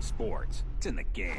in sports. It's in the game.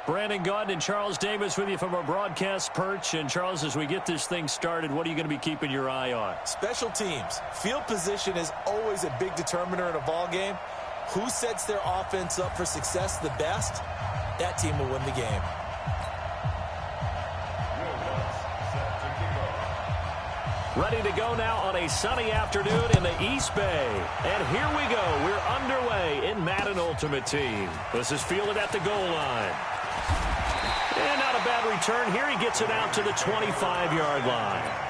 Brandon Gaudin and Charles Davis with you from our broadcast perch. And, Charles, as we get this thing started, what are you going to be keeping your eye on? Special teams. Field position is always a big determiner in a ball game. Who sets their offense up for success the best, that team will win the game. Ready to go now on a sunny afternoon in the East Bay. And here we go. We're underway in Madden Ultimate Team. This is fielded at the goal line. And not a bad return. Here he gets it out to the 25-yard line.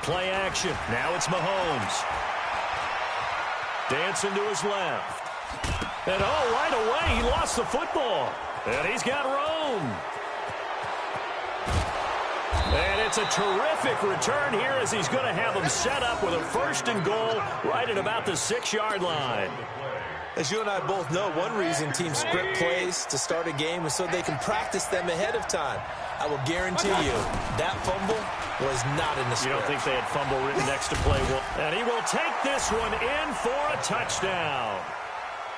Play action. Now it's Mahomes. Dancing to his left. And right away, he lost the football. And he's got room. And it's a terrific return here as he's going to have them set up with a 1st and goal right at about the 6-yard line. As you and I both know, one reason teams script plays to start a game is so they can practice them ahead of time. I will guarantee you that fumble was not in the script. You don't think they had fumble written next to play? And he will take this one in for a touchdown.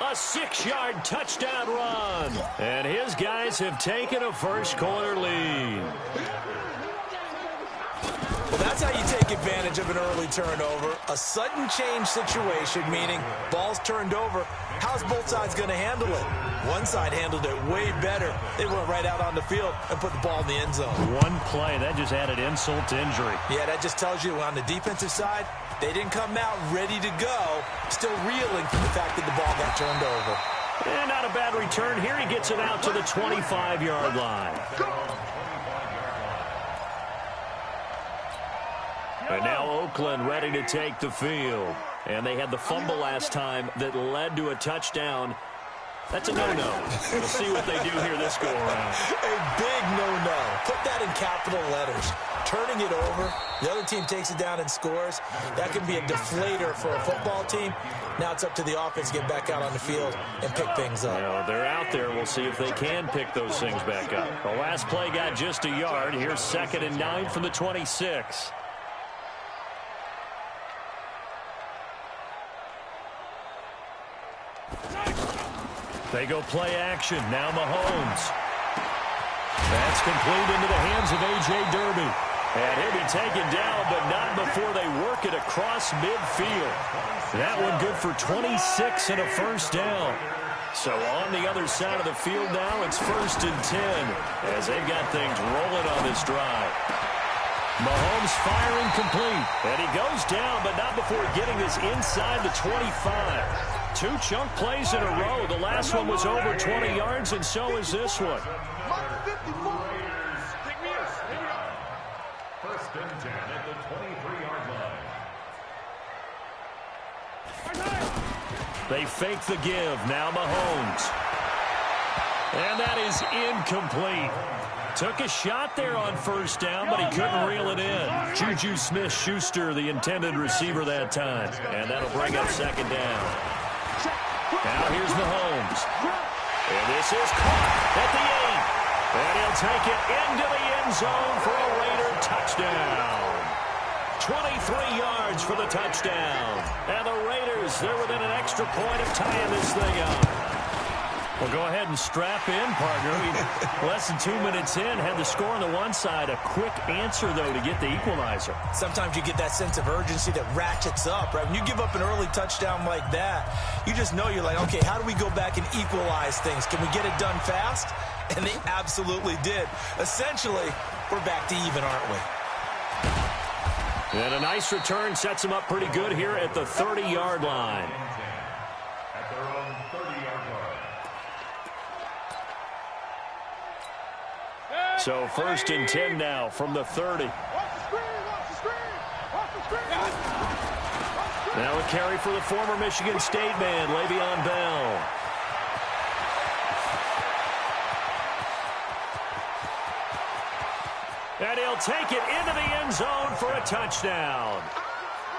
A 6-yard touchdown run. And his guys have taken a first-quarter lead. Well, that's how you take advantage of an early turnover. A sudden change situation, meaning ball's turned over. How's both sides going to handle it? One side handled it way better. They went right out on the field and put the ball in the end zone. One play, that just added insult to injury. Yeah, that just tells you on the defensive side, they didn't come out ready to go, still reeling from the fact that the ball got turned over. And not a bad return here. He gets it out to the 25-yard line. And now Oakland ready to take the field. And they had the fumble last time that led to a touchdown. That's a no-no. We'll see what they do here this go-around. A big no-no. Put that in capital letters. Turning it over, the other team takes it down and scores. That can be a deflator for a football team. Now it's up to the offense to get back out on the field and pick things up. Well, they're out there. We'll see if they can pick those things back up. The last play got just a yard. Here's 2nd and 9 from the 26. They go play action. Now Mahomes. That's complete into the hands of A.J. Derby. And he'll be taken down, but not before they work it across midfield. That one good for 26 and a first down. So on the other side of the field now, it's 1st and 10 as they've got things rolling on this drive. Mahomes firing complete. And he goes down, but not before getting this inside the 25. 2 chunk plays in a row. The last one was over 20 yards, and so is this one. 1st and 10 at the 23-yard line. They fake the give. Now Mahomes. And that is incomplete. Took a shot there on 1st down, but he couldn't reel it in. Juju Smith-Schuster, the intended receiver that time. And that'll bring up 2nd down. Now here's Mahomes. And this is caught at the 8. And he'll take it into the end zone for a Raider touchdown. 23 yards for the touchdown. And the Raiders, they're within an extra point of tying this thing up. Well, go ahead and strap in, partner. Less than 2 minutes in, had the score on the one side. A quick answer, though, to get the equalizer. Sometimes you get that sense of urgency that ratchets up, right? When you give up an early touchdown like that, you just know you're like, okay, how do we go back and equalize things? Can we get it done fast? And they absolutely did. Essentially, we're back to even, aren't we? And a nice return sets them up pretty good here at the 30-yard line. At their own 30-yard line. So 1st and 10 now from the 30. Now a carry for the former Michigan State man, Le'Veon Bell. And he'll take it into the end zone for a touchdown.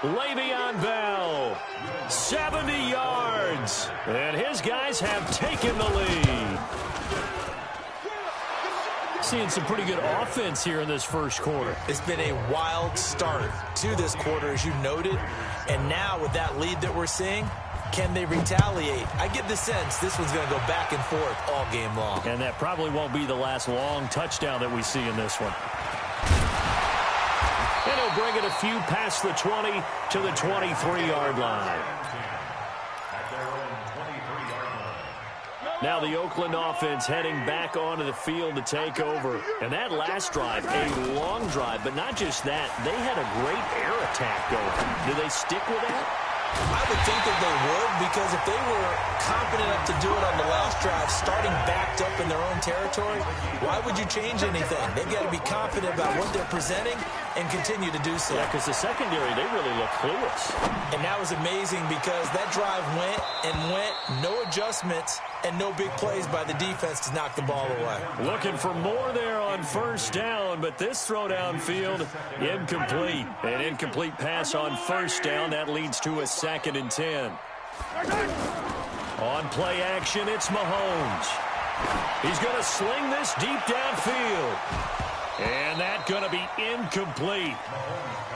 Le'Veon Bell, 70 yards. And his guys have taken the lead. Seeing some pretty good offense here in this 1st quarter. It's been a wild start to this quarter, as you noted. And now with that lead that we're seeing, can they retaliate? I get the sense this one's going to go back and forth all game long. And that probably won't be the last long touchdown that we see in this one. And he'll bring it a few past the 20 to the 23-yard line. Now the Oakland offense heading back onto the field to take over. And that last drive, a long drive, but not just that. They had a great air attack going. Do they stick with that? I would think that they would, because if they were confident enough to do it on the last drive, starting backed up in their own territory, why would you change anything? They've got to be confident about what they're presenting and continue to do so. Yeah, because the secondary, they really look clueless. And that was amazing because that drive went and went, no adjustments, and no big plays by the defense to knock the ball away. Looking for more there on first down, but this throw downfield, incomplete. An incomplete pass on first down. That leads to a 2nd and 10. On play action, it's Mahomes. He's going to sling this deep downfield. And that's going to be incomplete.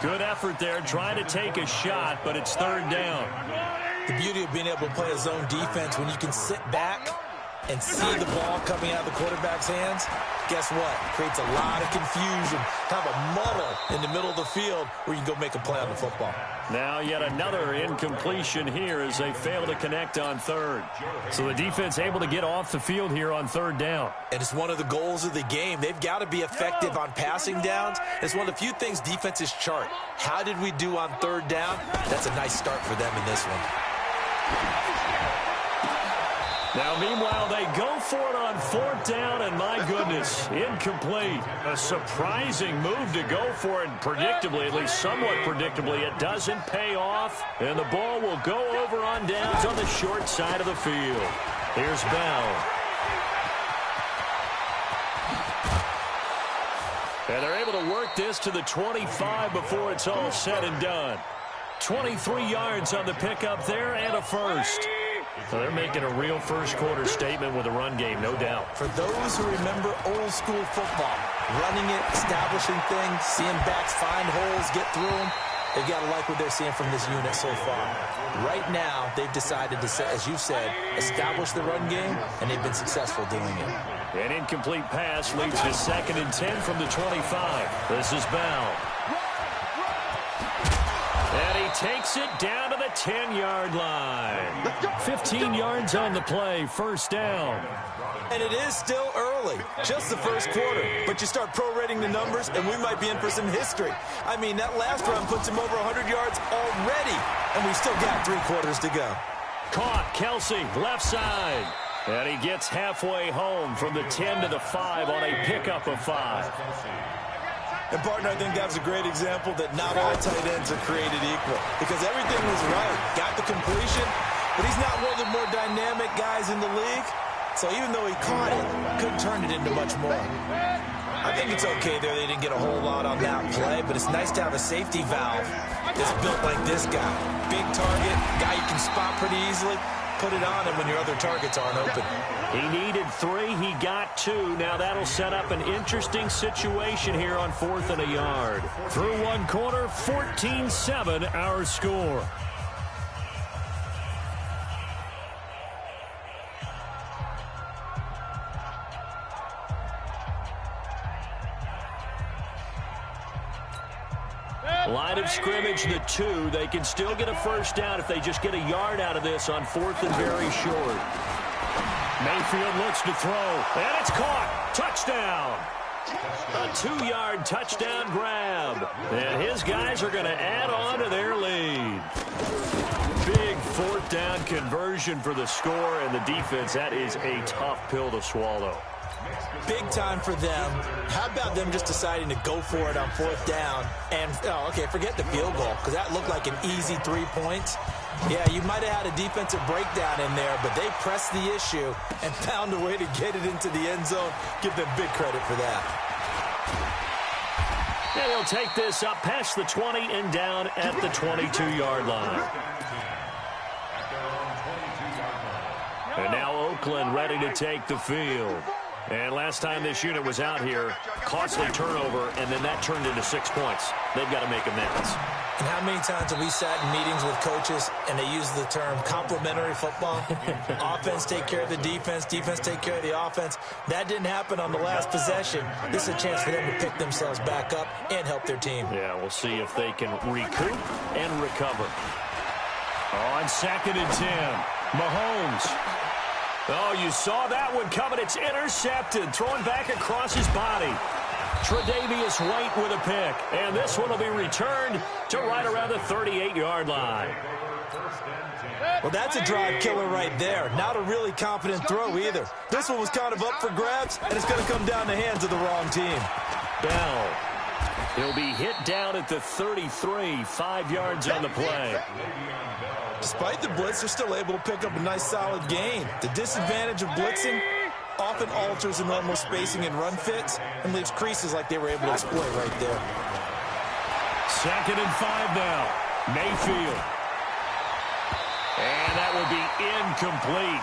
Good effort there, trying to take a shot, but it's 3rd down. The beauty of being able to play a zone defense when you can sit back and see the ball coming out of the quarterback's hands, guess what? Creates a lot of confusion, kind of a muddle in the middle of the field where you can go make a play on the football. Now yet another incompletion here as they fail to connect on 3rd. So the defense able to get off the field here on 3rd down. And it's one of the goals of the game. They've got to be effective on passing downs. It's one of the few things defenses chart. How did we do on 3rd down? That's a nice start for them in this one. Now, meanwhile, they go for it on 4th down, and my goodness, incomplete. A surprising move to go for it predictably, at least somewhat predictably. It doesn't pay off, and the ball will go over on downs on the short side of the field. Here's Bell. And they're able to work this to the 25 before it's all said and done. 23 yards on the pickup there and a first. So they're making a real first-quarter statement with a run game, no doubt. For those who remember old-school football, running it, establishing things, seeing backs find holes, get through them, they've got to like what they're seeing from this unit so far. Right now, they've decided to, as you said, establish the run game, and they've been successful doing it. An incomplete pass leads to 2nd and 10 from the 25. This is Bell. And he takes it down to the 10-yard line. 15 yards on the play, first down. And it is still early, just the first quarter. But you start prorating the numbers, and we might be in for some history. I mean, that last run puts him over 100 yards already, and we've still got 3 quarters to go. Caught, Kelsey, left side. And he gets halfway home from the 10 to the 5 on a pickup of 5. And, partner, I think that was a great example that not all tight ends are created equal. Because everything was right. Got the completion, but he's not one of the more dynamic guys in the league. So even though he caught it, couldn't turn it into much more. I think it's okay there. They didn't get a whole lot on that play, but it's nice to have a safety valve that's built like this guy. Big target, guy you can spot pretty easily. Put it on him when your other targets aren't open. He needed 3. He got 2. Now that'll set up an interesting situation here on 4th and a yard. Through one quarter, 14-7 our score. Line of scrimmage, the 2. They can still get a first down if they just get a yard out of this on 4th and very short. Mayfield looks to throw, and it's caught. Touchdown. A 2-yard touchdown grab. And his guys are going to add on to their lead. Big 4th down conversion for the score, and the defense, that is a tough pill to swallow. Big time for them. How about them just deciding to go for it on 4th down? And, okay, forget the field goal, because that looked like an easy 3 points. Yeah, you might have had a defensive breakdown in there, but they pressed the issue and found a way to get it into the end zone. Give them big credit for that. And he'll take this up past the 20 and down at the 22-yard line. And now Oakland ready to take the field. And last time this unit was out here, costly turnover, and then that turned into 6 points. They've got to make amends. And how many times have we sat in meetings with coaches and they use the term complementary football? Offense take care of the defense, defense take care of the offense. That didn't happen on the last possession. This is a chance for them to pick themselves back up and help their team. Yeah, we'll see if they can recoup and recover. On 2nd and 10, Mahomes. Oh, you saw that one coming. It's intercepted. Throwing back across his body. Tre'Davious White with a pick. And this one will be returned to right around the 38-yard line. Well, that's a drive killer right there. Not a really confident throw either. This one was kind of up for grabs, and it's going to come down the hands of the wrong team. Bell. He'll be hit down at the 33, 5 yards on the play. Despite the blitz, they're still able to pick up a nice solid gain. The disadvantage of blitzing often alters the normal spacing and run fits and leaves creases like they were able to exploit right there. 2nd and 5 now. Mayfield. And that will be incomplete.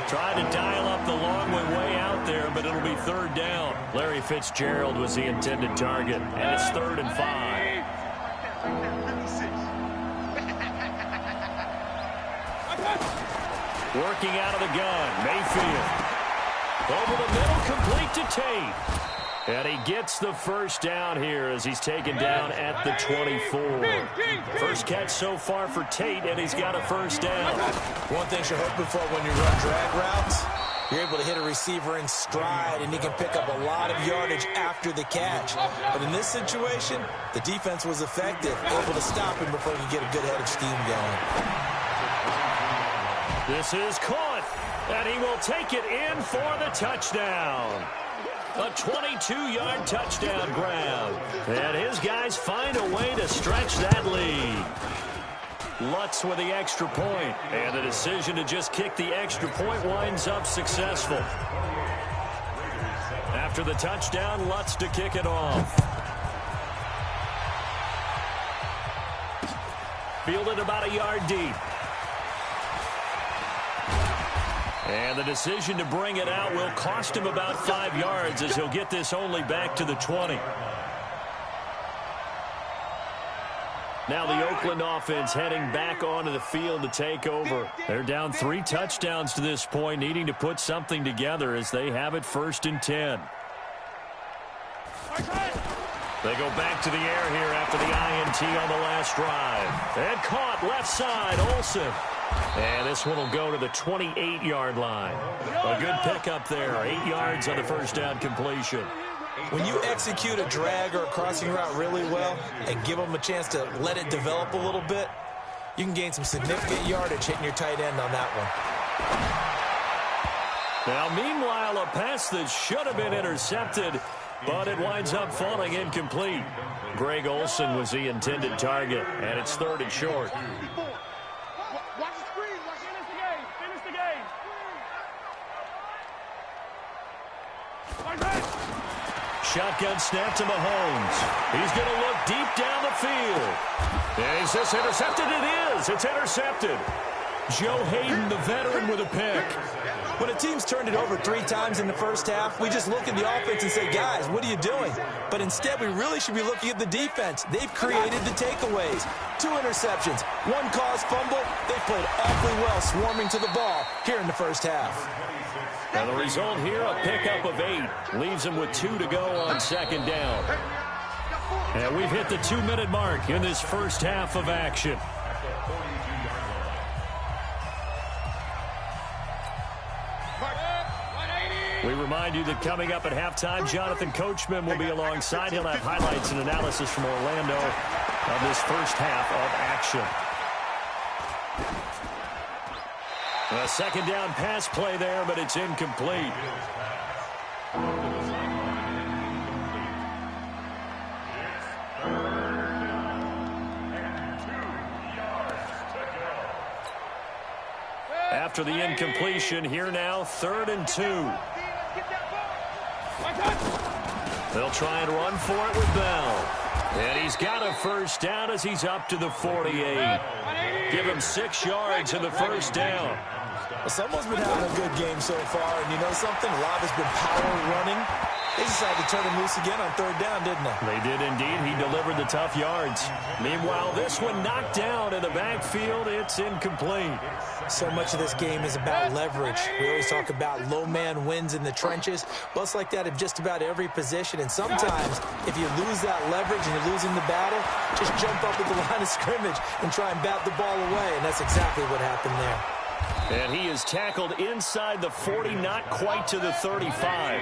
Tried to dial up the long way out there, but it'll be 3rd down. Larry Fitzgerald was the intended target, and it's 3rd and 5. Working out of the gun, Mayfield. Over the middle, complete to Tate. And he gets the first down here as he's taken down at the 24. First catch so far for Tate, and he's got a first down. One thing you're hoping for when you run drag routes, you're able to hit a receiver in stride, and he can pick up a lot of yardage after the catch. But in this situation, the defense was effective, able to stop him before he could get a good head of steam going. This is caught, and he will take it in for the touchdown. A 22-yard touchdown grab. And his guys find a way to stretch that lead. Lutz with the extra point. And the decision to just kick the extra point winds up successful. After the touchdown, Lutz to kick it off. Fielded about a yard deep. And the decision to bring it out will cost him about 5 yards as he'll get this only back to the 20. Now the Oakland offense heading back onto the field to take over. They're down 3 touchdowns to this point, needing to put something together as they have it 1st and 10. They go back to the air here after the INT on the last drive. And caught left side, Olsen. And this one will go to the 28-yard line. A good pickup there, 8 yards on the first down completion. When you execute a drag or a crossing route really well and give them a chance to let it develop a little bit, you can gain some significant yardage hitting your tight end on that one. Now, meanwhile, a pass that should have been intercepted, but it winds up falling incomplete. Greg Olsen was the intended target, and it's 3rd and short. Shotgun snap to Mahomes. He's going to look deep down the field. Is this intercepted? It is. It's intercepted. Joe Hayden, the veteran, with a pick. When a team's turned it over 3 times in the first half, we just look at the offense and say, guys, what are you doing? But instead, we really should be looking at the defense. They've created the takeaways. 2 interceptions, 1 caused fumble. They played awfully well swarming to the ball here in the first half. And the result here, a pickup of 8. Leaves them with 2 to go on 2nd down. And we've hit the 2-minute mark in this first half of action. We remind you that coming up at halftime, Jonathan Coachman will be alongside. He'll have highlights and analysis from Orlando of this first half of action. A 2nd down pass play there, but it's incomplete. After the incompletion, here now, 3rd and 2. They'll try and run for it with Bell. And he's got a first down as he's up to the 48. Give him 6 yards in the first down. Well, someone's been having a good game so far, and you know something? A lot has been power running. They decided to turn him loose again on 3rd down, didn't they? They did indeed. He delivered the tough yards. Meanwhile, this one knocked down in the backfield. It's incomplete. So much of this game is about leverage. We always talk about low man wins in the trenches. Well, it's like that in just about every position. And sometimes, if you lose that leverage and you're losing the battle, just jump up at the line of scrimmage and try and bat the ball away. And that's exactly what happened there. And he is tackled inside the 40, not quite to the 35.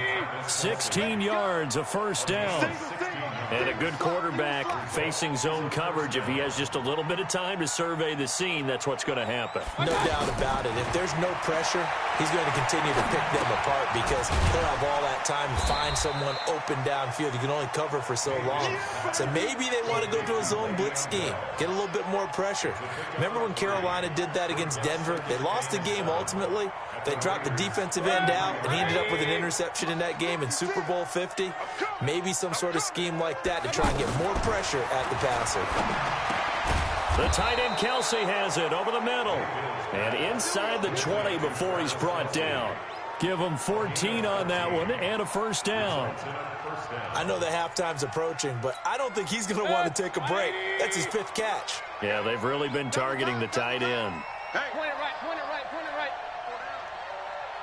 16 yards, a first down. And a good quarterback facing zone coverage. If he has just a little bit of time to survey the scene, that's what's going to happen. No doubt about it. If there's no pressure, he's going to continue to pick them apart because he'll have all that time to find someone open downfield. You can only cover for so long. So maybe they want to go to a zone blitz scheme, get a little bit more pressure. Remember when Carolina did that against Denver? They lost the game ultimately. They dropped the defensive end out, and he ended up with an interception in that game in Super Bowl 50. Maybe some sort of scheme like that to try and get more pressure at the passer. The tight end Kelsey has it over the middle. And inside the 20 before he's brought down. Give him 14 on that one and a first down. I know the halftime's approaching, but I don't think he's going to want to take a break. That's his 5th catch. Yeah, they've really been targeting the tight end. Hey, point it right, point it right, point it right.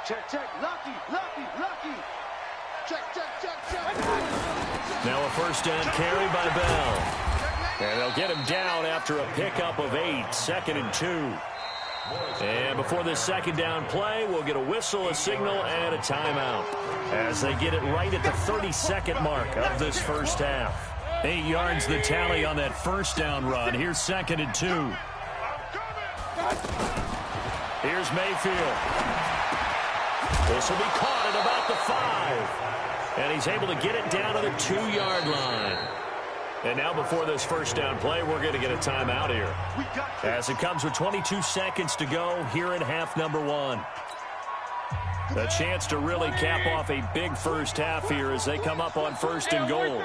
Check, check, lucky, lucky, lucky. Check, check, check, check. Now a first down carry by Bell. And they'll get him down after a pickup of 8, 2nd and 2. And before this second down play, we'll get a whistle, a signal, and a timeout as they get it right at the 32nd mark of this first half. 8 yards the tally on that first down run. Here's 2nd and 2. Here's Mayfield. This will be caught at about the 5. And he's able to get it down to the 2-yard line. And now before this first down play, we're going to get a timeout here. As it comes with 22 seconds to go here in half number 1. A chance to really cap off a big first half here as they come up on 1st and goal.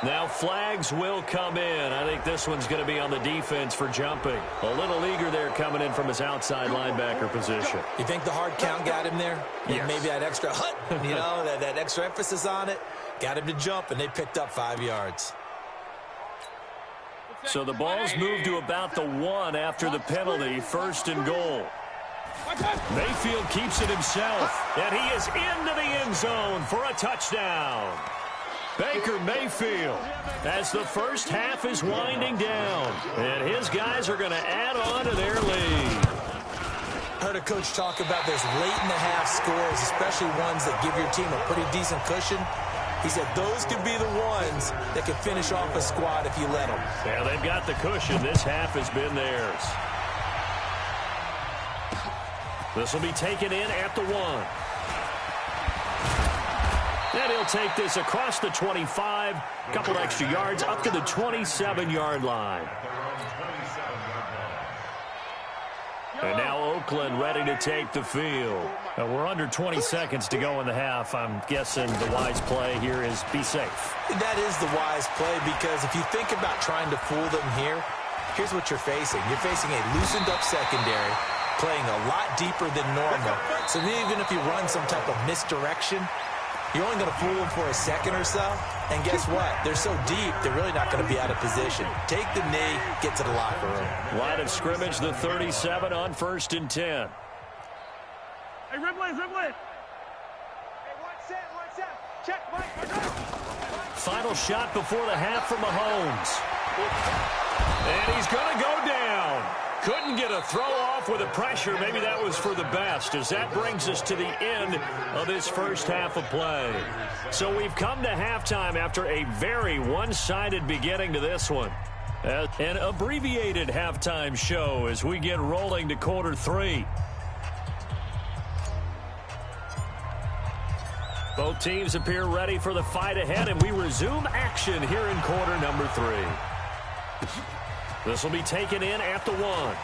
Now flags will come in. I think this one's going to be on the defense for jumping. A little eager there coming in from his outside linebacker position. You think the hard count got him there? Yes. Maybe that extra hut, you know, that extra emphasis on it. Got him to jump, and they picked up 5 yards. So the ball's moved to about the 1 after the penalty, 1st and goal. Mayfield keeps it himself, and he is into the end zone for a touchdown. Baker Mayfield as the first half is winding down, and his guys are going to add on to their lead. Heard a coach talk about those late-in-the-half scores, especially ones that give your team a pretty decent cushion. He said those could be the ones that can finish off a squad if you let them. Yeah, they've got the cushion. This half has been theirs. This will be taken in at the 1. And he'll take this across the 25, couple extra yards up to the 27-yard line. And now Oakland ready to take the field. We're under 20 seconds to go in the half. I'm guessing the wise play here is be safe. That is the wise play because if you think about trying to fool them here, here's what you're facing. You're facing a loosened-up secondary, playing a lot deeper than normal. So even if you run some type of misdirection, you're only going to fool them for a second or so. And guess what? They're so deep, they're really not going to be out of position. Take the knee, get to the locker room. Line of scrimmage, the 37 on 1st and 10. Hey, Ripley, Ripley. Hey, one set. Check, Mike. Final shot before the half from Mahomes. And he's going to go down. Couldn't get a throw off with the pressure. Maybe that was for the best, as that brings us to the end of this first half of play. So we've come to halftime after a very one-sided beginning to this one. An abbreviated halftime show as we get rolling to quarter 3. Both teams appear ready for the fight ahead, and we resume action here in quarter number 3. This will be taken in at the 1.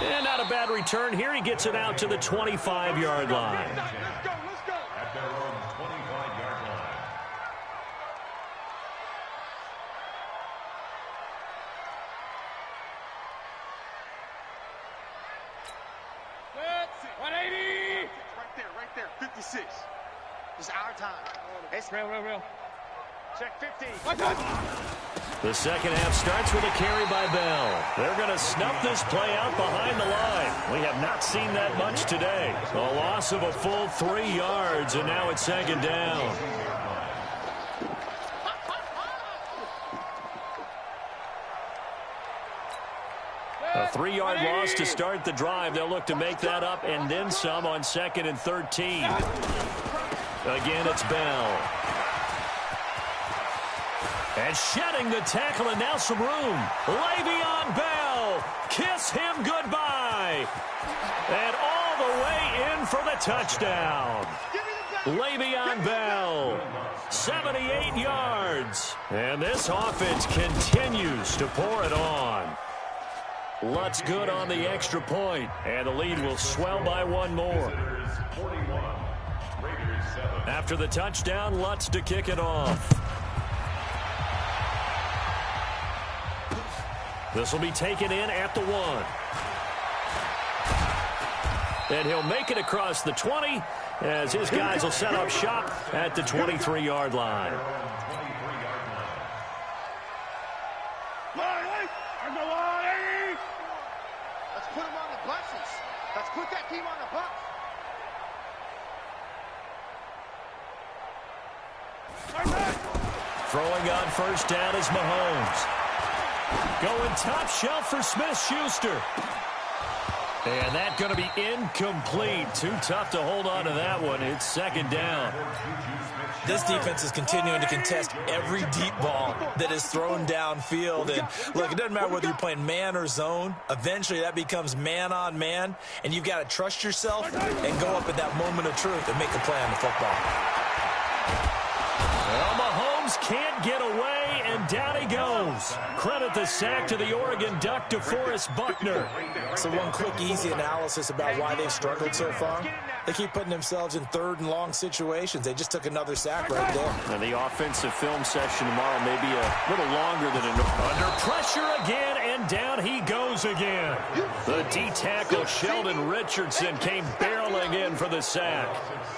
And not a bad return here. He gets it out to the 25-yard line. At their own 25-yard line. Let's see. 180. Right there. 56. This is our time. It's real. Check 15. The second half starts with a carry by Bell. They're going to snuff this play out behind the line. We have not seen that much today. A loss of a full 3 yards, and now it's 2nd down. 3-yard loss to start the drive. They'll look to make that up and then some on 2nd and 13. Again, it's Bell. And shedding the tackle, and now some room. Le'Veon Bell, kiss him goodbye. And all the way in for the touchdown. Le'Veon Bell, 78 yards. And this offense continues to pour it on. Lutz good on the extra point, and the lead will swell by one more. After the touchdown, Lutz to kick it off. This will be taken in at the 1. And he'll make it across the 20 as his guys will set up shop at the 23-yard line. Let's put him on the buses. Let's put that team on the bus. Throwing on first down is Mahomes. Going top shelf for Smith-Schuster. And that's going to be incomplete. Too tough to hold on to that one. It's 2nd down. This defense is continuing to contest every deep ball that is thrown downfield. And look, it doesn't matter whether you're playing man or zone. Eventually, that becomes man on man. And you've got to trust yourself and go up at that moment of truth and make a play on the football. Well, Mahomes can't get away, and down he goes. Credit the sack to the Oregon Duck, DeForest Buckner. So one quick, easy analysis about why they've struggled so far. They keep putting themselves in 3rd and long situations. They just took another sack right there. And the offensive film session tomorrow may be a little longer than under pressure again, and down he goes again. The D-tackle Sheldon Richardson came barreling in for the sack.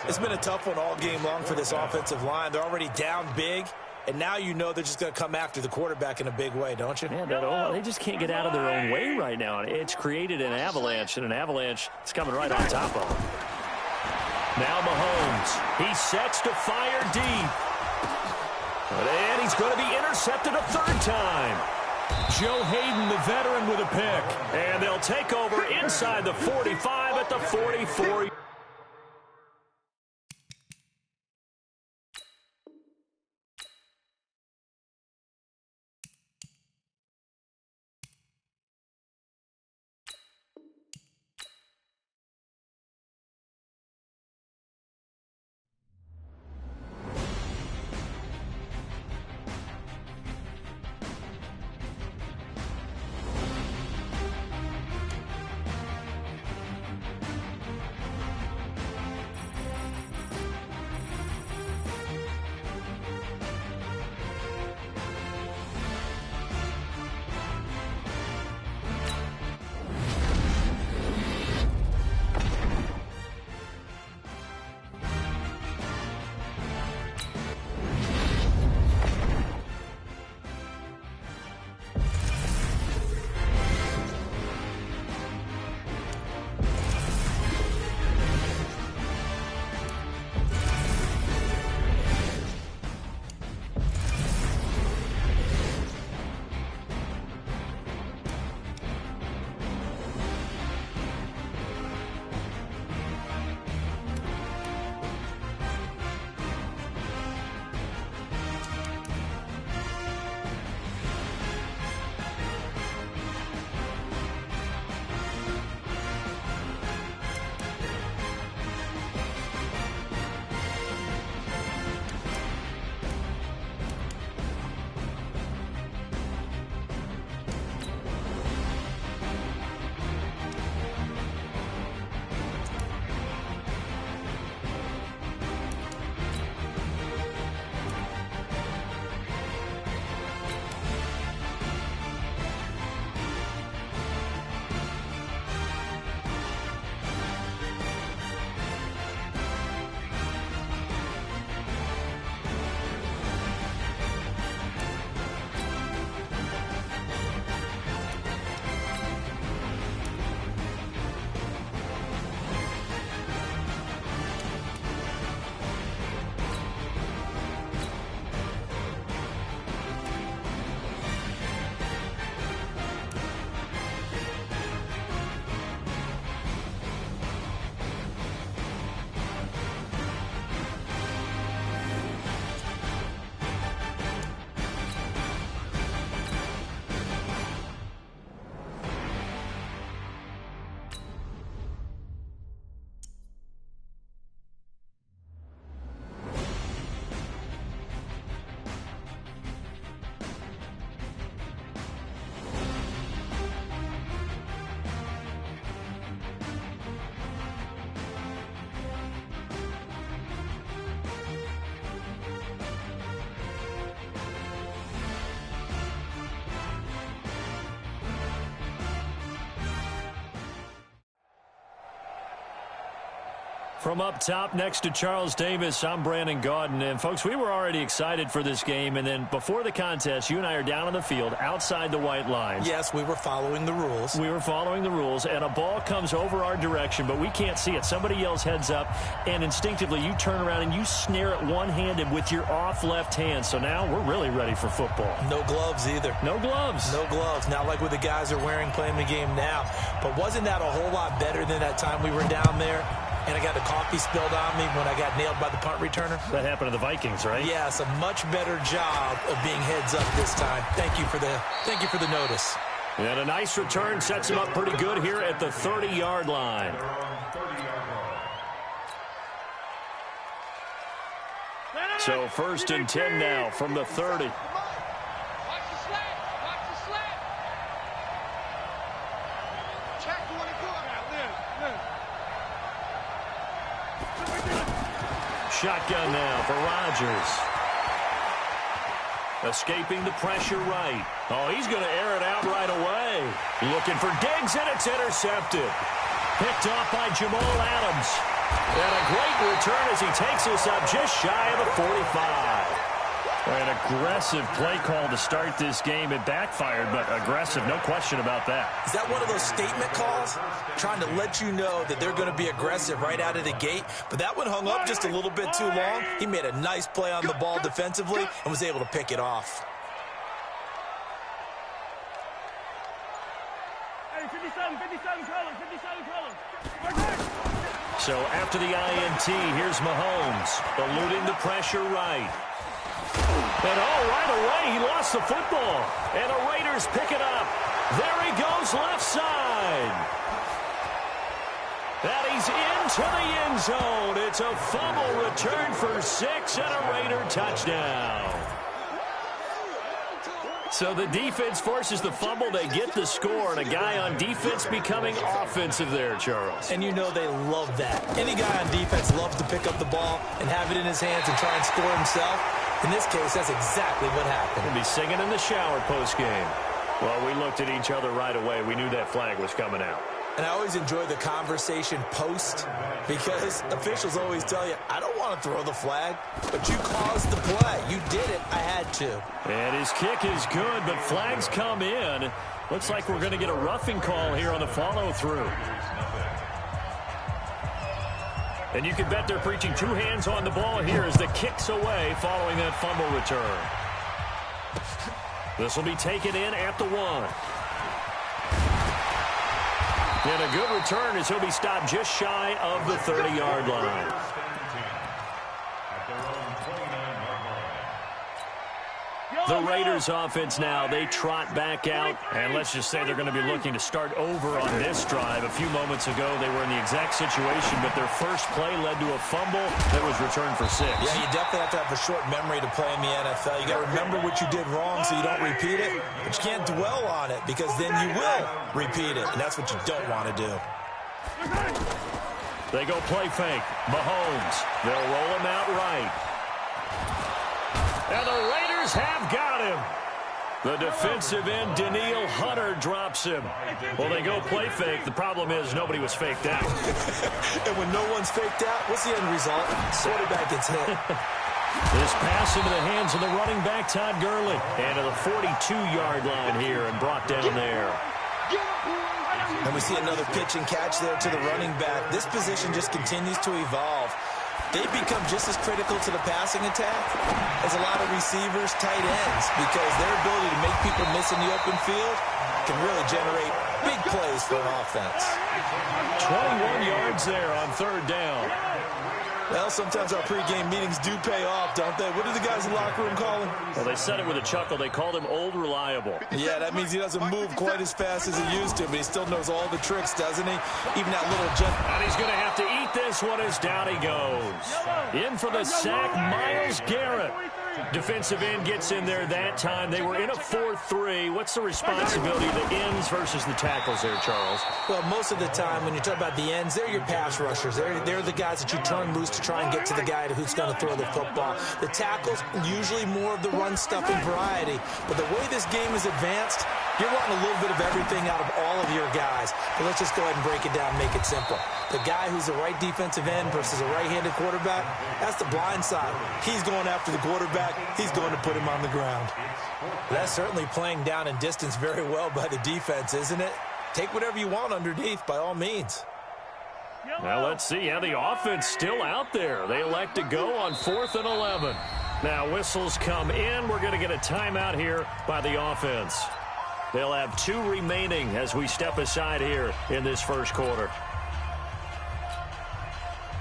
It's been a tough one all game long for this offensive line. They're already down big, and now you know they're just going to come after the quarterback in a big way, don't you? Man, they just can't get out of their own way right now. It's created an avalanche, and an avalanche is coming right on top of them. Now Mahomes. He sets to fire deep. And he's going to be intercepted a 3rd time. Joe Hayden, the veteran, with a pick. And they'll take over inside the 45 at the 44. From up top next to Charles Davis, I'm Brandon Gaudin. And, folks, we were already excited for this game. And then before the contest, you and I are down on the field outside the white lines. Yes, we were following the rules. We were following the rules, and a ball comes over our direction, but we can't see it. Somebody yells heads up, and instinctively you turn around and you snare it one-handed with your off left hand. So now we're really ready for football. No gloves either. No gloves. No gloves. Not like what the guys are wearing playing the game now. But wasn't that a whole lot better than that time we were down there? And I got the coffee spilled on me when I got nailed by the punt returner. That happened to the Vikings, right? Yes, a much better job of being heads up this time. Thank you for the notice. And a nice return sets him up pretty good here at the 30-yard line. So 1st and 10 now from the 30. Shotgun now for Rodgers. Escaping the pressure right. Oh, he's going to air it out right away. Looking for Diggs, and it's intercepted. Picked off by Jamal Adams. And a great return as he takes us up just shy of the 45. An aggressive play call to start this game. It backfired, but aggressive, no question about that. Is that one of those statement calls? Trying to let you know that they're going to be aggressive right out of the gate. But that one hung up just a little bit too long. He made a nice play on the ball defensively and was able to pick it off. Hey, 57, color. So after the INT, here's Mahomes, eluding the pressure right. And right away, he lost the football. And the Raiders pick it up. There he goes, left side. And he's into the end zone. It's a fumble return for 6 and a Raider touchdown. So the defense forces the fumble. They get the score, and a guy on defense becoming offensive there, Charles. And you know they love that. Any guy on defense loves to pick up the ball and have it in his hands and try and score himself. In this case, that's exactly what happened. He'll be singing in the shower post-game. Well, we looked at each other right away. We knew that flag was coming out. And I always enjoy the conversation post because officials always tell you, I don't want to throw the flag, but you caused the play. You did it. I had to. And his kick is good, but flags come in. Looks like we're going to get a roughing call here on the follow-through. And you can bet they're preaching 2 hands on the ball here as the kick's away following that fumble return. This will be taken in at the 1. And a good return as he'll be stopped just shy of the 30-yard line. The Raiders offense now, they trot back out, and let's just say they're going to be looking to start over on this drive. A few moments ago, they were in the exact situation, but their first play led to a fumble that was returned for 6. Yeah, you definitely have to have a short memory to play in the NFL. You got to remember what you did wrong so you don't repeat it, but you can't dwell on it because then you will repeat it, and that's what you don't want to do. They go play fake. Mahomes, they'll roll him out right. And the Raiders have got him. The defensive end, Daniil Hunter, drops him. Well, they go play fake. The problem is nobody was faked out. And when no one's faked out, what's the end result? Quarterback gets hit. This pass into the hands of the running back, Todd Gurley. And to the 42-yard line here and brought down there. And we see another pitch and catch there to the running back. This position just continues to evolve. They become just as critical to the passing attack as a lot of receivers, tight ends, because their ability to make people miss in the open field can really generate big plays for an offense. 21 yards there on 3rd down. Well, sometimes our pregame meetings do pay off, don't they? What do the guys in the locker room call him? Well, they said it with a chuckle. They called him Old Reliable. Yeah, that means he doesn't move quite as fast as he used to, but he still knows all the tricks, doesn't he? Even that little jump. And he's going to have to eat this one as down he goes. In for the sack, Myles Garrett. Defensive end gets in there that time. They were in a 4-3. What's the responsibility of the ends versus the tackles there, Charles? Well, most of the time when you talk about the ends, they're your pass rushers. They're the guys that you turn loose to try and get to the guy who's going to throw the football. The tackles, usually more of the run-stuffing variety. But the way this game is advanced, you're wanting a little bit of everything out of all of your guys. But let's just go ahead and break it down and make it simple. The guy who's the right defensive end versus a right-handed quarterback, that's the blind side. He's going after the quarterback. He's going to put him on the ground. That's certainly playing down in distance very well by the defense, isn't it? Take whatever you want underneath, by all means. Well, let's see. Yeah, the offense still out there. They elect to go on 4th and 11. Now, whistles come in. We're going to get a timeout here by the offense. They'll have 2 remaining as we step aside here in this first quarter.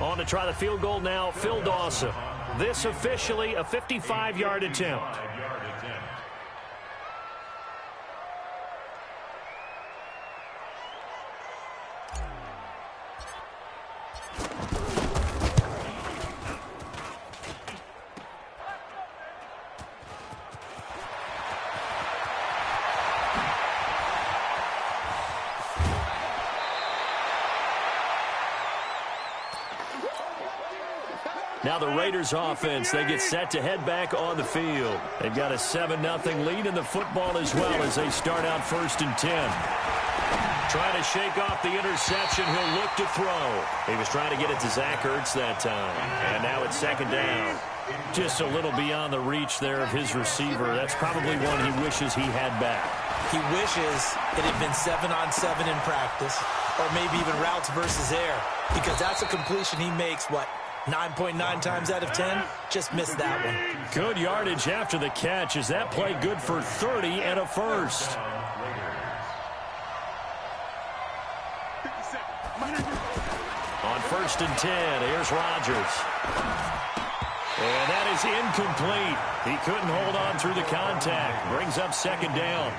On to try the field goal now, Phil Dawson. This officially a 55-yard attempt. Now the Raiders offense, they get set to head back on the field. They've got a 7-0 lead in the football as well as they start out 1st and 10. Trying to shake off the interception. He'll look to throw. He was trying to get it to Zach Ertz that time. And now it's 2nd down. Just a little beyond the reach there of his receiver. That's probably one he wishes he had back. He wishes it had been 7-on-7 in practice, or maybe even routes versus air, because that's a completion he makes, 9.9 times out of 10, just missed that one. Good yardage after the catch. Is that play good for 30 and a first? On 1st and 10, here's Rodgers. And that is incomplete. He couldn't hold on through the contact. Brings up 2nd down.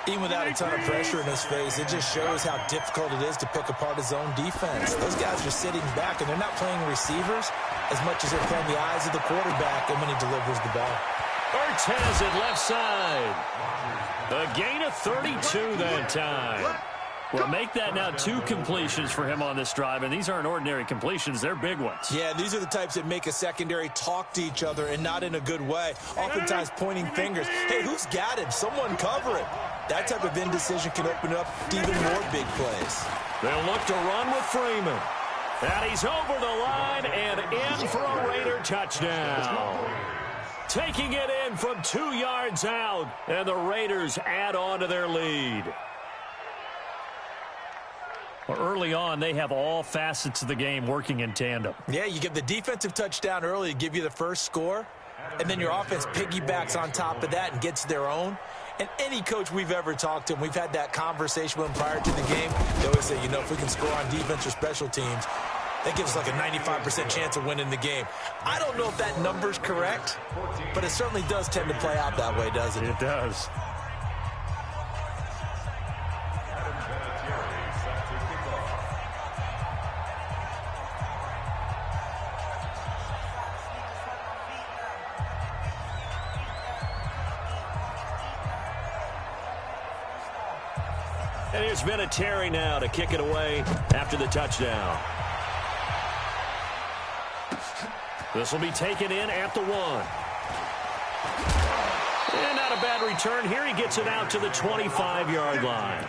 Even without a ton of pressure in his face, it just shows how difficult it is to pick apart his own defense. Those guys are sitting back, and they're not playing receivers as much as they're playing the eyes of the quarterback and when he delivers the ball. Ertz has it left side. A gain of 32 that time. Well, make that now 2 completions for him on this drive, and these aren't ordinary completions. They're big ones. Yeah, these are the types that make a secondary talk to each other and not in a good way, oftentimes pointing fingers. Hey, who's got him? Someone cover it. That type of indecision can open up to even more big plays. They'll look to run with Freeman. And he's over the line and in for a Raider touchdown. Taking it in from 2 yards out, and the Raiders add on to their lead. Well, early on, they have all facets of the game working in tandem. Yeah, you get the defensive touchdown early to give you the first score, and then your offense piggybacks on top of that and gets their own. And any coach we've ever talked to, and we've had that conversation with them prior to the game, they always say, if we can score on defense or special teams, that gives us like a 95% chance of winning the game. I don't know if that number's correct, but it certainly does tend to play out that way, doesn't it? It does. And here's Vinatieri now to kick it away after the touchdown. This will be taken in at the 1. And not a bad return here. He gets it out to the 25-yard line.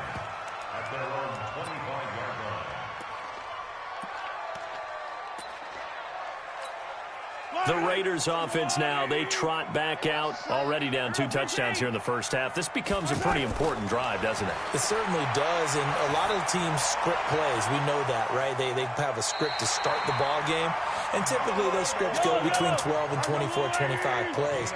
The Raiders offense now, they trot back out, already down 2 touchdowns here in the first half. This becomes a pretty important drive, doesn't it? It certainly does, and a lot of teams script plays. We know that, right? They have a script to start the ball game, and typically those scripts go between 12 and 24, 25 plays.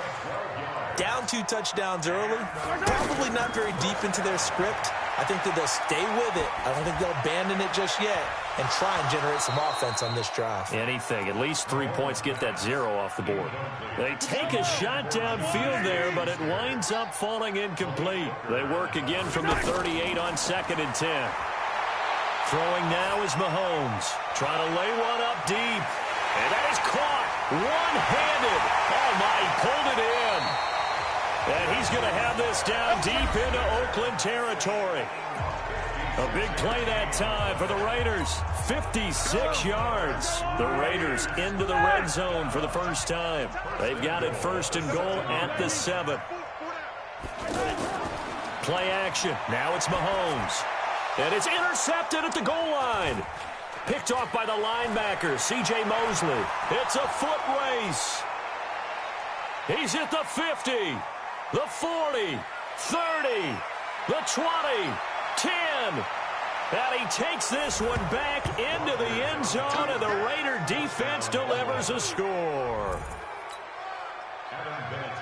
Down 2 touchdowns early, probably not very deep into their script. I think that they'll stay with it. I don't think they'll abandon it just yet and try and generate some offense on this drive. Anything. At least 3 points, get that 0 off the board. They take a shot downfield there, but it winds up falling incomplete. They work again from the 38 on 2nd and 10. Throwing now is Mahomes. Trying to lay one up deep. And that is caught. One-handed. Oh, my, he pulled it in. And he's going to have this down deep into Oakland territory. A big play that time for the Raiders. 56 yards. The Raiders into the red zone for the first time. They've got it first and goal at the 7. Play action. Now it's Mahomes. And it's intercepted at the goal line. Picked off by the linebacker, C.J. Mosley. It's a foot race. He's at the 50, the 40, 30, the 20, 10. And he takes this one back into the end zone, and the Raider defense delivers a score.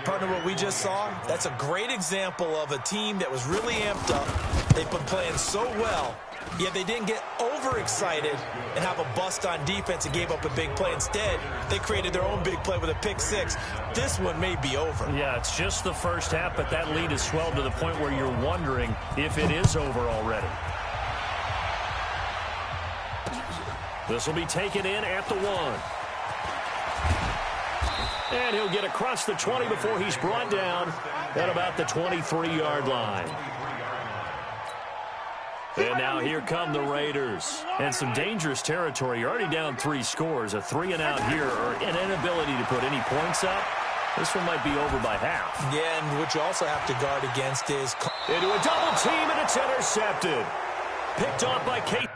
Partner, what we just saw, that's a great example of a team that was really amped up. They've been playing so well, yet they didn't get overexcited and have a bust on defense and gave up a big play. Instead, they created their own big play with a pick six. This one may be over. Yeah, it's just the first half, but that lead has swelled to the point where you're wondering if it is over already. This will be taken in at the 1. And he'll get across the 20 before he's brought down at about the 23-yard line. And now here come the Raiders. And some dangerous territory. You're already down 3 scores. A 3-and-out here, or an inability to put any points up. This one might be over by half. Yeah, and what you also have to guard against is... Into a double team, and it's intercepted. Picked off by Kate.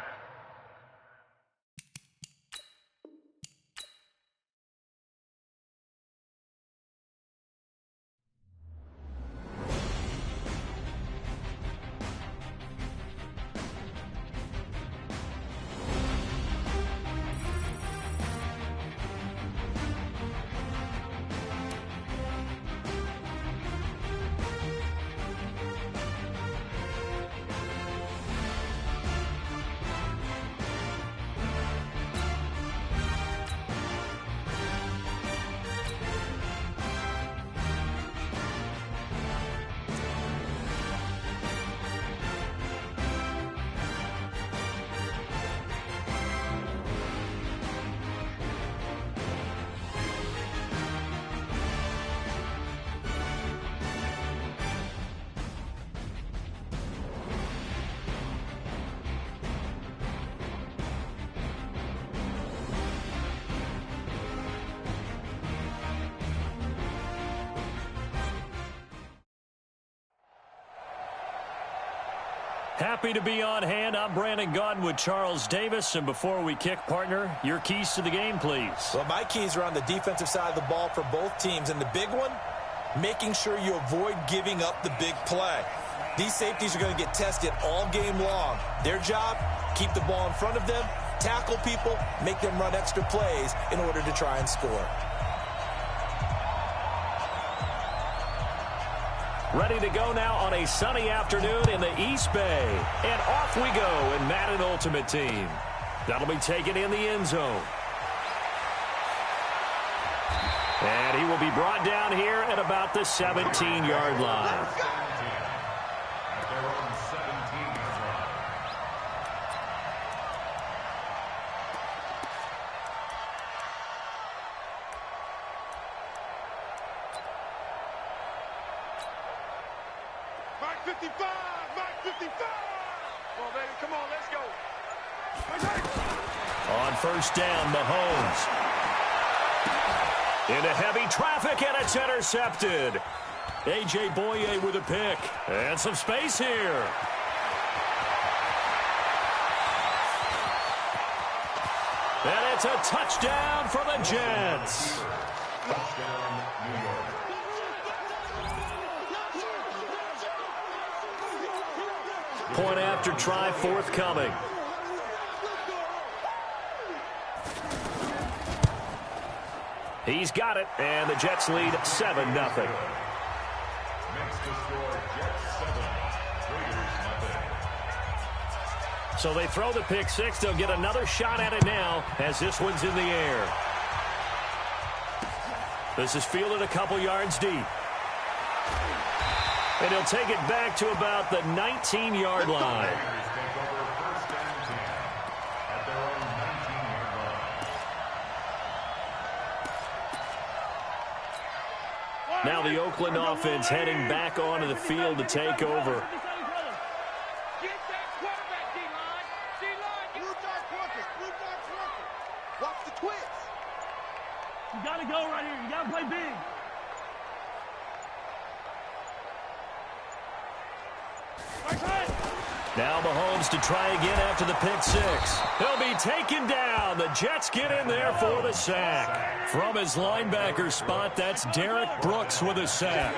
Happy to be on hand. I'm Brandon Gaudin with Charles Davis. And before we kick, partner, your keys to the game, please. Well, my keys are on the defensive side of the ball for both teams. And the big one, making sure you avoid giving up the big play. These safeties are going to get tested all game long. Their job, keep the ball in front of them, tackle people, make them run extra plays in order to try and score. Ready to go now on a sunny afternoon in the East Bay. And off we go in Madden Ultimate Team. That'll be taken in the end zone. And he will be brought down here at about the 17-yard line. Mark 55! Mark 55! Come on, baby. Come on, let's go. On first down, Mahomes. Into heavy traffic, and it's intercepted. A.J. Boye with a pick. And some space here. And it's a touchdown for the Jets. Touchdown, New York. Point after try forthcoming. He's got it, and the Jets lead 7-0. Next to score, Jets 7, Raiders nothing. So they throw the pick six. They'll get another shot at it now as this one's in the air. This is fielded a couple yards deep. And he'll take it back to about the 19-yard line. Raiders take over first and 10 at their own 19-yard Now the Oakland offense heading back onto the field to take over. Get that quarterback, D-line. D-line. Blue dark workers. Blue dark workers. Watch the twist. You got to go right here. You got to play big. Now Mahomes to try again after the pick six. He'll be taken down. The Jets get in there for the sack. From his linebacker spot, that's Derek Brooks with a sack.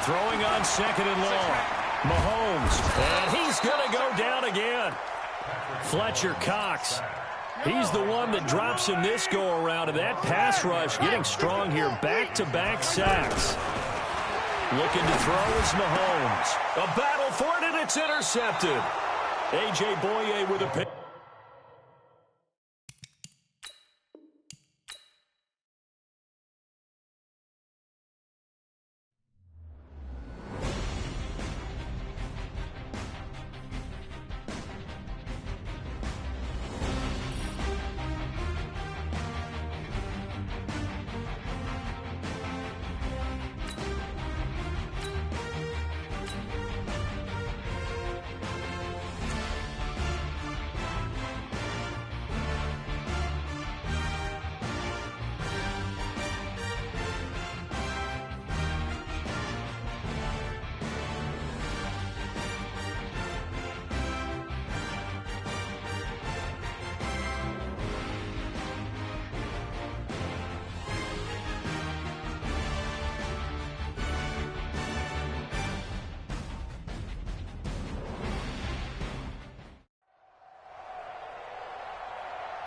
Throwing on second and long. Mahomes, and he's going to go down again. Fletcher Cox. He's the one that drops him this go-around, and that pass rush getting strong here. Back-to-back sacks. Looking to throw is Mahomes. A battle for it, and it's intercepted. A.J. Boye with a pick.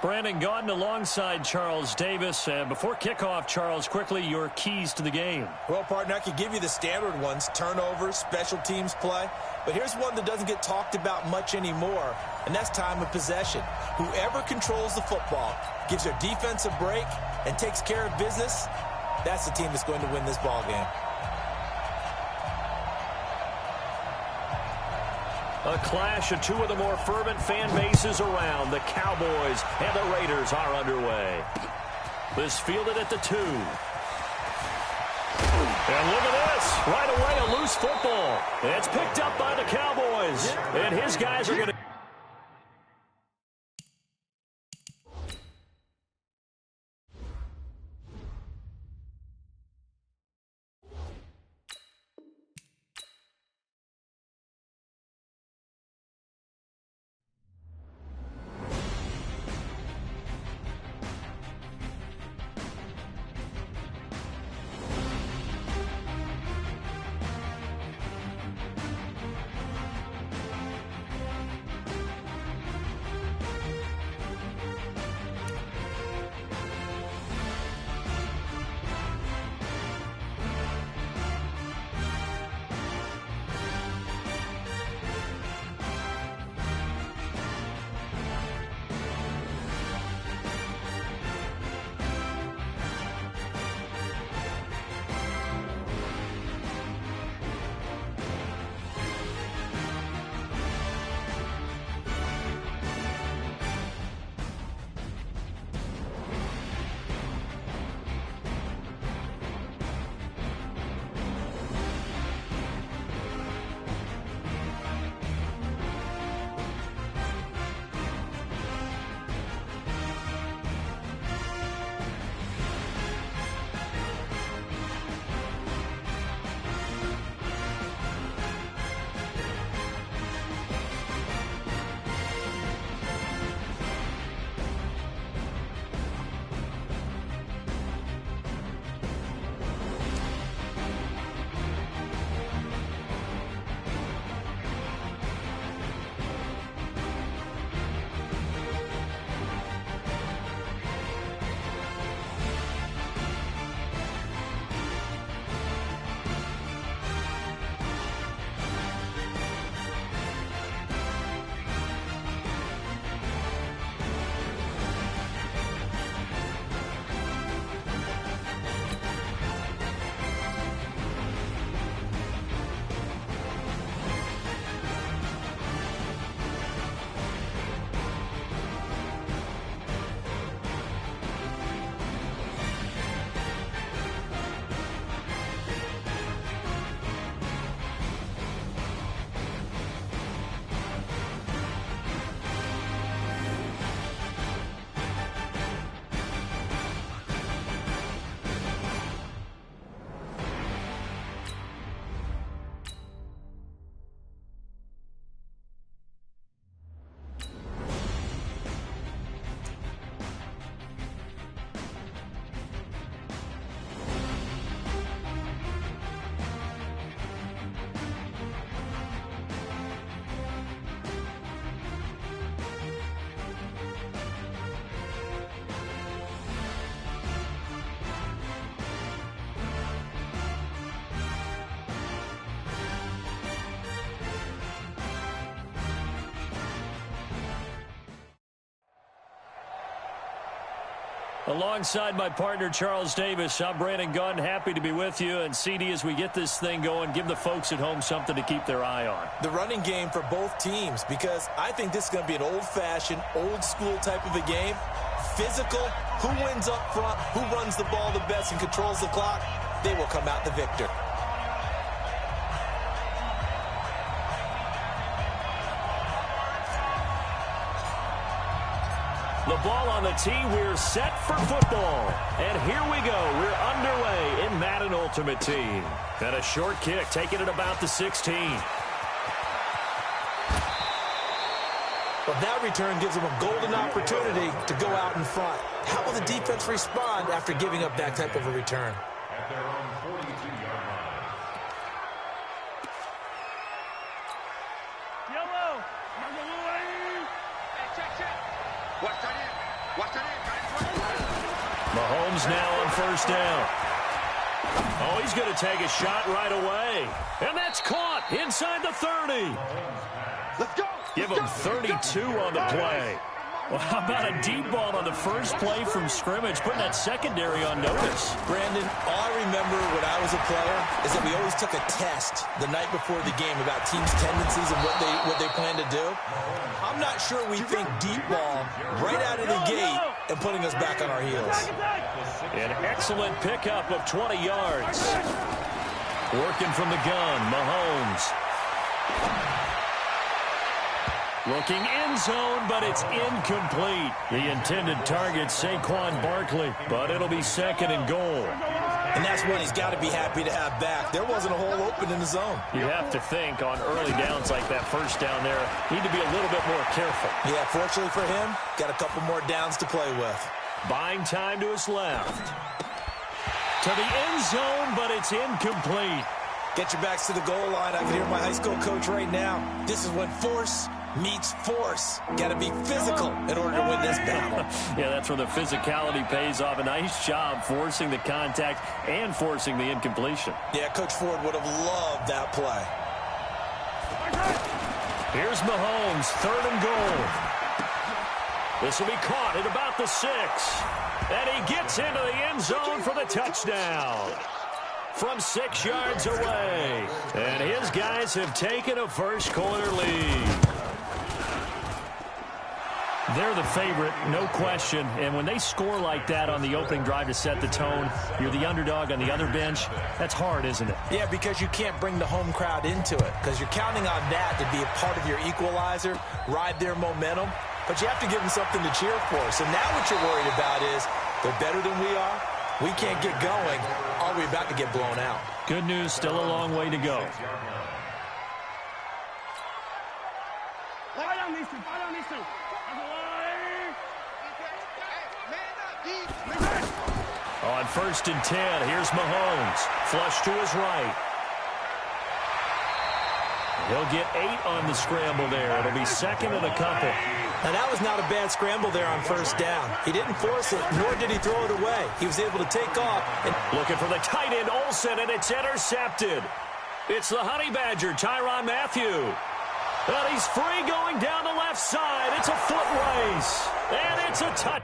Brandon Gaudin alongside Charles Davis. And before kickoff, Charles, quickly your keys to the game. Well, partner, I could give you the standard ones, turnovers, special teams play. But here's one that doesn't get talked about much anymore, and that's time of possession. Whoever controls the football, gives their defense a break, and takes care of business, that's the team that's going to win this ball game. A clash of two of the more fervent fan bases around. The Cowboys and the Raiders are underway. This fielded at the 2. And look at this. Right away, a loose football. It's picked up by the Cowboys. And his guys are going to... Alongside my partner, Charles Davis, I'm Brandon Gunn. Happy to be with you. And, CD, as we get this thing going, give the folks at home something to keep their eye on. The running game for both teams, because I think this is going to be an old-fashioned, old-school type of a game. Physical, who wins up front, who runs the ball the best and controls the clock, they will come out the victor. The ball on the tee. We're set for football. And here we go. We're underway in Madden Ultimate Team. And a short kick, taking it about the 16. Well, that return gives them a golden opportunity to go out in front. How will the defense respond after giving up that type of a return? At their own 42-yard line. Yellow. Mahomes now on first down. Oh, he's going to take a shot right away. And that's caught inside the 30. Let's go. Give him 32 on the play. Well, how about a deep ball on the first play from scrimmage, putting that secondary on notice? Brandon, all I remember when I was a player is that we always took a test the night before the game about teams' tendencies and what they plan to do. I'm not sure we think deep ball right out of the gate and putting us back on our heels. An excellent pickup of 20 yards. Working from the gun, Mahomes. Looking end zone, but it's incomplete. The intended target, Saquon Barkley, but it'll be second and goal. And that's one he's got to be happy to have back. There wasn't a hole open in the zone. You have to think on early downs like that first down there, need to be a little bit more careful. Yeah, fortunately for him, got a couple more downs to play with. Buying time to his left. To the end zone, but it's incomplete. Get your backs to the goal line. I can hear my high school coach right now. This is when force meets force. Got to be physical in order to win this battle. Yeah, that's where the physicality pays off. A nice job forcing the contact and forcing the incompletion. Yeah, Coach Ford would have loved that play. Here's Mahomes, third and goal. This will be caught at about the 6. And he gets into the end zone for the touchdown. From 6 yards away. And his guys have taken a first quarter lead. They're the favorite, no question. And when they score like that on the opening drive to set the tone, you're the underdog on the other bench. That's hard, isn't it? Yeah, because you can't bring the home crowd into it. Because you're counting on that to be a part of your equalizer, ride their momentum. But you have to give them something to cheer for. So now what you're worried about is they're better than we are. We can't get going. Are we about to get blown out? Good news, still a long way to go. Fire down these two. Fire down these two. On first and 10, here's Mahomes. Flush to his right. He'll get 8 on the scramble there. It'll be second and a couple. Now, that was not a bad scramble there on first down. He didn't force it, nor did he throw it away. He was able to take off. And looking for the tight end, Olsen, and it's intercepted. It's the Honey Badger, Tyrann Mathieu. But he's free going down the left side. It's a foot race. And it's a touch.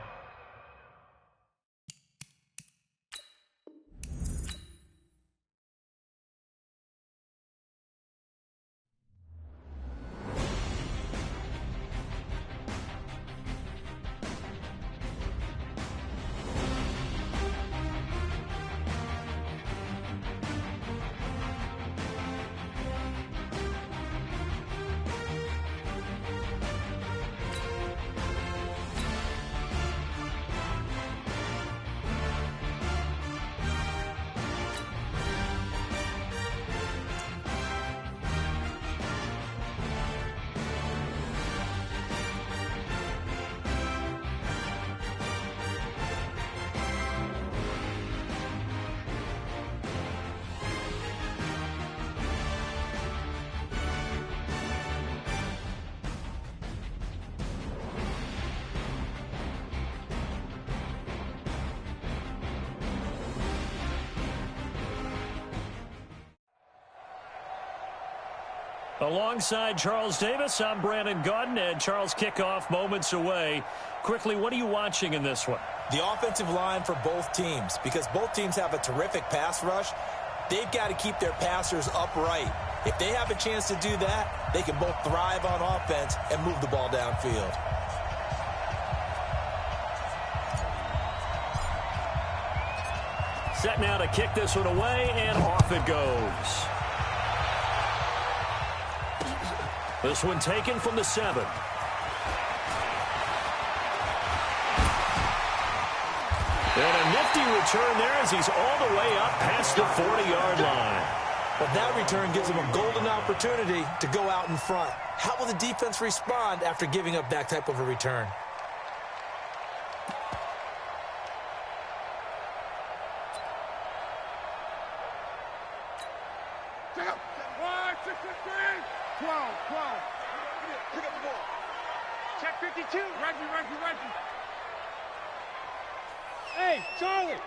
Alongside Charles Davis, I'm Brandon Gaudin, and Charles, kickoff moments away. Quickly, what are you watching in this one? The offensive line for both teams, because both teams have a terrific pass rush. They've got to keep their passers upright. If they have a chance to do that, they can both thrive on offense and move the ball downfield. Set now to kick this one away, and off it goes. This one taken from the 7. And a nifty return there as he's all the way up past the 40-yard line. But that return gives him a golden opportunity to go out in front. How will the defense respond after giving up that type of a return? Check out. 1, 6, 3, 12. Pick up the ball. Check 52. Reggie. Hey, Charlie.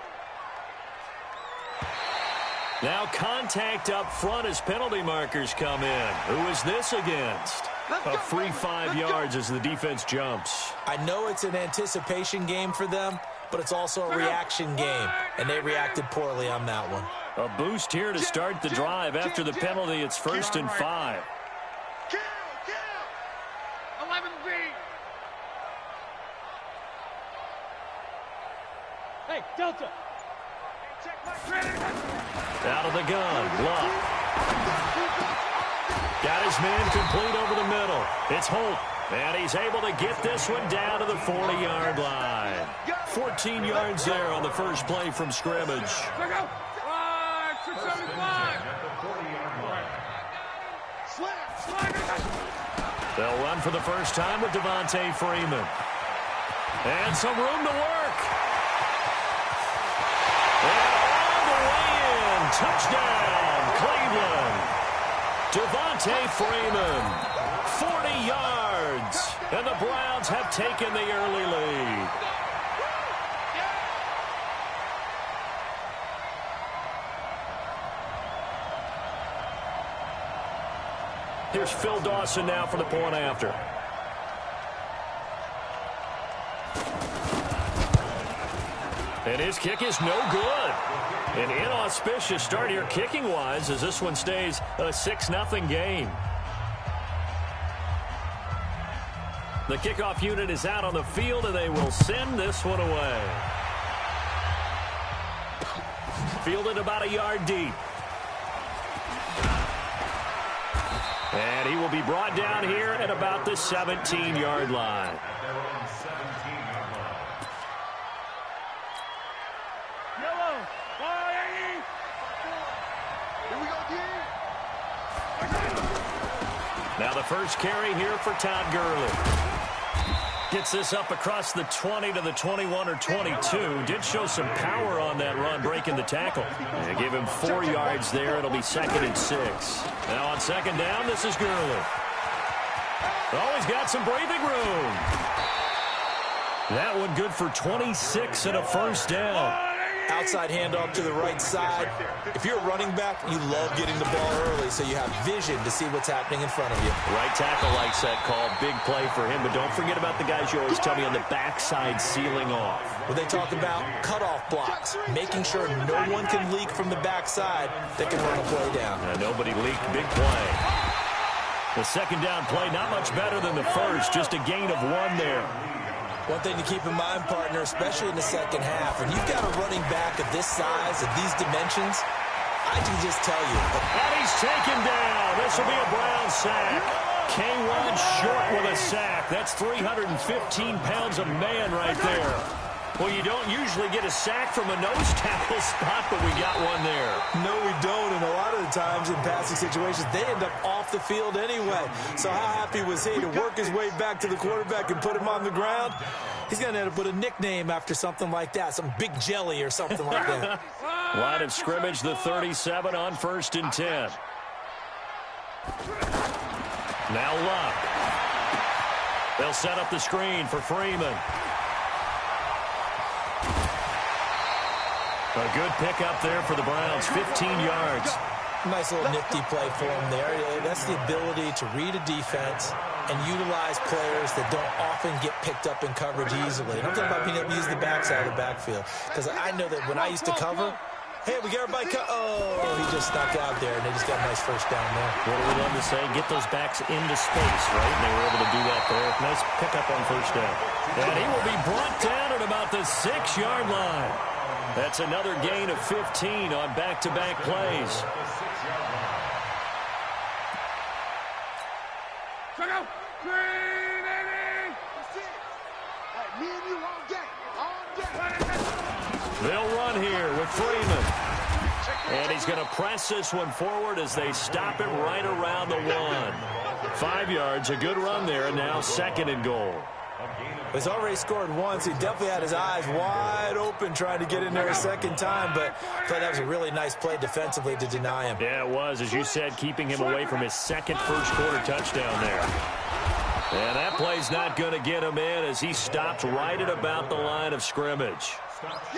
Now contact up front as penalty markers come in. Who is this against? A free 5 yards as the defense jumps. I know it's an anticipation game for them, but it's also a reaction game, and they reacted poorly on that one. A boost here to start the drive. After the penalty, it's 1st and 5. Kill. 11B. Hey, Delta. Out of the gun, Luck. Got his man complete over the middle. It's Holt, and he's able to get this one down to the 40-yard line. 14 yards there on the first play from scrimmage. Check out. 675. They'll run for the first time with Devontae Freeman. And some room to work. And all the way in. Touchdown, Cleveland. Devontae Freeman, 40 yards. And the Browns have taken the early lead. Here's Phil Dawson now for the point after. And his kick is no good. An inauspicious start here kicking-wise as this one stays a 6-0 game. The kickoff unit is out on the field, and they will send this one away. Fielded about a yard deep. And he will be brought down here at about the 17-yard line. Yellow. Here we go, D. Now the first carry here for Todd Gurley. Gets this up across the 20 to the 21 or 22. Did show some power on that run, breaking the tackle. They give him 4 yards there. It'll be 2nd and 6. Now on 2nd down, this is Gurley. Oh, he's got some breathing room. That one good for 26 and a first down. Outside handoff to the right side. If you're a running back, you love getting the ball early so you have vision to see what's happening in front of you. Right tackle likes that call. Big play for him, but don't forget about the guys you always tell me on the backside sealing off. When they talk about cutoff blocks, making sure no one can leak from the backside that can run a play down. Nobody leaked. Big play. The 2nd down play, not much better than the first. Just a gain of 1 there. One thing to keep in mind, partner, especially in the second half, when you've got a running back of this size, of these dimensions, I can just tell you. And he's taken down. This will be a Brown sack. K1 short with a sack. That's 315 pounds of man right there. Well, you don't usually get a sack from a nose tackle spot, but we got one there. No, we don't, and a lot of the times in passing situations, they end up off the field anyway. So how happy was he to work his way back to the quarterback and put him on the ground? He's going to end up with a nickname after something like that, some Big Jelly or something like that. Line of scrimmage, the 37 on 1st and 10. Now Luck. They'll set up the screen for Freeman. A good pickup there for the Browns, 15 yards. Nice little nifty play for him there. That's the ability to read a defense and utilize players that don't often get picked up in coverage easily. And I'm talking about being able to use the backside of the backfield. Because I know that when I used to cover, hey, we get everybody oh, he just snuck out there, and they just got a nice first down there. What do we love to say? Get those backs into space, right? And they were able to do that there. Nice pickup on first down. And he will be brought down at about the 6-yard line. That's another gain of 15 on back-to-back plays. Check out. Green, baby. That's it. Hey, me and you all day. All day. They'll run here with Freeman. And he's going to press this one forward as they stop it right around the 1. 5 yards, a good run there, and now 2nd and goal. He's already scored once. He definitely had his eyes wide open trying to get in there a second time, but I thought that was a really nice play defensively to deny him. Yeah, it was, as you said, keeping him away from his second first-quarter touchdown there. And that play's not going to get him in as he stopped right at about the line of scrimmage.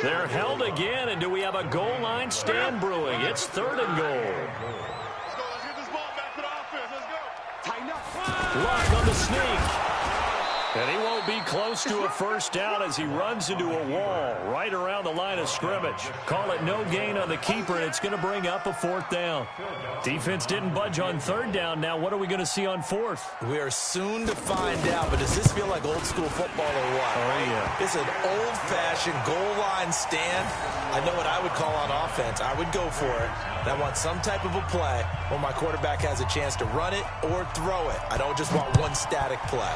They're held again, and do we have a goal line stand brewing? It's 3rd and goal. Let's get this ball back to the offense. Let's go. Tighten up. Luck on the sneak. And he won't be close to a first down as he runs into a wall right around the line of scrimmage. Call it no gain on the keeper, and it's going to bring up a 4th down. Defense didn't budge on 3rd down. Now what are we going to see on 4th? We are soon to find out, but does this feel like old school football or what? Oh, yeah. It's an old-fashioned goal line stand. I know what I would call on offense. I would go for it. And I want some type of a play where my quarterback has a chance to run it or throw it. I don't just want one static play.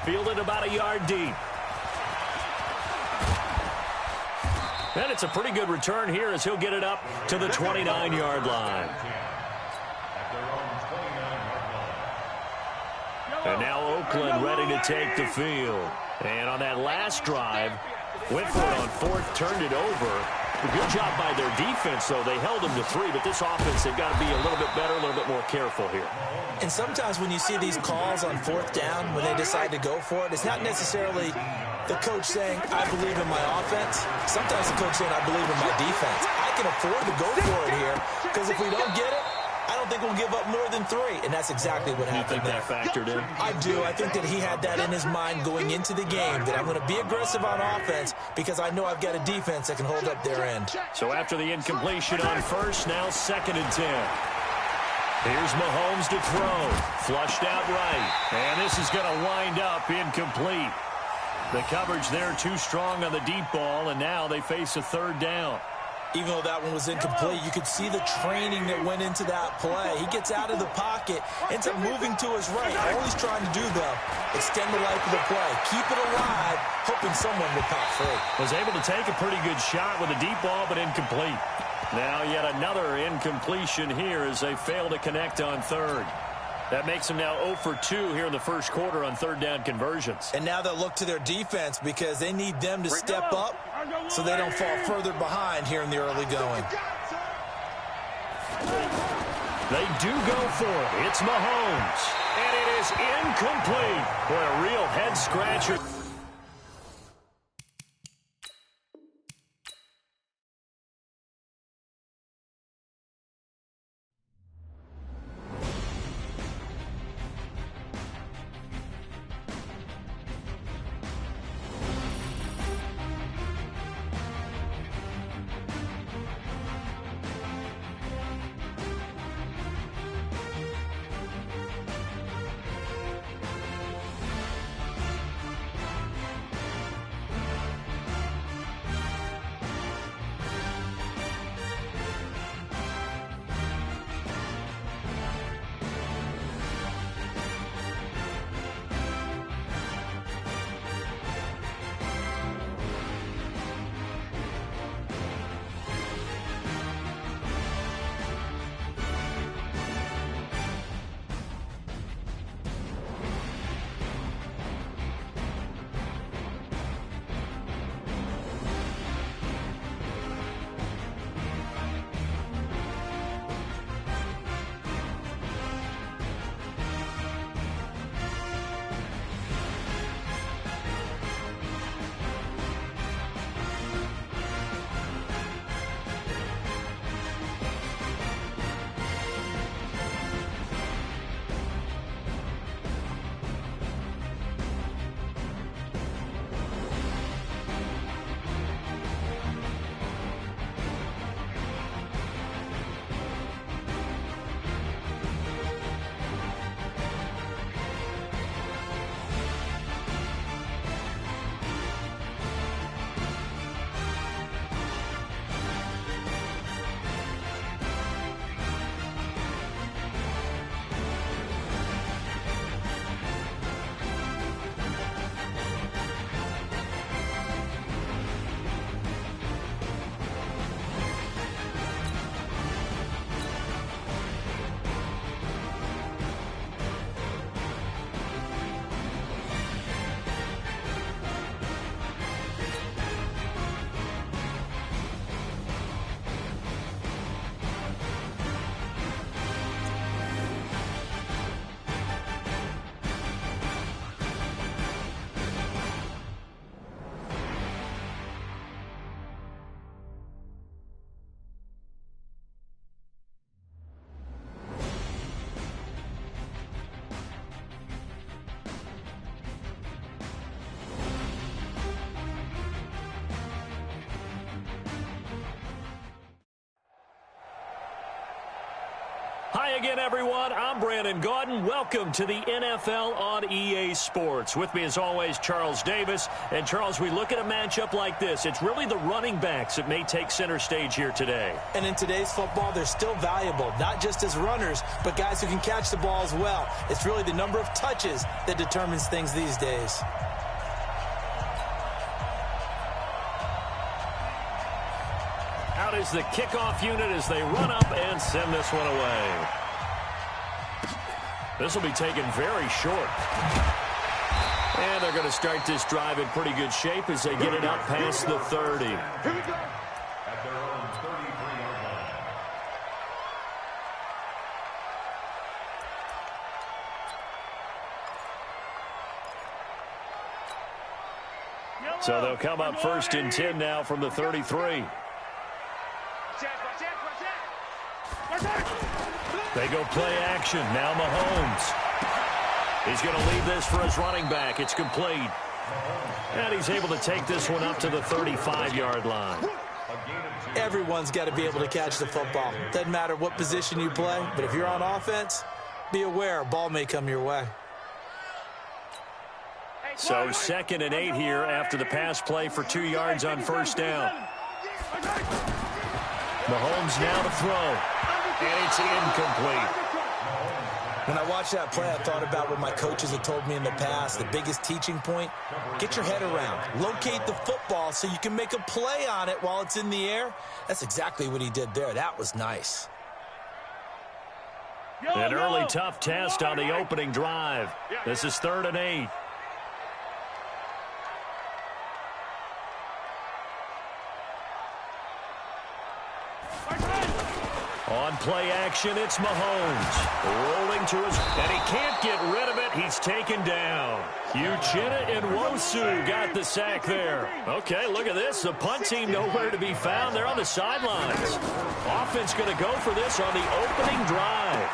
Fielded about a yard deep. And it's a pretty good return here as he'll get it up to the 29-yard line. And now Oakland ready to take the field. And on that last drive, went for it on 4th, turned it over. A good job by their defense, though. They held them to 3, but this offense, they've got to be a little bit better, a little bit more careful here. And sometimes when you see these calls on 4th down, when they decide to go for it, it's not necessarily the coach saying, I believe in my offense. Sometimes the coach saying, I believe in my defense. I can afford to go for it here, because if we don't get it, I don't think we'll give up more than 3. And that's exactly what happened there. You think that factored in? I do. I think that he had that in his mind going into the game, that I'm going to be aggressive on offense because I know I've got a defense that can hold up their end. So after the incompletion on 1st, now 2nd and 10. Here's Mahomes to throw. Flushed out right. And this is going to wind up incomplete. The coverage there too strong on the deep ball, and now they face a 3rd down. Even though that one was incomplete, you could see the training that went into that play. He gets out of the pocket, ends up moving to his right. All he's trying to do, though, extend the life of the play. Keep it alive, hoping someone would pop free. Was able to take a pretty good shot with a deep ball, but incomplete. Now yet another incompletion here as they fail to connect on 3rd. That makes them now 0 for 2 here in the first quarter on 3rd down conversions. And now they'll look to their defense because they need them to step up so they don't fall further behind here in the early going. They do go for it. It's Mahomes. And it is incomplete. Boy, a real head-scratcher. Hi again, everyone. I'm Brandon Gaudin. Welcome to the NFL on EA Sports. With me, as always, Charles Davis. And, Charles, we look at a matchup like this. It's really the running backs that may take center stage here today. And in today's football, they're still valuable, not just as runners, but guys who can catch the ball as well. It's really the number of touches that determines things these days. Out is the kickoff unit as they run up and send this one away. This will be taken very short. And they're going to start this drive in pretty good shape as they get it up past the 30. Here we go. At their own 33-yard line. So they'll come up 1st and 10 now from the 33. They go play action. Now Mahomes. He's going to leave this for his running back. It's complete. And he's able to take this one up to the 35-yard line. Everyone's got to be able to catch the football. Doesn't matter what position you play, but if you're on offense, be aware a ball may come your way. So 2nd and 8 here after the pass play for 2 yards on 1st down. Mahomes now to throw. And it's incomplete. When I watched that play, I thought about what my coaches had told me in the past. The biggest teaching point, get your head around. Locate the football so you can make a play on it while it's in the air. That's exactly what he did there. That was nice. An early tough test on the opening drive. This is 3rd and 8. On play action, it's Mahomes. Rolling to his... And he can't get rid of it. He's taken down. Uchenna and Nwosu got the sack there. Okay, look at this. The punt team nowhere to be found. They're on the sidelines. Offense going to go for this on the opening drive.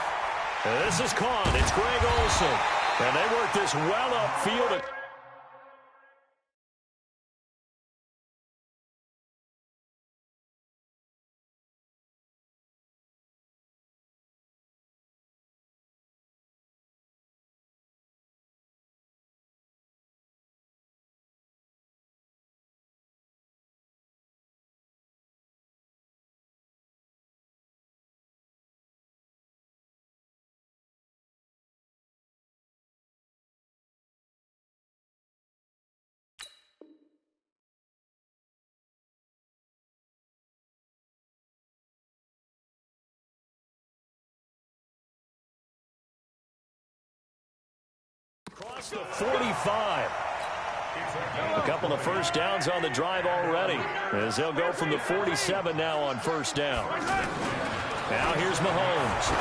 And this is caught. It's Greg Olsen. And they work this well upfield. Across the 45. A couple of first downs on the drive already, as they'll go from the 47 now on 1st down. Now here's Mahomes.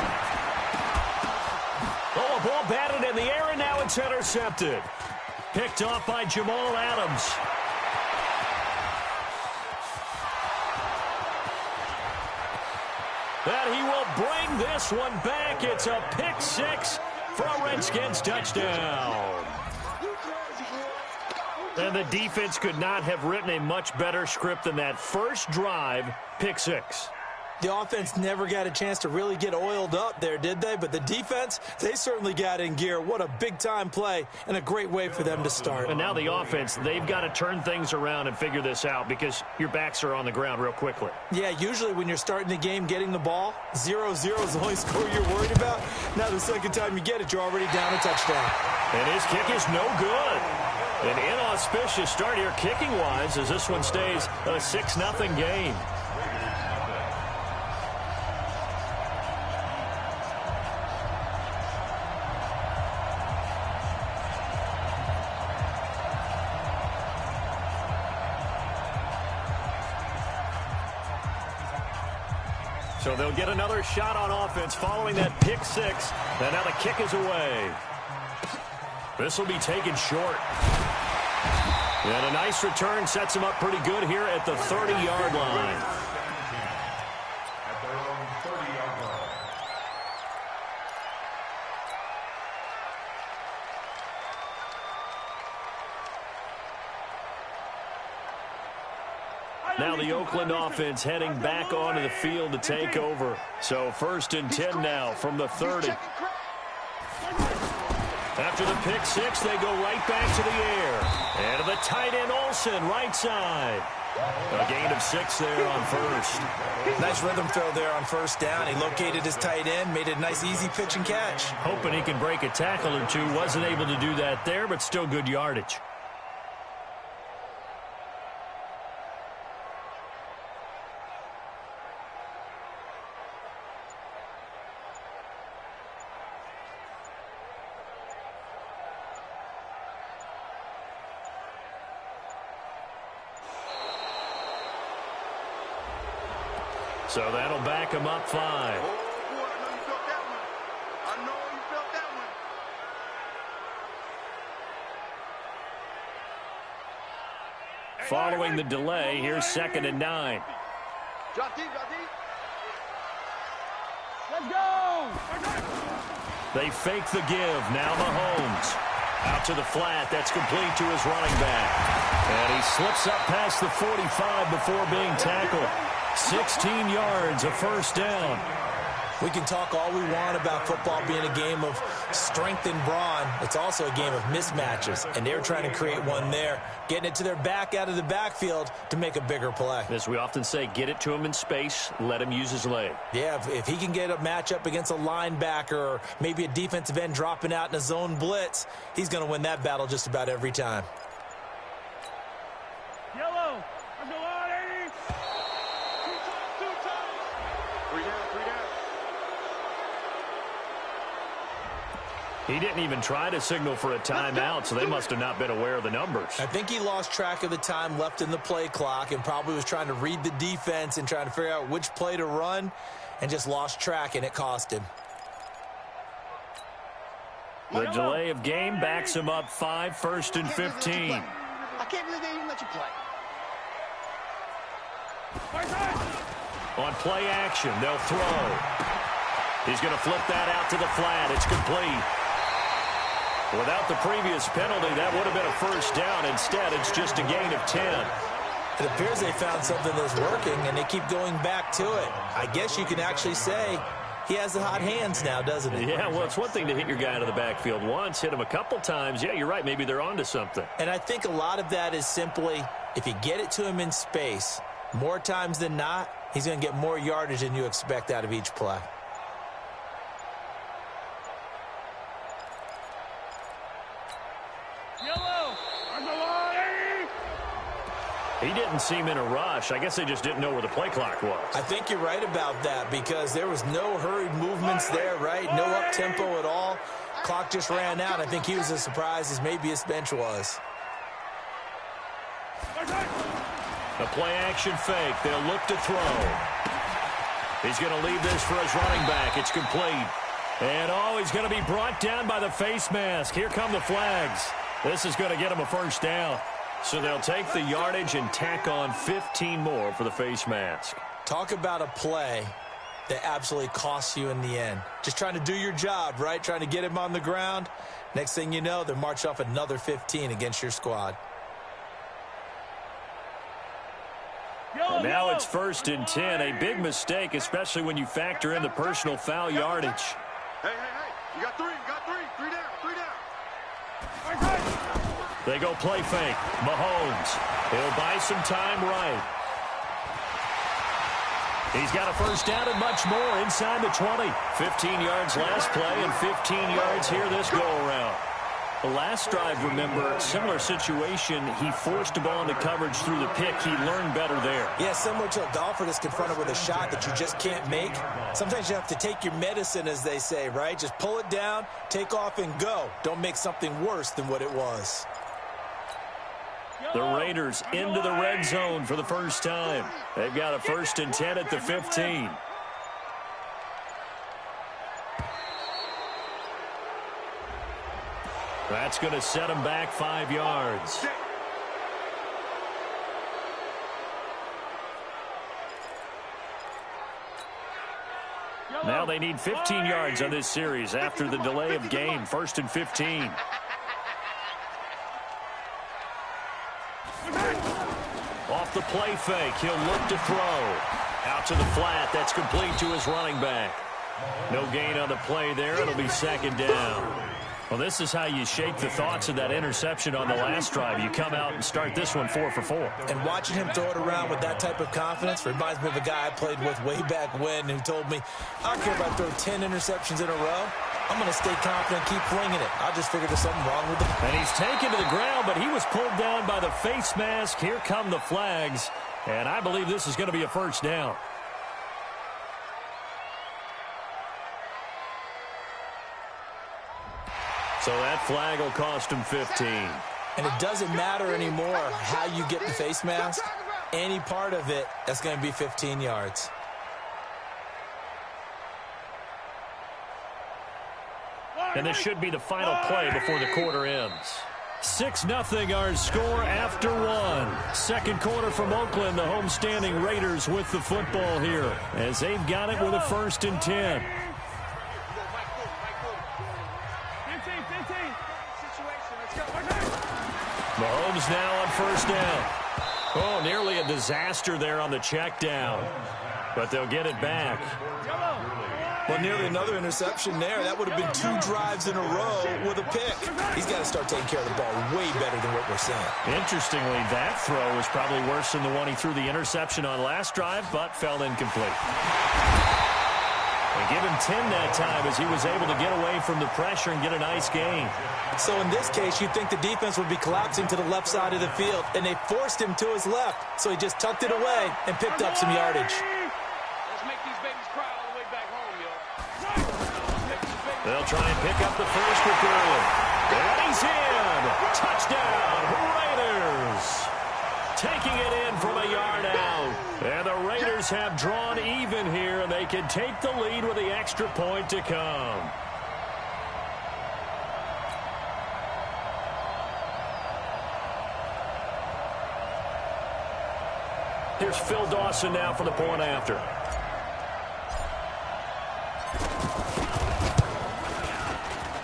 Oh, a ball batted in the air, and now it's intercepted. Picked off by Jamal Adams. And he will bring this one back. It's a pick 6 for a Redskins touchdown. And the defense could not have written a much better script than that first drive, pick 6. The offense never got a chance to really get oiled up there, did they? But the defense, they certainly got in gear. What a big-time play and a great way for them to start. And now the offense, they've got to turn things around and figure this out because your backs are on the ground real quickly. Yeah, usually when you're starting the game getting the ball, 0-0 is the only score you're worried about. Now the second time you get it, you're already down a touchdown. And his kick is no good. An inauspicious start here kicking-wise as this one stays a 6-0 game. So they'll get another shot on offense following that pick 6. And now the kick is away. This will be taken short. And a nice return sets him up pretty good here at the 30-yard line. At their own 30-yard line. Now the Oakland offense heading back onto the field to take over. So 1st and 10 now from the 30. After the pick six, they go right back to the air. And to the tight end, Olsen, right side. A gain of 6 there on first. Nice rhythm throw there on first down. He located his tight end, made it a nice, easy pitch and catch. Hoping he can break a tackle or two. Wasn't able to do that there, but still good yardage. So that'll back him up 5. Oh, boy, I know you felt that one. I know you felt that one. Following the delay, here's 2nd and 9. Drop deep, drop deep. Let's go! They fake the give. Now Mahomes. Out to the flat. That's complete to his running back. And he slips up past the 45 before being tackled. 16 yards, a first down. We can talk all we want about football being a game of strength and brawn. It's also a game of mismatches, and they're trying to create one there, getting it to their back out of the backfield to make a bigger play. As we often say, get it to him in space, let him use his leg. Yeah, if he can get a matchup against a linebacker or maybe a defensive end dropping out in a zone blitz, he's going to win that battle just about every time. Yellow. Let's go on, 80. Two times. 3 down, 3 down. He didn't even try to signal for a timeout, so they must have not been aware of the numbers. I think he lost track of the time left in the play clock and probably was trying to read the defense and trying to figure out which play to run and just lost track, and it cost him. The delay of game backs him up 5, 1st and 15. I can't believe they even let you play. On play action, they'll throw. He's going to flip that out to the flat. It's complete. Without the previous penalty, that would have been a first down. Instead, it's just a gain of 10. It appears they found something that's working, and they keep going back to it. I guess you can actually say he has the hot hands now, doesn't he? Yeah, well, it's one thing to hit your guy out of the backfield once, hit him a couple times. Yeah, you're right. Maybe they're onto something. And I think a lot of that is simply if you get it to him in space, more times than not, he's going to get more yardage than you expect out of each play. He didn't seem in a rush. I guess they just didn't know where the play clock was. I think you're right about that because there was no hurried movements there, right? No up-tempo at all. Clock just ran out. I think he was as surprised as maybe his bench was. The play-action fake. They'll look to throw. He's going to leave this for his running back. It's complete. And, he's going to be brought down by the face mask. Here come the flags. This is going to get him a first down. So they'll take the yardage and tack on 15 more for the face mask. Talk about a play that absolutely costs you in the end. Just trying to do your job, right? Trying to get him on the ground. Next thing you know, they're marching off another 15 against your squad. And now it's 1st and 10. A big mistake, especially when you factor in the personal foul yardage. Hey. You got 3. You got 3. 3 down. 3 down. They go play fake. Mahomes. He'll buy some time right. He's got a first down and much more inside the 20. 15 yards last play and 15 yards here this go-around. The last drive, remember, similar situation. He forced a ball into coverage through the pick. He learned better there. Yeah, similar to a golfer that's confronted with a shot that you just can't make. Sometimes you have to take your medicine, as they say, right? Just pull it down, take off, and go. Don't make something worse than what it was. The Raiders into the red zone for the first time. They've got a 1st and 10 at the 15. That's going to set them back 5 yards. Now they need 15 yards on this series after the delay of game. 1st and 15. Off off the play fake. He'll look to throw. Out to the flat. That's complete to his running back. No gain on the play there. It'll be second down. Well, this is how you shake the thoughts of that interception on the last drive. You come out and start this one 4 for 4. And watching him throw it around with that type of confidence reminds me of a guy I played with way back when who told me, I don't care if I throw 10 interceptions in a row. I'm going to stay confident, keep flinging it. I just figured there's something wrong with him. And he's taken to the ground, but he was pulled down by the face mask. Here come the flags. And I believe this is going to be a first down. So that flag will cost him 15. And it doesn't matter anymore how you get the face mask. Any part of it, that's going to be 15 yards. And this should be the final play before the quarter ends. 6-0 our score after one. Second quarter from Oakland, the homestanding Raiders with the football here as they've got it with a 1st and 10. Mahomes now on 1st down. Oh, nearly a disaster there on the check down. But they'll get it back. Well, nearly another interception there. That would have been 2 drives in a row with a pick. He's got to start taking care of the ball way better than what we're seeing. Interestingly, that throw was probably worse than the one he threw the interception on last drive, but fell incomplete. They give him 10 that time as he was able to get away from the pressure and get a nice gain. So in this case, you'd think the defense would be collapsing to the left side of the field, and they forced him to his left. So he just tucked it away and picked up some yardage. Let's make these babies cry all the way back home, yo. They'll try and pick up the first with Gurley. And he's in. Touchdown, Raiders. Taking it in from a yard out. And the Raiders have drawn even here, and they can take the lead with the extra point to come. Here's Phil Dawson now for the point after.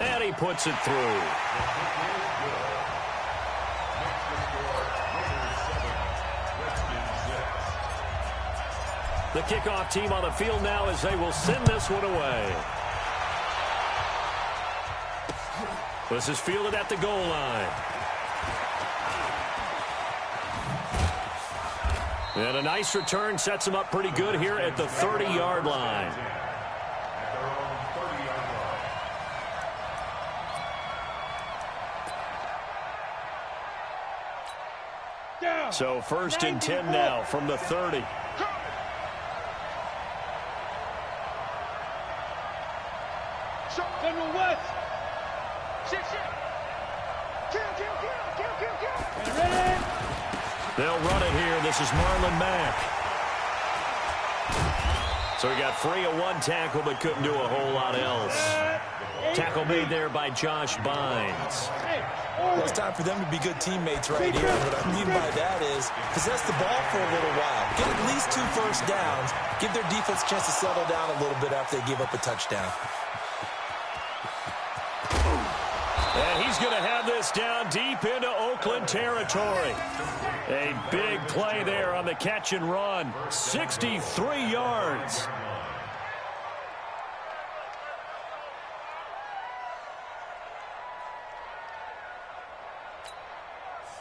And he puts it through. The kickoff team on the field now as they will send this one away. This is fielded at the goal line. And a nice return sets him up pretty good here at the 30-yard line. So 1st and 10 now from the 30. Federal West. Shit. Kill. Ready? They'll run it here. This is Marlon Mack. So he got free of one tackle but couldn't do a whole lot else. Tackle made there by Josh Bynes. Well, it's time for them to be good teammates right here. What I mean by that is possess the ball for a little while. Get at least 2 first downs. Give their defense a chance to settle down a little bit after they give up a touchdown. And he's going to have this down deep into Oakland territory. A big play there on the catch and run. 63 yards.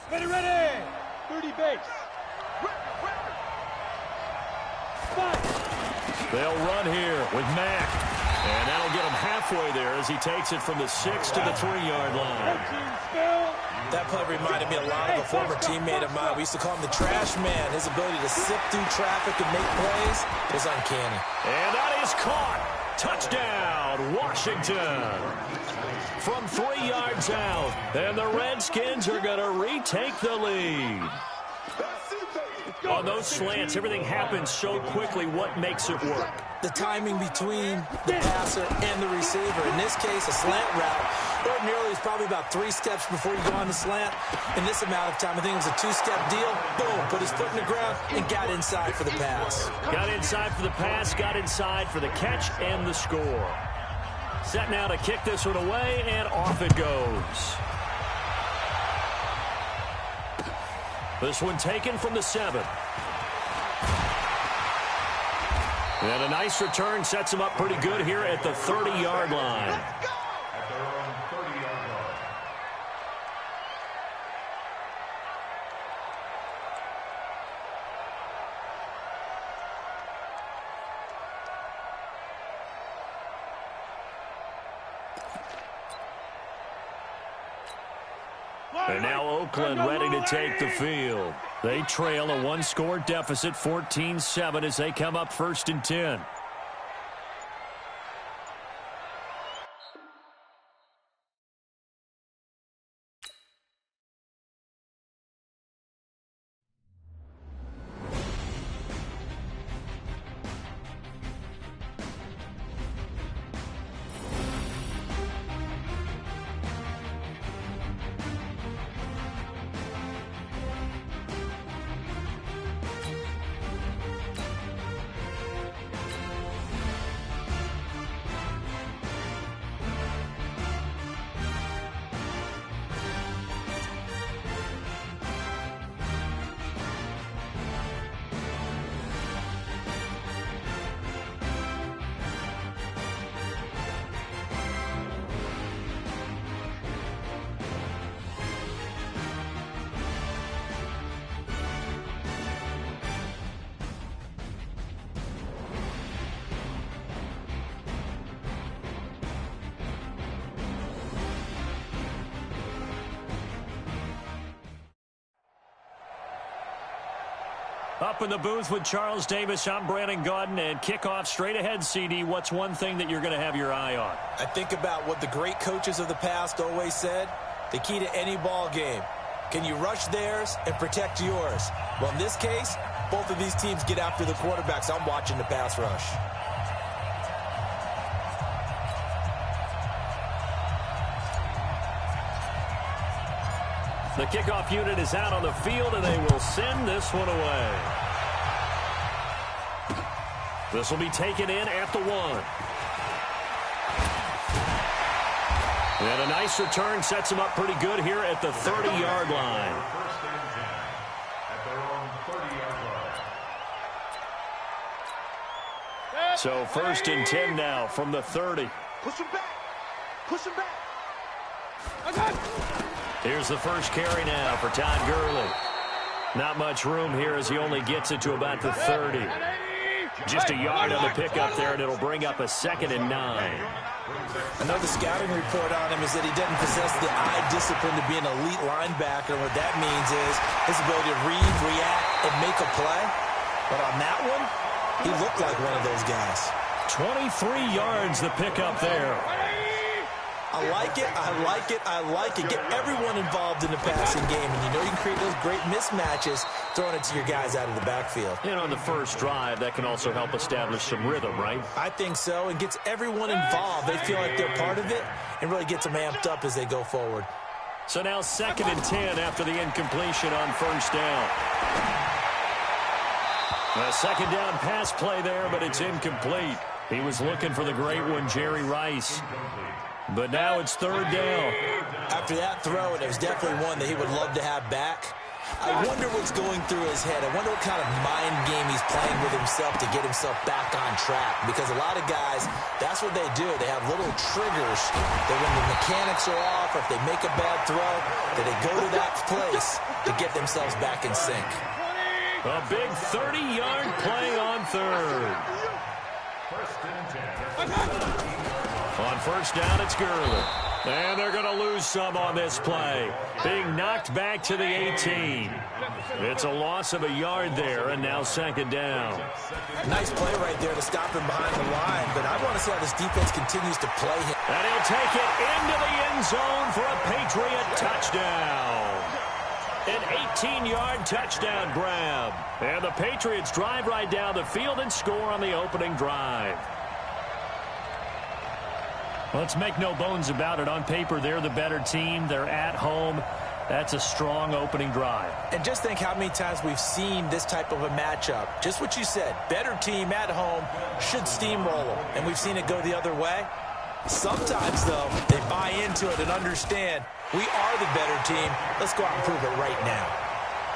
Ready. 30 base. They'll run here with Mack. And that'll get him halfway there as he takes it from the 6 to the 3-yard line. That play reminded me a lot of a former teammate of mine. We used to call him the trash man. His ability to sift through traffic and make plays was uncanny. And that is caught. Touchdown, Washington. From 3 yards out. And the Redskins are going to retake the lead. On those slants, everything happens so quickly. What makes it work? The timing between the passer and the receiver. In this case, a slant route. Ordinarily, it's probably about 3 steps before you go on the slant. In this amount of time, I think it was a 2-step deal. Boom, put his foot in the ground and got inside for the pass. Got inside for the pass, got inside for the catch and the score. Set now to kick this one away, and off it goes. This one taken from the 7. And a nice return sets him up pretty good here at the 30-yard line. At their own 30-yard line. And now Oakland ready to take the field. They trail a one-score deficit, 14-7, as they come up 1st and 10. Up in the booth with Charles Davis, I'm Brandon Gaudin, and kickoff straight ahead, CD. What's one thing that you're going to have your eye on? I think about what the great coaches of the past always said. The key to any ball game. Can you rush theirs and protect yours? Well, in this case, both of these teams get after the quarterbacks. I'm watching the pass rush. The kickoff unit is out on the field, and they will send this one away. This will be taken in at the 1. And a nice return sets them up pretty good here at the 30-yard line. First and 10 at their own 30-yard line. So 1st and 10 now from the 30. Push him back. Push him back. Here's the first carry now for Todd Gurley. Not much room here as he only gets it to about the 30. Just a yard on the pickup there, and it'll bring up a 2nd and 9. I know the scouting report on him is that he doesn't possess the eye discipline to be an elite linebacker. And what that means is his ability to read, react, and make a play. But on that one, he looked like one of those guys. 23 yards the pickup there. I like it, I like it, I like it. Get everyone involved in the passing game, and you know you can create those great mismatches throwing it to your guys out of the backfield. And on the first drive, that can also help establish some rhythm, right? I think so, and gets everyone involved. They feel like they're part of it and really gets them amped up as they go forward. So now 2nd and 10 after the incompletion on first down. A 2nd down pass play there, but it's incomplete. He was looking for the great one, Jerry Rice. But now it's 3rd down. After that throw, and it was definitely one that he would love to have back. I wonder what's going through his head. I wonder what kind of mind game he's playing with himself to get himself back on track. Because a lot of guys, that's what they do. They have little triggers that when the mechanics are off or if they make a bad throw, that they go to that place to get themselves back in sync. A big 30-yard play on 3rd. First and 10. On first down, it's Gurley. And they're going to lose some on this play. Being knocked back to the 18. It's a loss of a yard there, and now 2nd down. Nice play right there to stop him behind the line, but I want to see how this defense continues to play him. And he'll take it into the end zone for a Patriot touchdown. An 18-yard touchdown grab. And the Patriots drive right down the field and score on the opening drive. Let's make no bones about it. On paper, they're the better team. They're at home. That's a strong opening drive. And just think how many times we've seen this type of a matchup. Just what you said. Better team at home should steamroll them. And we've seen it go the other way. Sometimes, though, they buy into it and understand we are the better team. Let's go out and prove it right now.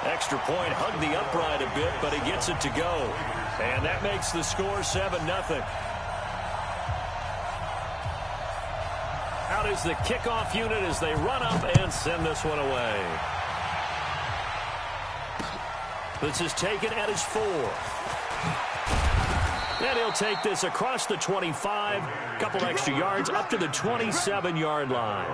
Extra point, hugged the upright a bit, but he gets it to go. And that makes the score 7-0. Out is the kickoff unit as they run up and send this one away. This is taken at his 4. And he'll take this across the 25, couple extra yards up to the 27-yard line.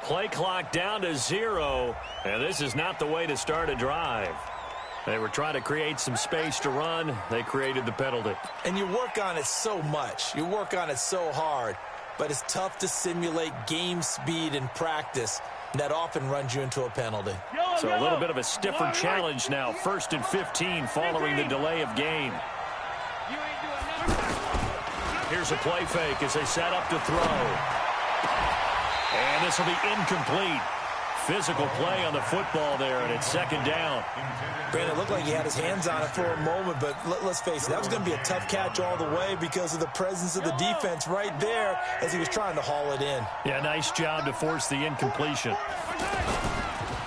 Play clock down to 0, and this is not the way to start a drive. They were trying to create some space to run. They created the penalty. And you work on it so much. You work on it so hard. But it's tough to simulate game speed in practice. And that often runs you into a penalty. So a little bit of a stiffer challenge now. 1st and 15 following the delay of game. Here's a play fake as they set up to throw. And this will be incomplete. Physical play on the football there, and it's 2nd down. Brandon, it looked like he had his hands on it for a moment, but let's face it, that was going to be a tough catch all the way because of the presence of the defense right there as he was trying to haul it in. Yeah, nice job to force the incompletion.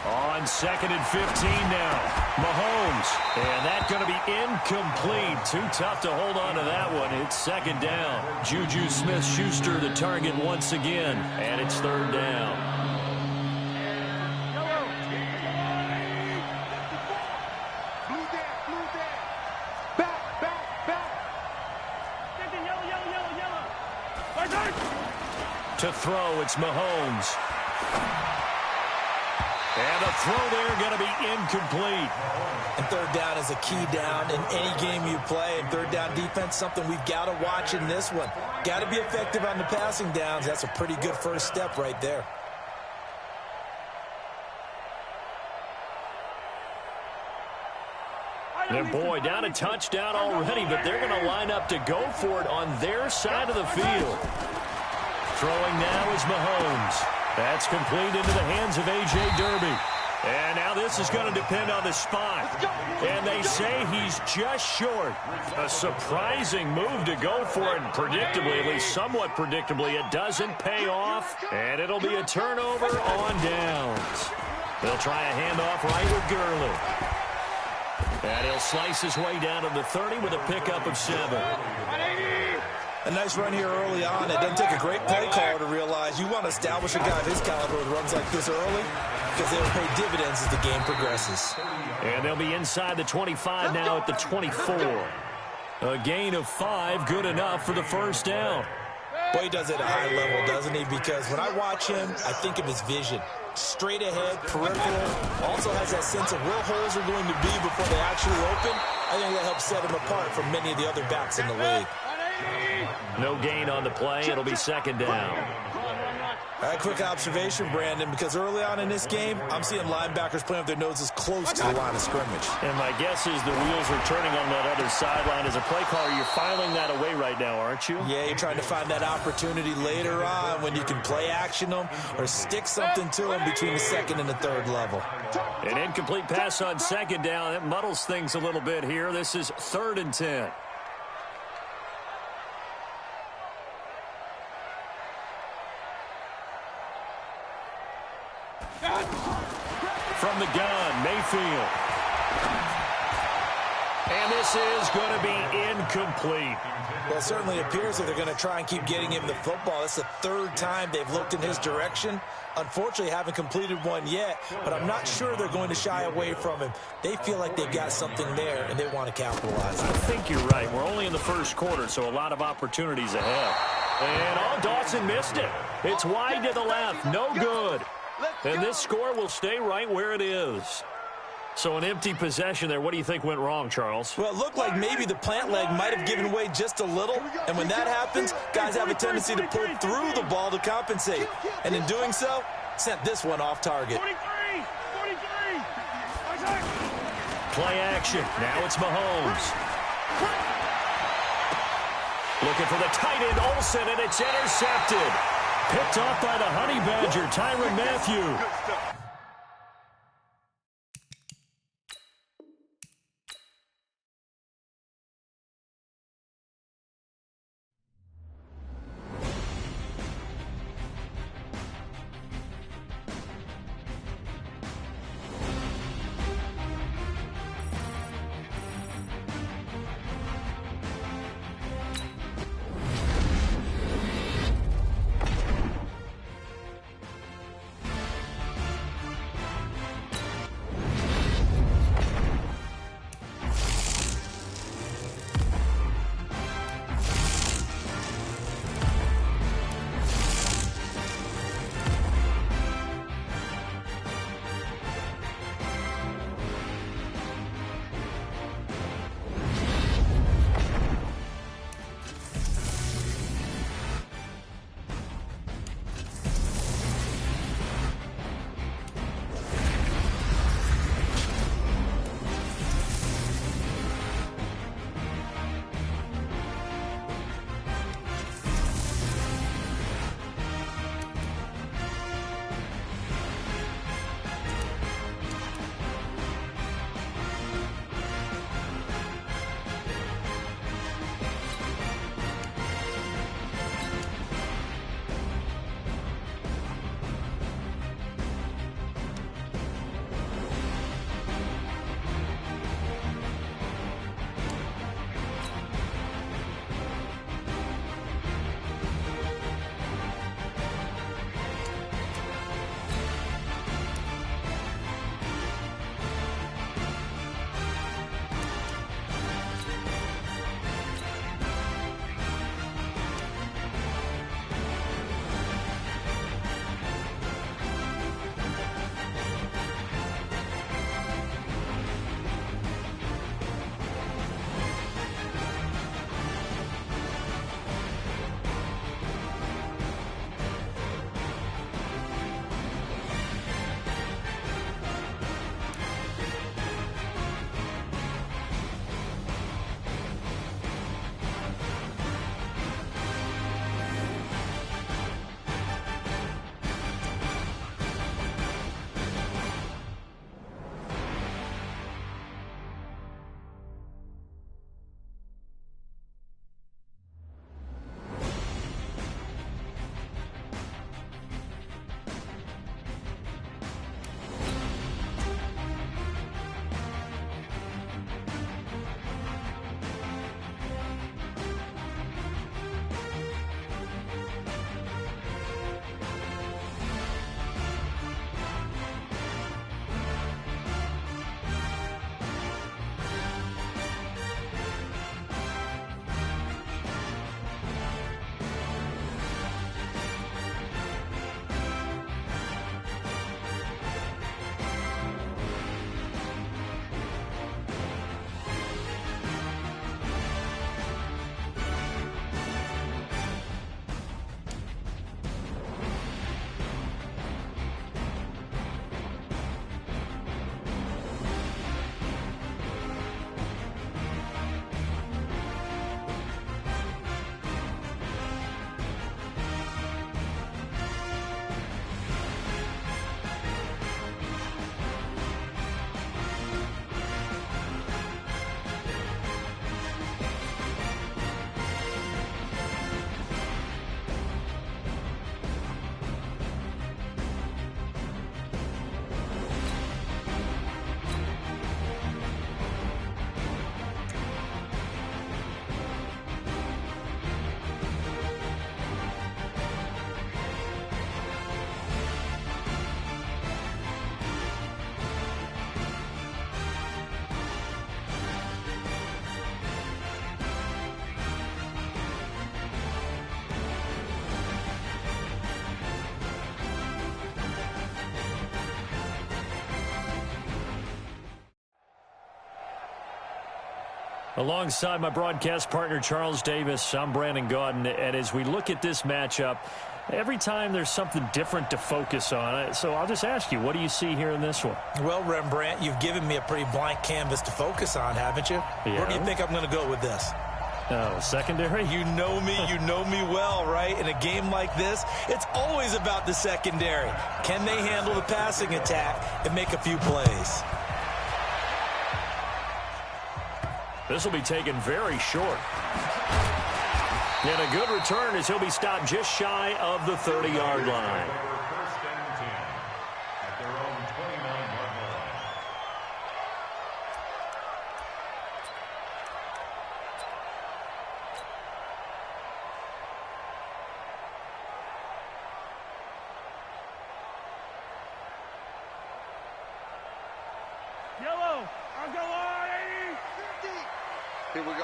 On 2nd and 15 now. Mahomes. And that's going to be incomplete. Too tough to hold on to that one. It's 2nd down. Juju Smith-Schuster the target once again. And it's 3rd down. To throw, it's Mahomes. And the throw there going to be incomplete. And 3rd down is a key down in any game you play. And 3rd down defense, something we've got to watch in this one. Got to be effective on the passing downs. That's a pretty good first step right there. And boy, down a touchdown already, but they're going to line up to go for it on their side of the field. Throwing now is Mahomes. That's complete into the hands of A.J. Derby. And now this is going to depend on the spot. And they say he's just short. A surprising move to go for it. And predictably, at least somewhat predictably, it doesn't pay off. And it'll be a turnover on downs. They'll try a handoff right with Gurley. And he'll slice his way down to the 30 with a pickup of 7. A nice run here early on. It doesn't take a great play caller to realize you want to establish a guy of his caliber with runs like this early because they'll pay dividends as the game progresses. And they'll be inside the 25 now at the 24. A gain of 5, good enough for the 1st down. Boy, he does it at a high level, doesn't he? Because when I watch him, I think of his vision. Straight ahead, peripheral, also has that sense of where holes are going to be before they actually open. I think that helps set him apart from many of the other backs in the league. No gain on the play. It'll be 2nd down. All right, quick observation, Brandon, because early on in this game, I'm seeing linebackers playing with their noses close to the line of scrimmage. And my guess is the wheels are turning on that other sideline. As a play caller, you're filing that away right now, aren't you? Yeah, you're trying to find that opportunity later on when you can play action them or stick something to them between the 2nd and the 3rd level. An incomplete pass on 2nd down. That muddles things a little bit here. This is 3rd and 10. From the gun, Mayfield. And this is going to be incomplete. Well, it certainly appears that they're going to try and keep getting him the football. It's the 3rd time they've looked in his direction. Unfortunately, haven't completed one yet, but I'm not sure they're going to shy away from him. They feel like they've got something there, and they want to capitalize. I think you're right. We're only in the 1st quarter, so a lot of opportunities ahead. And Dawson missed it. It's wide to the left. No good. And this score will stay right where it is. So an empty possession there. What do you think went wrong, Charles? Well, it looked like maybe the plant leg might have given way just a little. And when that happens, guys have a tendency to pull through the ball to compensate. And in doing so, sent this one off target. 43! Play action. Now it's Mahomes. Looking for the tight end, Olsen, and it's intercepted. Picked off by the Honey Badger, Tyrann Mathieu. Alongside my broadcast partner, Charles Davis, I'm Brandon Gaudin. And as we look at this matchup, every time there's something different to focus on. So I'll just ask you, what do you see here in this one? Well, Rembrandt, you've given me a pretty blank canvas to focus on, haven't you? Yeah. Where do you think I'm going to go with this? Oh, secondary? You know me well, right? In a game like this, it's always about the secondary. Can they handle the passing attack and make a few plays? This will be taken very short. And a good return as he'll be stopped just shy of the 30-yard line. First and 10 at their own 29-yard line. Yellow. I'll go on. Here we go.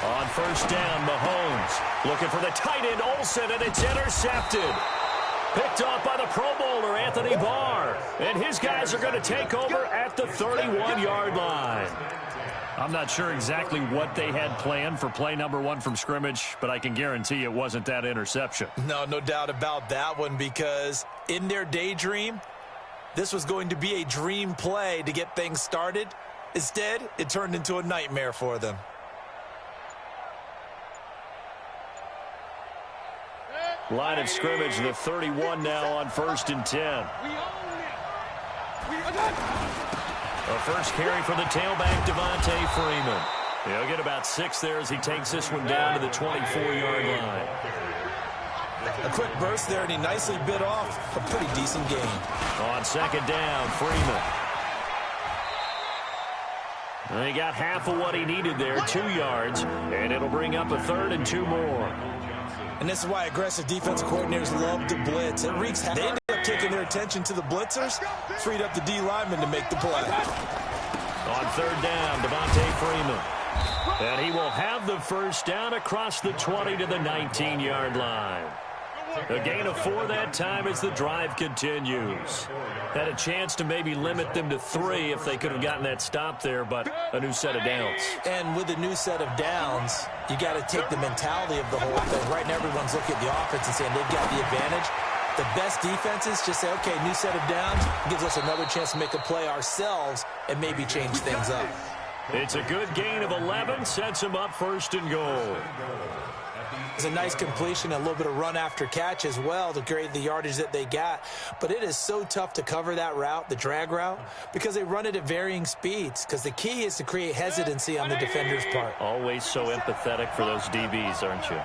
On first down, Mahomes looking for the tight end, Olsen, and it's intercepted. Picked off by the Pro Bowler, Anthony Barr. And his guys are going to take over at the 31-yard line. I'm not sure exactly what they had planned for play number 1 from scrimmage, but I can guarantee it wasn't that interception. No doubt about that one, because in their daydream, this was going to be a dream play to get things started. Instead, it turned into a nightmare for them. Line of scrimmage, the 31 now on first and 10. A first carry for the tailback, Devontae Freeman. He'll get about 6 there as he takes this one down to the 24-yard line. A quick burst there, and he nicely bit off a pretty decent gain. On second down, Freeman. And he got half of what he needed there, 2 yards, and it'll bring up a 3rd and 2 more. And this is why aggressive defense coordinators love to blitz. It wreaks havoc. They ended up taking their attention to the blitzers, freed up the D lineman to make the play. On third down, Devontae Freeman. And he will have the first down across the 20 to the 19-yard line. A gain of 4 that time as the drive continues. Had a chance to maybe limit them to 3 if they could have gotten that stop there, but a new set of downs. And with a new set of downs, you got to take the mentality of the whole thing. Right now, everyone's looking at the offense and saying they've got the advantage. The best defenses just say, okay, new set of downs gives us another chance to make a play ourselves and maybe change things up. It's a good gain of 11, sets him up first and goal. It's a nice completion, a little bit of run after catch as well to create the yardage that they got. But it is so tough to cover that route, the drag route, because they run it at varying speeds. Because the key is to create hesitancy on the defender's part. Always so empathetic for those DBs, aren't you?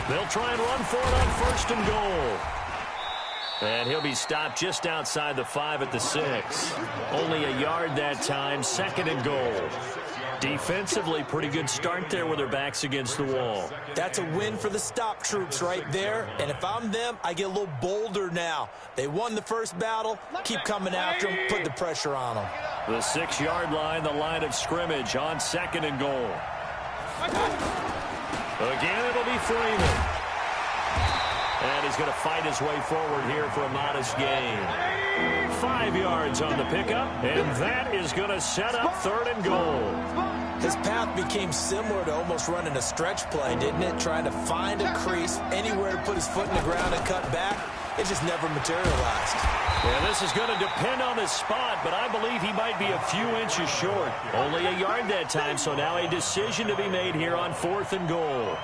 They'll try and run for it on first and goal. And he'll be stopped just outside the 5 at the 6. Only a yard that time, 2nd and goal. Defensively, pretty good start there with their backs against the wall. That's a win for the stop troops right there. And if I'm them, I get a little bolder now. They won the first battle. Keep coming after them. Put the pressure on them. The 6-yard line, the line of scrimmage on 2nd and goal. Again, it'll be Freeman. And he's going to fight his way forward here for a modest gain. 5 yards on the pickup, and that is going to set up 3rd and goal. His path became similar to almost running a stretch play, didn't it? Trying to find a crease, anywhere to put his foot in the ground and cut back. It just never materialized. Yeah, this is going to depend on the spot, but I believe he might be a few inches short. Only a yard that time, so now a decision to be made here on 4th and goal.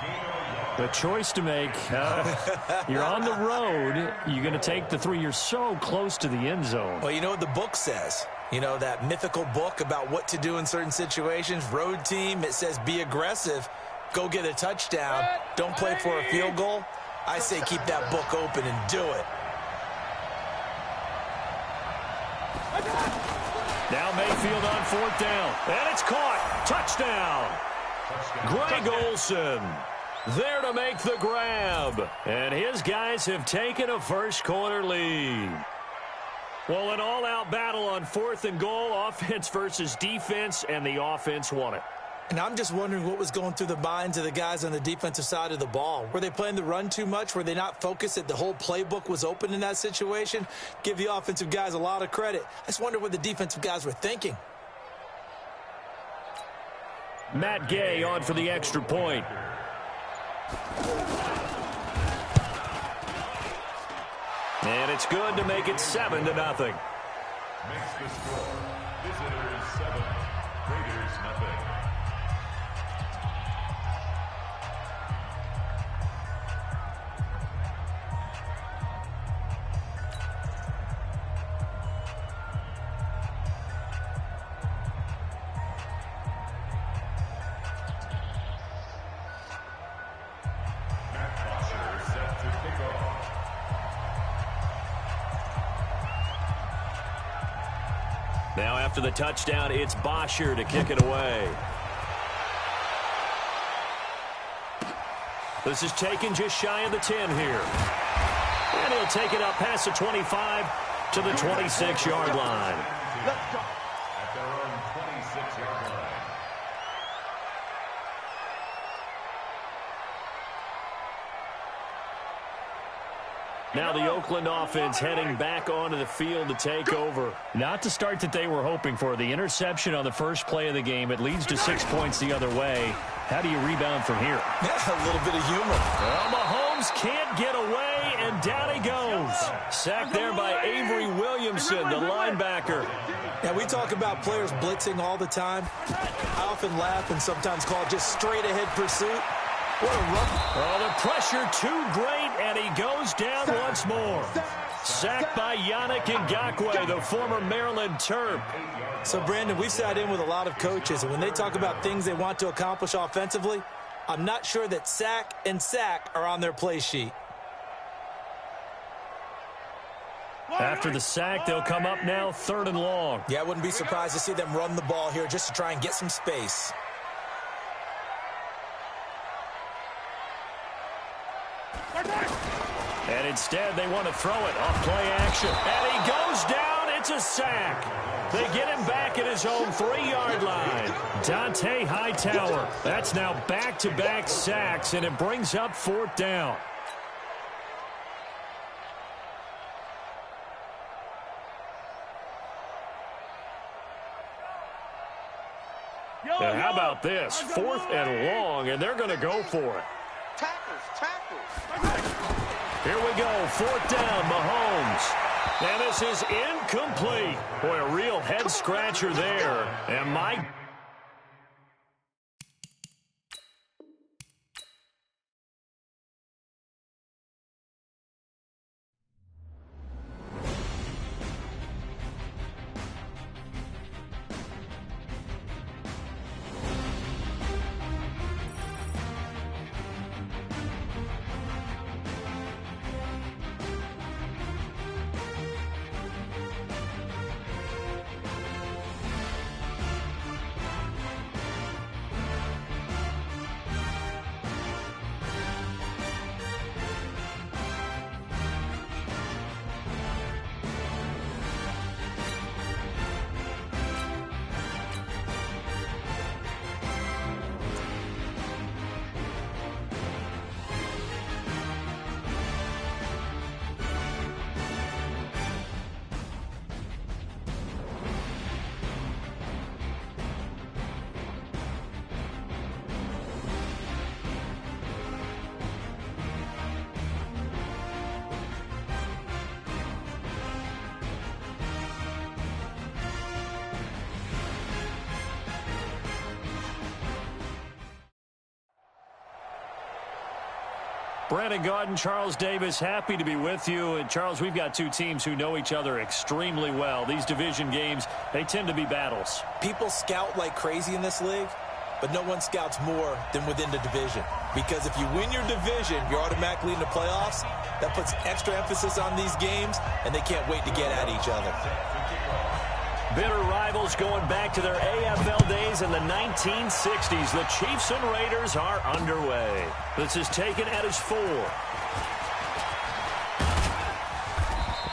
A choice to make. You're on the road. You're going to take the 3. You're so close to the end zone. Well, you know what the book says. You know, that mythical book about what to do in certain situations. Road team, it says be aggressive. Go get a touchdown. Don't play for a field goal. I say keep that book open and do it. Now Mayfield on 4th down. And it's caught. Touchdown. Greg Olsen there to make the grab. And his guys have taken a first-quarter lead. Well, an all-out battle on 4th and goal, offense versus defense, and the offense won it. And I'm just wondering what was going through the minds of the guys on the defensive side of the ball. Were they playing the run too much? Were they not focused that the whole playbook was open in that situation? Give the offensive guys a lot of credit. I just wonder what the defensive guys were thinking. Matt Gay on for the extra point. And it's good to make it 7-0. Makes the score. Visitors 7, Raiders nothing. Now after the touchdown, it's Bosher to kick it away. This is taken just shy of the 10 here. And he'll take it up past the 25 to the 26-yard line. Let's go. At their own 26-yard line. Now the Oakland offense heading back onto the field to take over. Not the start that they were hoping for. The interception on the first play of the game. It leads to 6 points the other way. How do you rebound from here? Yeah, a little bit of humor. Well, Mahomes can't get away, and down he goes. Sacked there by Avery Williamson, the linebacker. Now, we talk about players blitzing all the time. I often laugh and sometimes call it just straight-ahead pursuit. What a run. Oh, the pressure too great, and he goes down once more. Sacked by Yannick Ngakoue, the former Maryland Terp. So, Brandon, we've sat in with a lot of coaches, and when they talk about things they want to accomplish offensively, I'm not sure that sack and sack are on their play sheet. After the sack, they'll come up now 3rd and long. Yeah, I wouldn't be surprised to see them run the ball here just to try and get some space. And instead, they want to throw it off play action. And he goes down. It's a sack. They get him back at his own 3-yard line. Dante Hightower. That's now back-to-back sacks, and it brings up 4th down. And how about this? 4th and long, and they're going to go for it. Tackles. Here we go, 4th down, Mahomes. And this is incomplete. Boy, a real head-scratcher there. And Mike... Brandon Gaudin, Charles Davis, happy to be with you. And, Charles, we've got two teams who know each other extremely well. These division games, they tend to be battles. People scout like crazy in this league, but no one scouts more than within the division. Because if you win your division, you're automatically in the playoffs. That puts extra emphasis on these games, and they can't wait to get at each other. Bitter rivals going back to their AFL days in the 1960s. The Chiefs and Raiders are underway. This is taken at his 4.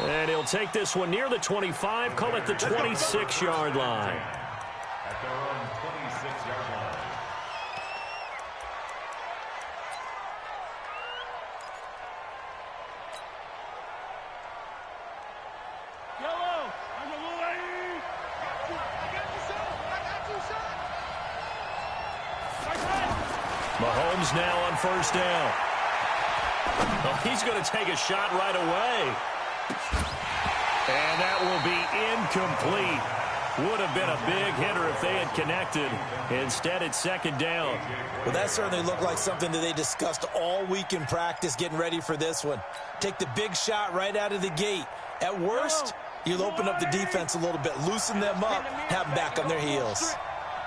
And he'll take this one near the 25, call it the 26-yard line. At their own 26-yard line. Mahomes now on first down. Oh, he's going to take a shot right away. And that will be incomplete. Would have been a big hitter if they had connected. Instead, it's second down. Well, that certainly looked like something that they discussed all week in practice, getting ready for this one. Take the big shot right out of the gate. At worst, you'll open up the defense a little bit, loosen them up, have them back on their heels.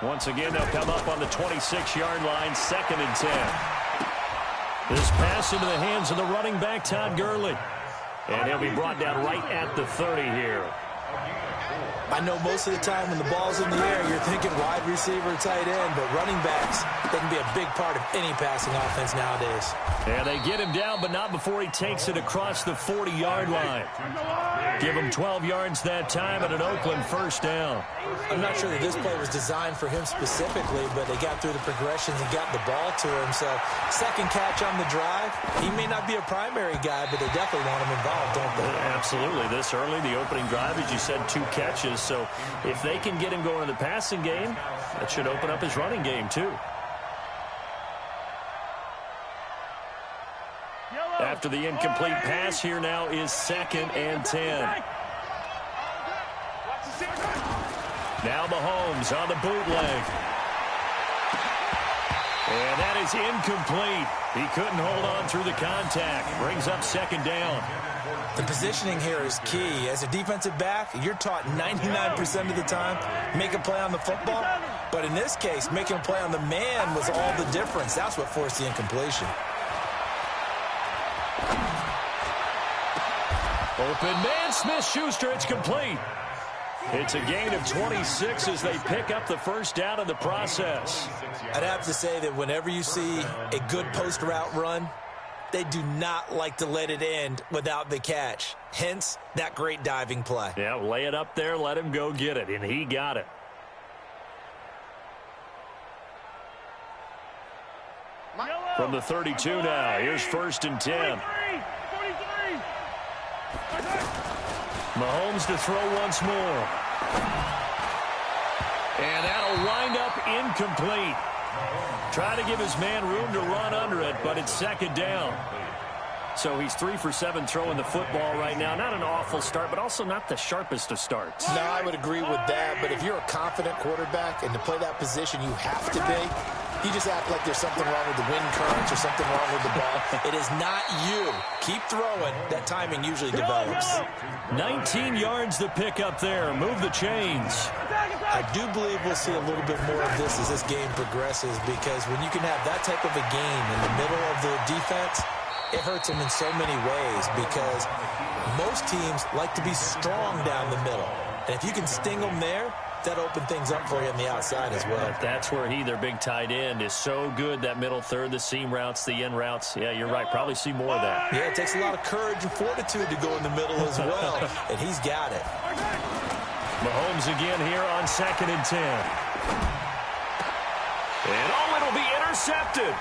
Once again, they'll come up on the 26-yard line, 2nd and 10. This pass into the hands of the running back, Todd Gurley. And he'll be brought down right at the 30 here. I know most of the time when the ball's in the air, you're thinking wide receiver, tight end, but running backs, they can be a big part of any passing offense nowadays. And they get him down, but not before he takes it across the 40-yard line. Give him 12 yards that time at an Oakland first down. I'm not sure that this play was designed for him specifically, but they got through the progressions and got the ball to him. So, second catch on the drive. He may not be a primary guy, but they definitely want him involved, don't they? Absolutely. This early, the opening drive, as you said, 2 catches. So, if they can get him going in the passing game, that should open up his running game, too. After the incomplete pass, here now is 2nd and 10. Now Mahomes on the bootleg. And that is incomplete. He couldn't hold on through the contact. Brings up 2nd down. The positioning here is key. As a defensive back, you're taught 99% of the time, make a play on the football. But in this case, making a play on the man was all the difference. That's what forced the incompletion. Open man, Smith-Schuster, it's complete. It's a gain of 26 as they pick up the first down in the process. I'd have to say that whenever you see a good post route run, they do not like to let it end without the catch. Hence, that great diving play. Yeah, lay it up there, let him go get it, and he got it. From the 32 now, here's 1st and 10. Mahomes to throw once more. And that'll wind up incomplete. Try to give his man room to run under it, but it's 2nd down. So he's 3 for 7 throwing the football right now. Not an awful start, but also not the sharpest of starts. No, I would agree with that. But if you're a confident quarterback and to play that position you have to be, you just act like there's something wrong with the wind currents or something wrong with the ball. It is not you. Keep throwing. That timing usually develops. 19 yards to pick up there. Move the chains. I do believe we'll see a little bit more of this as this game progresses, because when you can have that type of a game in the middle of the defense, it hurts them in so many ways, because most teams like to be strong down the middle. And if you can sting them there, that open things up for you on the outside as well. But that's where their big tight end, is so good, that middle third, the seam routes, the in routes. Yeah, you're right. Probably see more of that. Yeah, it takes a lot of courage and fortitude to go in the middle as well, and he's got it. Mahomes again here on 2nd and 10. And, it'll be intercepted.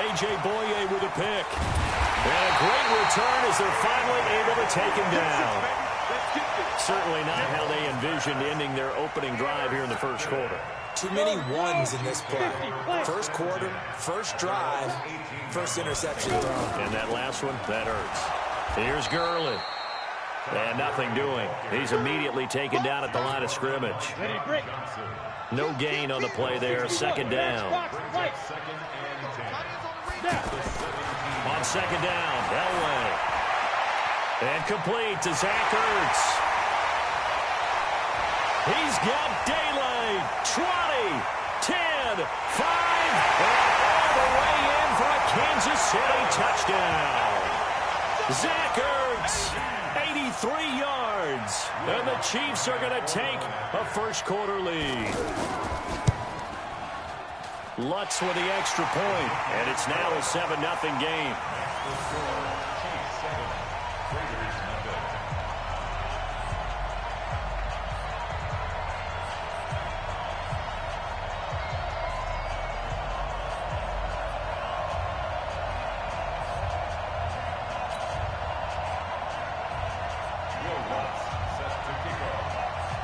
A.J. Boye with a pick. And a great return as they're finally able to take him down. Certainly not how they envisioned ending their opening drive here in the first quarter. Too many ones in this play. First quarter, first drive, first interception thrown. And that last one, that hurts. Here's Gurley. And nothing doing. He's immediately taken down at the line of scrimmage. No gain on the play there. 2nd down. On 2nd down, Elway. And complete to Zach Ertz. He's got daylight. 20, 10, 5, and all the way in for a Kansas City touchdown. Zach Ertz, 83 yards. And the Chiefs are going to take a first quarter lead. Lutz with the extra point, and it's now a 7-0 game.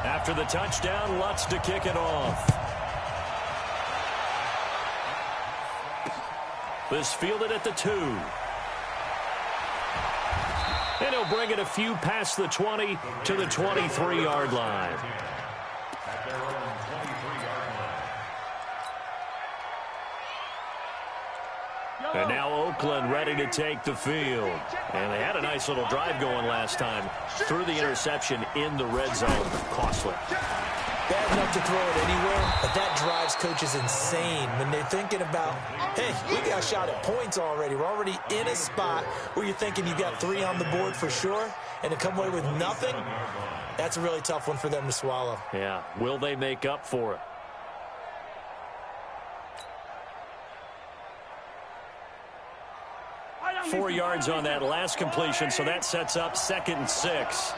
After the touchdown, Lutz to kick it off. This fielded at the 2. And he'll bring it a few past the 20 to the 23-yard line. At their own 23-yard line. And now Oakland ready to take the field. And they had a nice little drive going last time. Threw the interception in the red zone. Costly. Bad enough to throw it anywhere, but that drives coaches insane when they're thinking about, hey, we got a shot at points already. We're already in a spot where you're thinking you got 3 on the board for sure, and to come away with nothing, that's a really tough one for them to swallow. Yeah, will they make up for it? Four yards on that last completion, so that sets up 2nd and 6.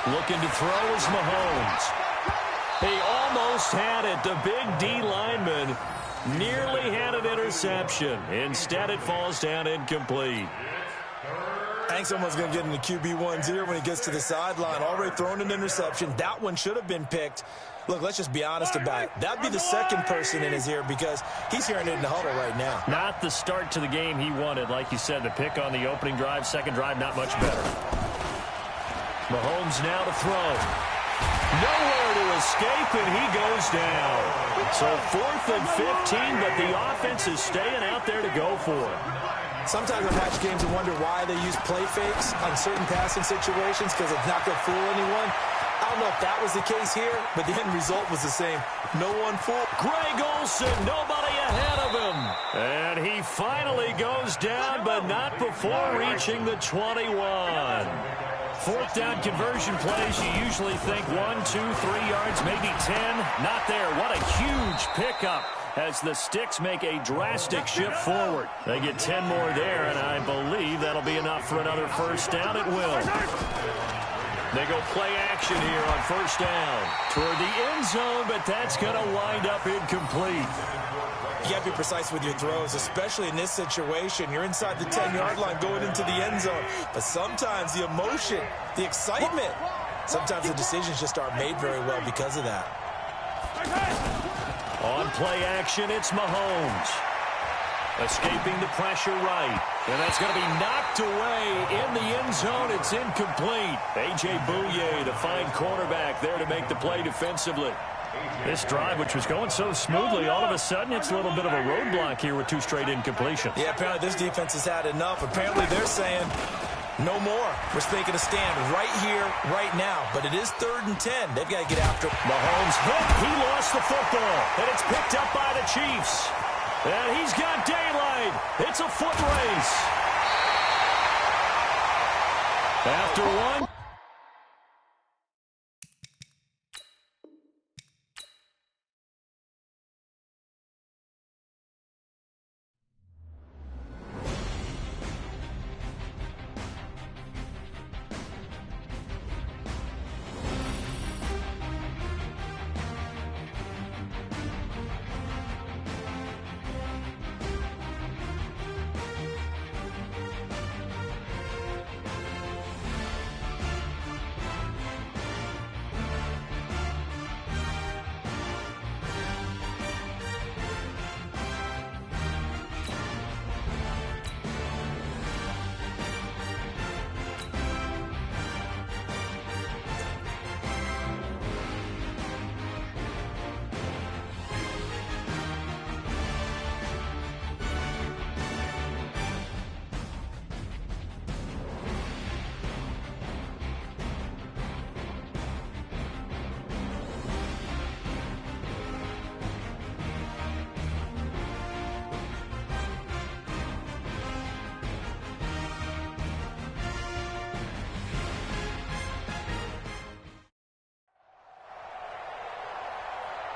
Looking to throw is Mahomes. He almost had it. The big D lineman nearly had an interception. Instead, it falls down incomplete. I think someone's going to get in the QB1's ear when he gets to the sideline. Already thrown an interception. That one should have been picked. Look, let's just be honest about it. That'd be the second person in his ear because he's hearing it in the huddle right now. Not the start to the game he wanted. Like you said, the pick on the opening drive, second drive, not much better. Mahomes now to throw. Nowhere to escape, and he goes down. So 4th and 15, but the offense is staying out there to go for it. Sometimes I watch games and wonder why they use play fakes on certain passing situations because it's not going to fool anyone. I don't know if that was the case here, but the end result was the same. No one fooled. Greg Olsen, nobody ahead of him. And he finally goes down, but not before reaching the 21. 4th down conversion plays, you usually think 1, 2, 3 yards, maybe 10. Not there. What a huge pickup as the Sticks make a drastic shift forward. They get 10 more there, and I believe that'll be enough for another first down. It will. They go play action here on first down. Toward the end zone, but that's going to wind up incomplete. You got to be precise with your throws, especially in this situation. You're inside the 10-yard line going into the end zone. But sometimes the emotion, the excitement, sometimes the decisions just aren't made very well because of that. On play action, it's Mahomes. Escaping the pressure right. And that's going to be knocked away in the end zone. It's incomplete. A.J. Bouye, the fine cornerback, there to make the play defensively. This drive, which was going so smoothly, all of a sudden it's a little bit of a roadblock here with 2 straight incompletions. Yeah, apparently this defense has had enough. Apparently they're saying no more. We're taking a stand right here, right now. But it is 3rd and 10. They've got to get after it. Mahomes hit. He lost the football. And it's picked up by the Chiefs. And he's got daylight. It's a foot race. After one.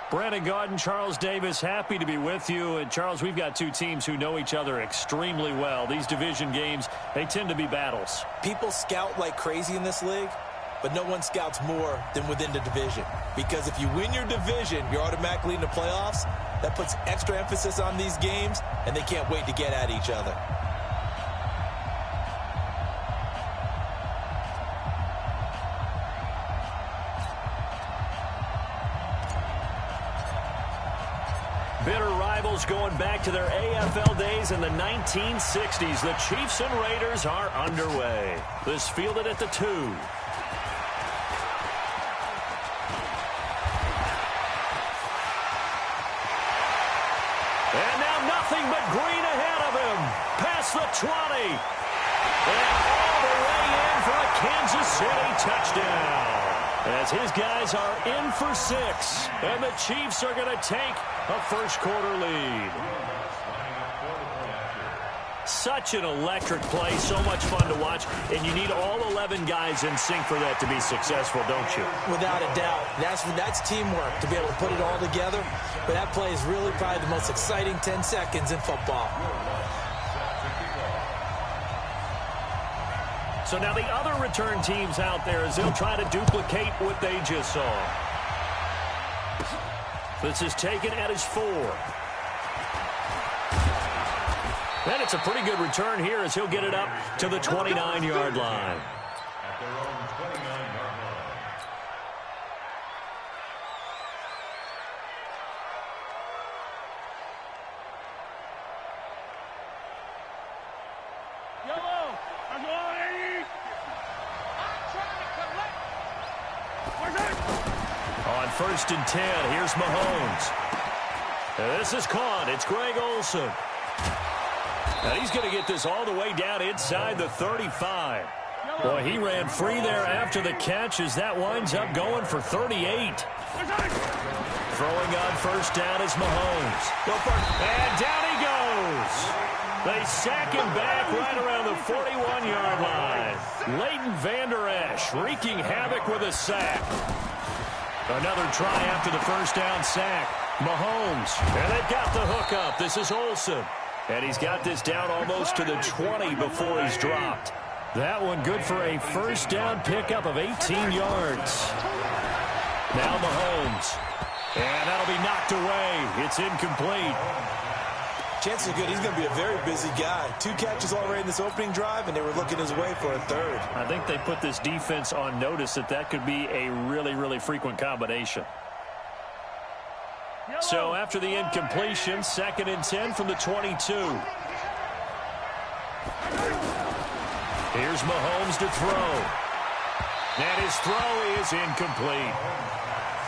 Brandon Gaudin, Charles Davis, happy to be with you. And, Charles, we've got 2 teams who know each other extremely well. These division games, they tend to be battles. People scout like crazy in this league, but no one scouts more than within the division. Because if you win your division, you're automatically in the playoffs. That puts extra emphasis on these games, and they can't wait to get at each other. Eagles going back to their AFL days in the 1960s. The Chiefs and Raiders are underway. This fielded at the 2. And now nothing but green ahead of him. Past the 20. And all the way in for a Kansas City touchdown. As his guys are in for 6. And the Chiefs are going to take a first-quarter lead. Such an electric play, so much fun to watch, and you need all 11 guys in sync for that to be successful, don't you? Without a doubt. That's teamwork, to be able to put it all together. But that play is really probably the most exciting 10 seconds in football. So now the other return teams out there as they'll try to duplicate what they just saw. This is taken at his 4. And it's a pretty good return here as he'll get it up to the 29-yard line. At their own 29-yard line. Yellow. I'm going 80. I'm trying to collect. Where's it? On 1st and 10, here's Mahomes. And this is caught. It's Greg Olsen. And he's going to get this all the way down inside the 35. Boy, he ran free there after the catch as that winds up going for 38. Throwing on 1st down is Mahomes. And down he goes. They sack him back right around the 41-yard line. Leighton Vander Esch wreaking havoc with a sack. Another try after the 1st down sack. Mahomes. And they've got the hook up. This is Olsen. And he's got this down almost to the 20 before he's dropped. That one good for a 1st down pickup of 18 yards. Now Mahomes. And that'll be knocked away. It's incomplete. Chances are good he's going to be a very busy guy. 2 catches already in this opening drive, and they were looking his way for a 3rd. I think they put this defense on notice that could be a really, really frequent combination. So after the incompletion, 2nd and 10 from the 22. Here's Mahomes to throw. And his throw is incomplete.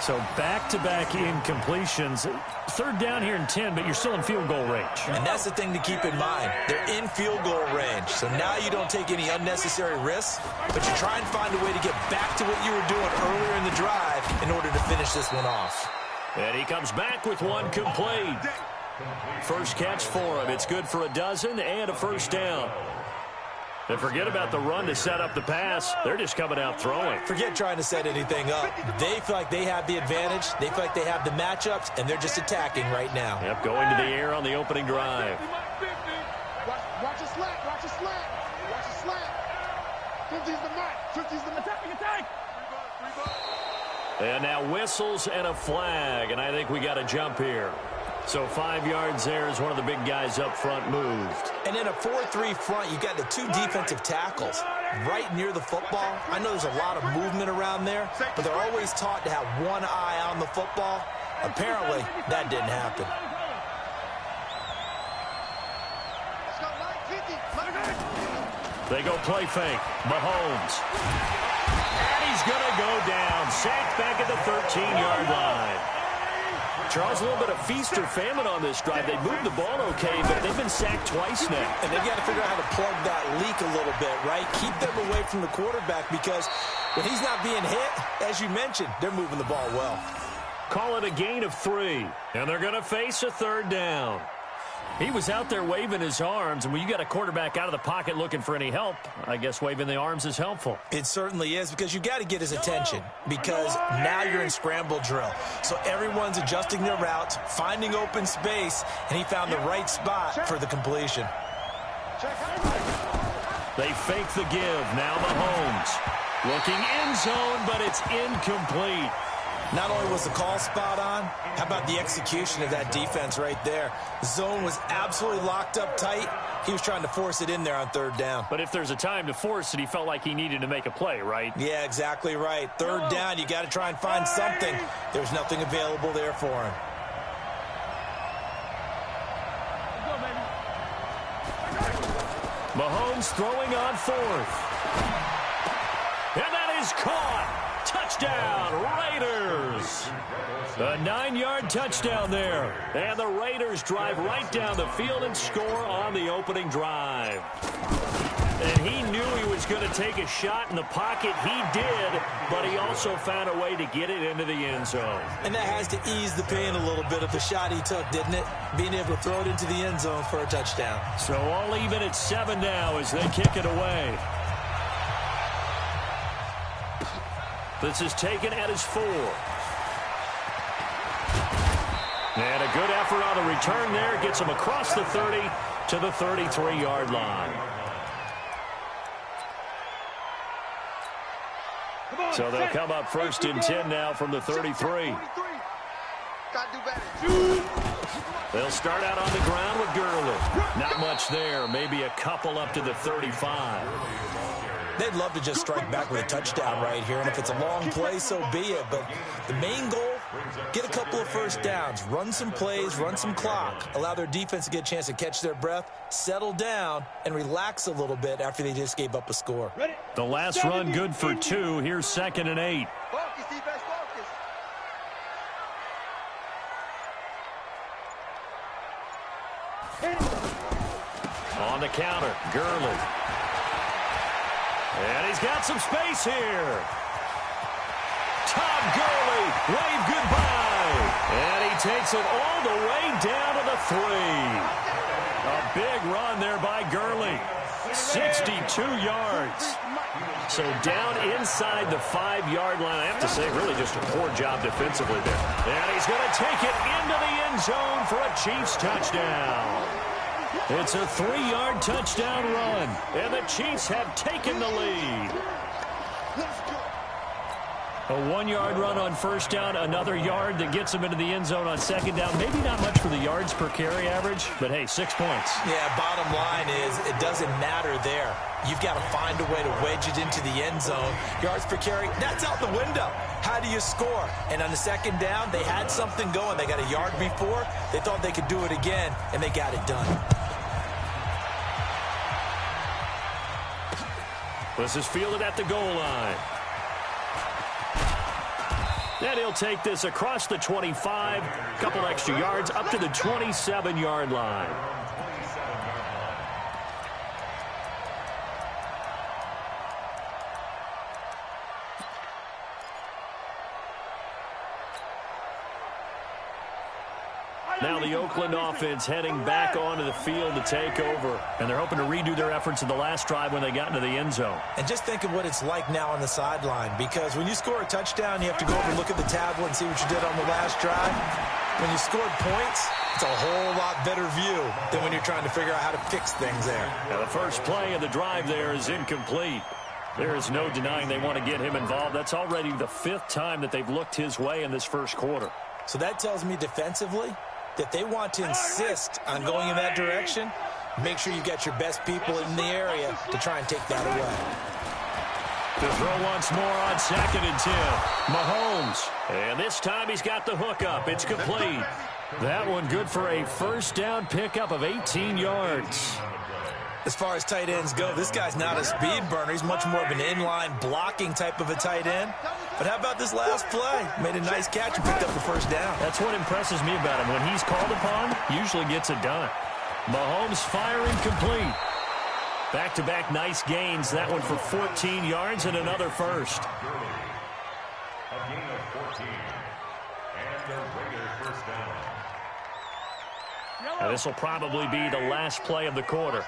So back-to-back incompletions. 3rd down here and 10, but you're still in field goal range. And that's the thing to keep in mind. They're in field goal range. So now you don't take any unnecessary risks, but you try and find a way to get back to what you were doing earlier in the drive in order to finish this one off. And he comes back with one complete. First catch for him. It's good for a dozen and a 1st down. And forget about the run to set up the pass. They're just coming out throwing. Forget trying to set anything up. They feel like they have the advantage. They feel like they have the matchups, and they're just attacking right now. Yep, going to the air on the opening drive. Watch a slant. Watch a slant. Watch a slant. 50's the mark. 50's the attacking attack. And now whistles and a flag, and I think we got a jump here. So 5 yards there as one of the big guys up front moved. And in a 4-3 front, you got the 2 defensive tackles right near the football. I know there's a lot of movement around there, but they're always taught to have one eye on the football. Apparently, that didn't happen. They go play fake. Mahomes. And he's going to go down. Sacked back at the 13-yard line. Charles, a little bit of feast or famine on this drive. They moved the ball okay, but they've been sacked twice now. And they've got to figure out how to plug that leak a little bit, right? Keep them away from the quarterback because when he's not being hit, as you mentioned, they're moving the ball well. Call it a gain of 3, and they're going to face a 3rd down. He was out there waving his arms, and when you got a quarterback out of the pocket looking for any help, I guess waving the arms is helpful. It certainly is because you got to get his attention because now you're in scramble drill. So everyone's adjusting their routes, finding open space, and he found the right spot for the completion. They fake the give. Now Mahomes looking end zone, but it's incomplete. Not only was the call spot on, how about the execution of that defense right there? Zone was absolutely locked up tight. He was trying to force it in there on 3rd down. But if there's a time to force it, he felt like he needed to make a play, right? Yeah, exactly right. 3rd down, you got to try and find something. There's nothing available there for him. Mahomes throwing on fourth. And that is caught. Touchdown, Raiders. A 9-yard touchdown there. And the Raiders drive right down the field and score on the opening drive. And he knew he was going to take a shot in the pocket. He did, but he also found a way to get it into the end zone. And that has to ease the pain a little bit of the shot he took, didn't it? Being able to throw it into the end zone for a touchdown. So all even at 7 now as they kick it away. This is taken at his 4. And a good effort on the return there. Gets him across the 30 to the 33-yard line. So they'll come up first and 10 now from the 33. They'll start out on the ground with Gurley. Not much there. Maybe a couple up to the 35. They'd love to just strike back with a touchdown right here, and if it's a long play, so be it. But the main goal, get a couple of first downs, run some plays, run some clock, allow their defense to get a chance to catch their breath, settle down, and relax a little bit after they just gave up a score. The last run good for 2. Here's 2nd and 8. Focus, defense, focus. On the counter, Gurley. And he's got some space here. Todd Gurley, wave goodbye. And he takes it all the way down to the 3. A big run there by Gurley. 62 yards. So down inside the 5-yard line. I have to say, really just a poor job defensively there. And he's going to take it into the end zone for a Chiefs touchdown. It's a 3-yard touchdown run, and the Chiefs have taken the lead. A 1-yard run on first down, another yard that gets them into the end zone on second down. Maybe not much for the yards per carry average, but hey, 6 points. Yeah, bottom line is it doesn't matter there. You've got to find a way to wedge it into the end zone. Yards per carry, that's out the window. How do you score? And on the second down, they had something going. They got a yard before. They thought they could do it again, and they got it done. This is fielded at the goal line. And he'll take this across the 25, a couple extra yards, up to the 27-yard line. Now the Oakland offense heading back onto the field to take over. And they're hoping to redo their efforts in the last drive when they got into the end zone. And just think of what it's like now on the sideline. Because when you score a touchdown, you have to go over and look at the tablet and see what you did on the last drive. When you scored points, it's a whole lot better view than when you're trying to figure out how to fix things there. Now the first play of the drive there is incomplete. There is no denying they want to get him involved. That's already the 5th time that they've looked his way in this first quarter. So that tells me defensively that they want to insist on going in that direction. Make sure you've got your best people in the area to try and take that away. To throw once more on 2nd and 10. Mahomes. And this time he's got the hook up. It's complete. That one good for a first down pickup of 18 yards. As far as tight ends go, this guy's not a speed burner. He's much more of an inline blocking type of a tight end. But how about this last play? Made a nice catch and picked up the first down. That's what impresses me about him. When he's called upon, usually gets it done. Mahomes firing complete. Back-to-back nice gains. That one for 14 yards and another first. A gain of 14. And the Raiders first down. Now this will probably be the last play of the quarter.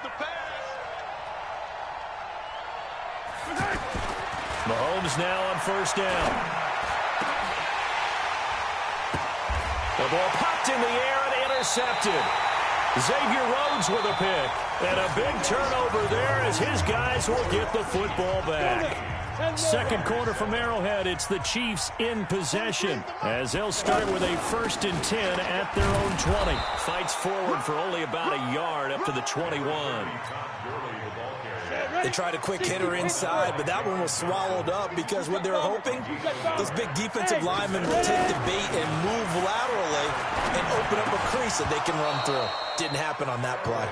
Mahomes now on first down. The ball popped in the air and intercepted. Xavier Rhodes with a pick. And a big turnover there as his guys will get the football back. Second quarter from Arrowhead, it's the Chiefs in possession as they'll start with a 1st and 10 at their own 20. Fights forward for only about a yard up to the 21. They tried a quick hitter inside, but that one was swallowed up because what they were hoping, those big defensive linemen will take the bait and move laterally and open up a crease that they can run through. Didn't happen on that play.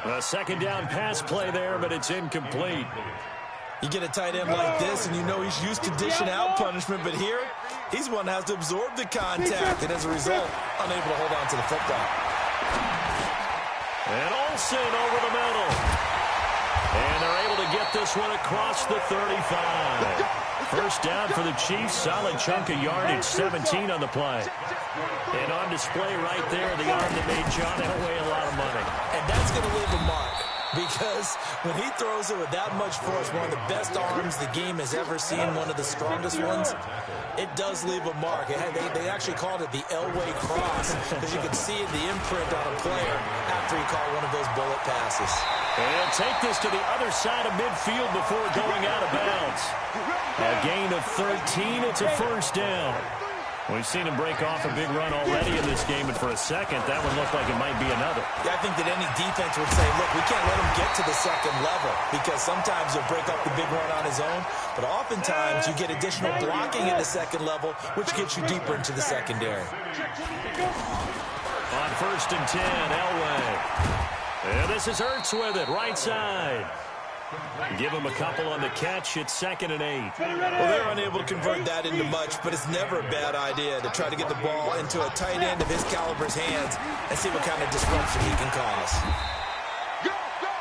A second down pass play there, but it's incomplete. You get a tight end like this, and you know he's used to dishing out punishment, but here, he's one that has to absorb the contact, and as a result, unable to hold on to the football. And Olsen over the middle. And they're able to get this one across the 35. First down for the Chiefs. Solid chunk of yardage, 17 on the play. And on display right there, the arm that made John Elway a lot of money. And that's going to leave a mark, because when he throws it with that much force, one of the best arms the game has ever seen, one of the strongest ones, it does leave a mark. They actually called it the Elway cross, because you can see the imprint on a player after he caught one of those bullet passes. And take this to the other side of midfield before going out of bounds. A gain of 13. It's a first down. We've seen him break off a big run already in this game, and for a second, that one looked like it might be another. Yeah, I think that any defense would say, look, we can't let him get to the second level, because sometimes he'll break off the big run on his own, but oftentimes you get additional blocking at the second level, which gets you deeper into the secondary. On first and 10, Elway. And this is Ertz with it, right side. Give him a couple on the catch. It's 2nd and 8. Well, they're unable to convert that into much, but it's never a bad idea to try to get the ball into a tight end of his caliber's hands and see what kind of disruption he can cause.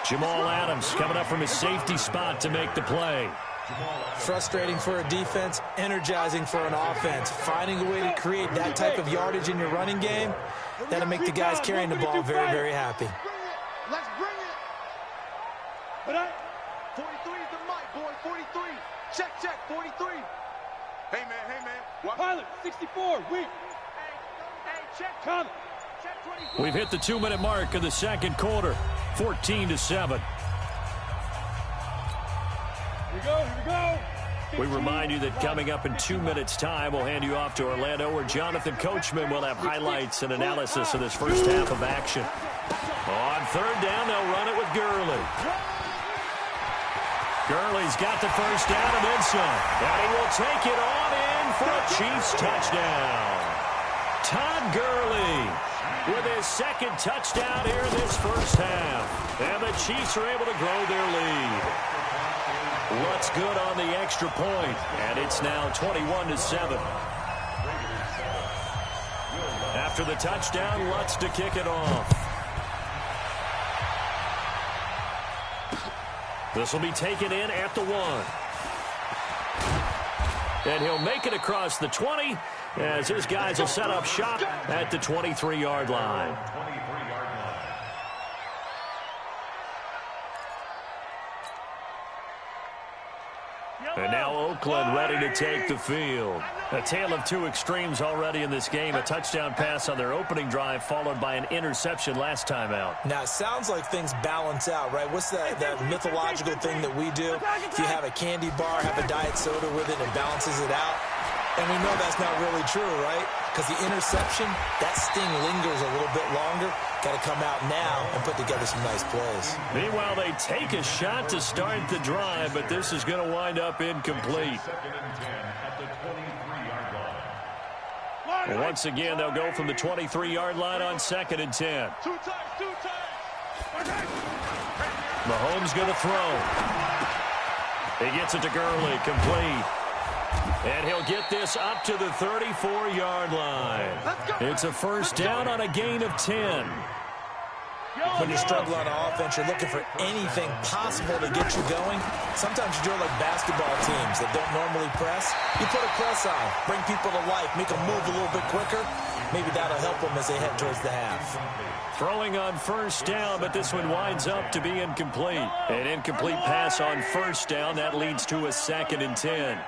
Jamal Adams coming up from his safety spot to make the play. Frustrating for a defense, energizing for an offense. Finding a way to create that type of yardage in your running game, that'll make the guys carrying the ball very, very happy. Let's bring it. But 43 is the mic, boy. 43. Check, 43. Hey, man. What? Pilot, 64. Weak. Hey, check. Comment. Check 24. We've hit the 2-minute mark of the second quarter. 14-7. Here we go. We remind you that coming up in 2 minutes' time, we'll hand you off to Orlando, where Jonathan Coachman will have highlights and analysis of this first half of action. On third down, they'll run it with Gurley. Gurley's got the first down and then some. And he will take it on in for a Chiefs touchdown. Todd Gurley with his second touchdown here in this first half. And the Chiefs are able to grow their lead. Lutz good on the extra point, and it's now 21-7. After the touchdown, Lutz to kick it off. This will be taken in at the 1. And he'll make it across the 20 as his guys will set up shop at the 23-yard line. And now Oakland ready to take the field. A tale of two extremes already in this game. A touchdown pass on their opening drive, followed by an interception last time out. Now, it sounds like things balance out, right? What's that mythological thing that we do? If you have a candy bar, have a diet soda with it, it balances it out. And we know that's not really true, right? Because the interception, that sting lingers a little bit longer. Got to come out now and put together some nice plays. Meanwhile, they take a shot to start the drive, but this is going to wind up incomplete. And once again, they'll go from the 23-yard line on 2nd and 10. Mahomes going to throw. He gets it to Gurley, complete. And he'll get this up to the 34-yard line. It's a first down on a gain of 10. When you struggle on offense, you're looking for anything possible to get you going. Sometimes you do it like basketball teams that don't normally press. You put a press on, bring people to life, make them move a little bit quicker. Maybe that'll help them as they head towards the half. Throwing on first down, but this one winds up to be incomplete. An incomplete pass on first down. That leads to a 2nd and 10.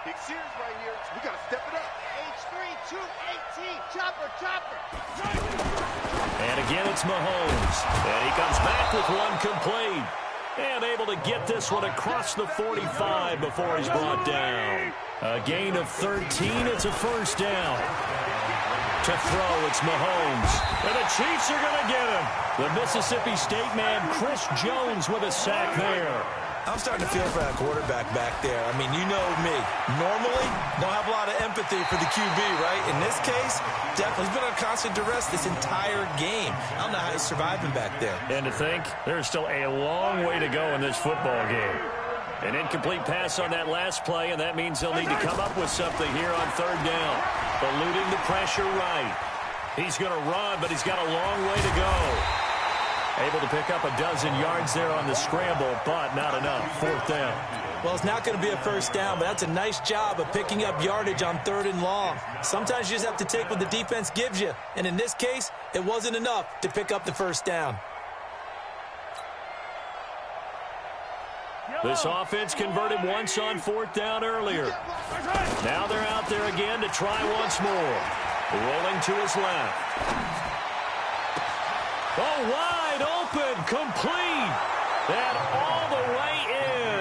Big series right here. We got to step it up. H3, 218. Chopper. And again, it's Mahomes. And he comes back with one complete. And able to get this one across the 45 before he's brought down. A gain of 13. It's a first down. To throw, it's Mahomes. And the Chiefs are going to get him. The Mississippi State man, Chris Jones, with a sack there. I'm starting to feel for that quarterback back there. I mean, you know me. Normally, don't have a lot of empathy for the QB, right? In this case, definitely he's been on constant duress this entire game. I don't know how he's surviving back there. And to think, there's still a long way to go in this football game. An incomplete pass on that last play, and that means they'll need to come up with something here on third down. Eluding the pressure right. He's going to run, but he's got a long way to go. Able to pick up a dozen yards there on the scramble, but not enough. Fourth down. Well, it's not going to be a first down, but that's a nice job of picking up yardage on third and long. Sometimes you just have to take what the defense gives you, and in this case, it wasn't enough to pick up the first down. This offense converted once on fourth down earlier. Now they're out there again to try once more. Rolling to his left. Oh, wide open, complete. And all the way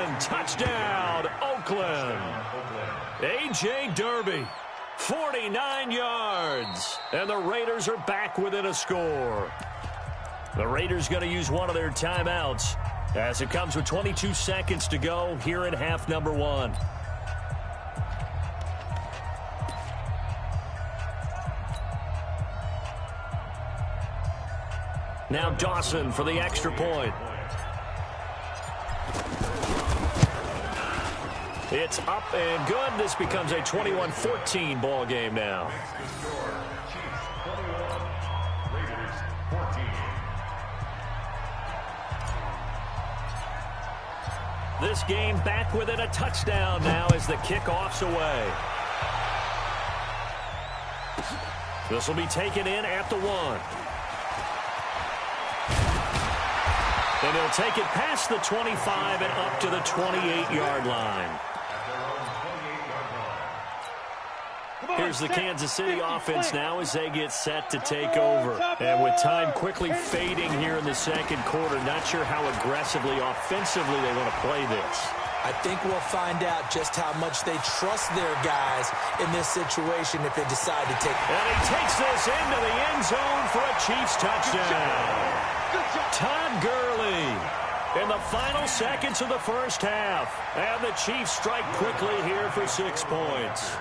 in. Touchdown, Oakland. A.J. Derby, 49 yards. And the Raiders are back within a score. The Raiders going to use one of their timeouts as it comes with 22 seconds to go here in half number one. Now Dawson for the extra point. It's up and good. This becomes a 21-14 ball game now. This game back within a touchdown now as the kickoff's away. This will be taken in at the 1. And he'll take it past the 25 and up to the 28-yard line. Here's the Kansas City offense now as they get set to take over. And with time quickly fading here in the second quarter, not sure how aggressively, offensively they want to play this. I think we'll find out just how much they trust their guys in this situation if they decide to take it. And he takes this into the end zone for a Chiefs touchdown. Todd Gurley in the final seconds of the first half. And the Chiefs strike quickly here for 6 points.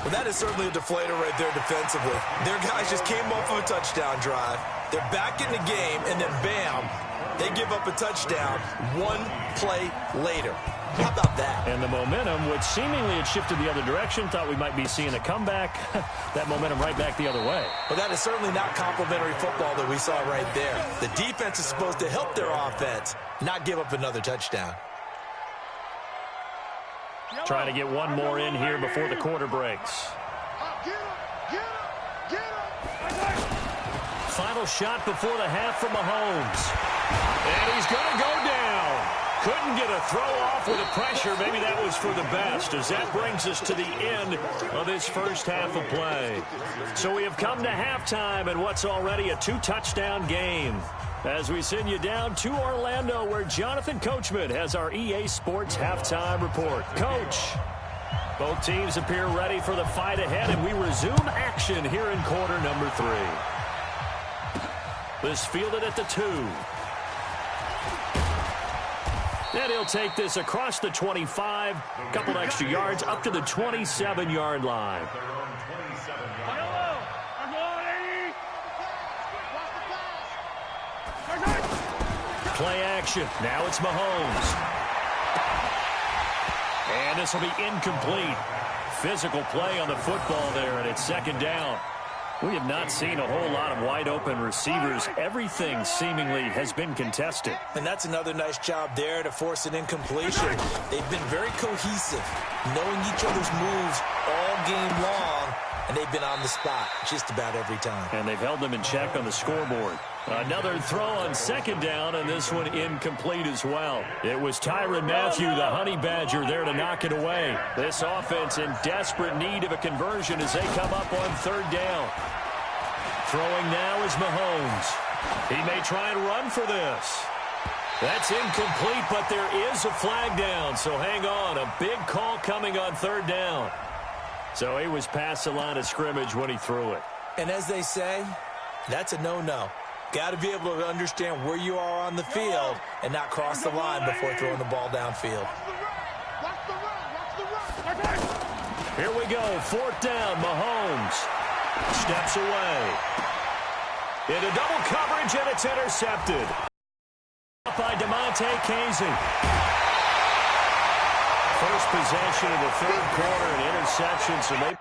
Well, that is certainly a deflator right there defensively. Their guys just came off of a touchdown drive. They're back in the game, and then bam, they give up a touchdown one play later. How about that? And the momentum, which seemingly had shifted the other direction, thought we might be seeing a comeback. That momentum right back the other way. Well, that is certainly not complimentary football that we saw right there. The defense is supposed to help their offense, not give up another touchdown. Trying to get one more in here before the quarter breaks. Final shot before the half from Mahomes. And he's going to go down. Couldn't get a throw off with the pressure. Maybe that was for the best, as that brings us to the end of this first half of play. So we have come to halftime in what's already a 2-touchdown game. As we send you down to Orlando, where Jonathan Coachman has our EA Sports halftime report. Coach, both teams appear ready for the fight ahead, and we resume action here in quarter number 3. This fielded at the 2. And he'll take this across the 25, a couple extra yards, up to the 27-yard line. Play action. Now it's Mahomes. And this will be incomplete. Physical play on the football there, and it's second down. We have not seen a whole lot of wide-open receivers. Everything seemingly has been contested. And that's another nice job there to force an incompletion. They've been very cohesive, knowing each other's moves all game long, and they've been on the spot just about every time. And they've held them in check on the scoreboard. Another throw on second down, and this one incomplete as well. It was Tyrann Mathieu, the Honey Badger, there to knock it away. This offense in desperate need of a conversion as they come up on third down. Throwing now is Mahomes. He may try and run for this. That's incomplete, but there is a flag down, so hang on. A big call coming on third down. So he was past the line of scrimmage when he threw it. And as they say, that's a no-no. Got to be able to understand where you are on the field and not cross the line before throwing the ball downfield. Here we go, 4th down, Mahomes steps away. Into double coverage, and it's intercepted. By DeMonte Casey. First possession of the 3rd quarter, an interception, so they...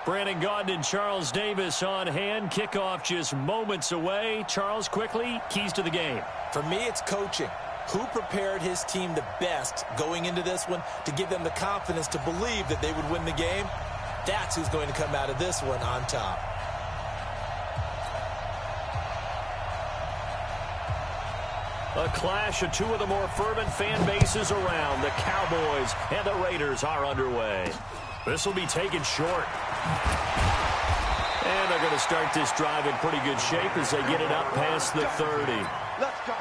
Brandon Gaudin and Charles Davis on hand. Kickoff just moments away. Charles, quickly, keys to the game. For me, it's coaching. Who prepared his team the best going into this one to give them the confidence to believe that they would win the game? That's who's going to come out of this one on top. A clash of 2 of the more fervent fan bases around. The Cowboys and the Raiders are underway. This will be taken short. And they're going to start this drive in pretty good shape as they get it up past the 30. Let's go.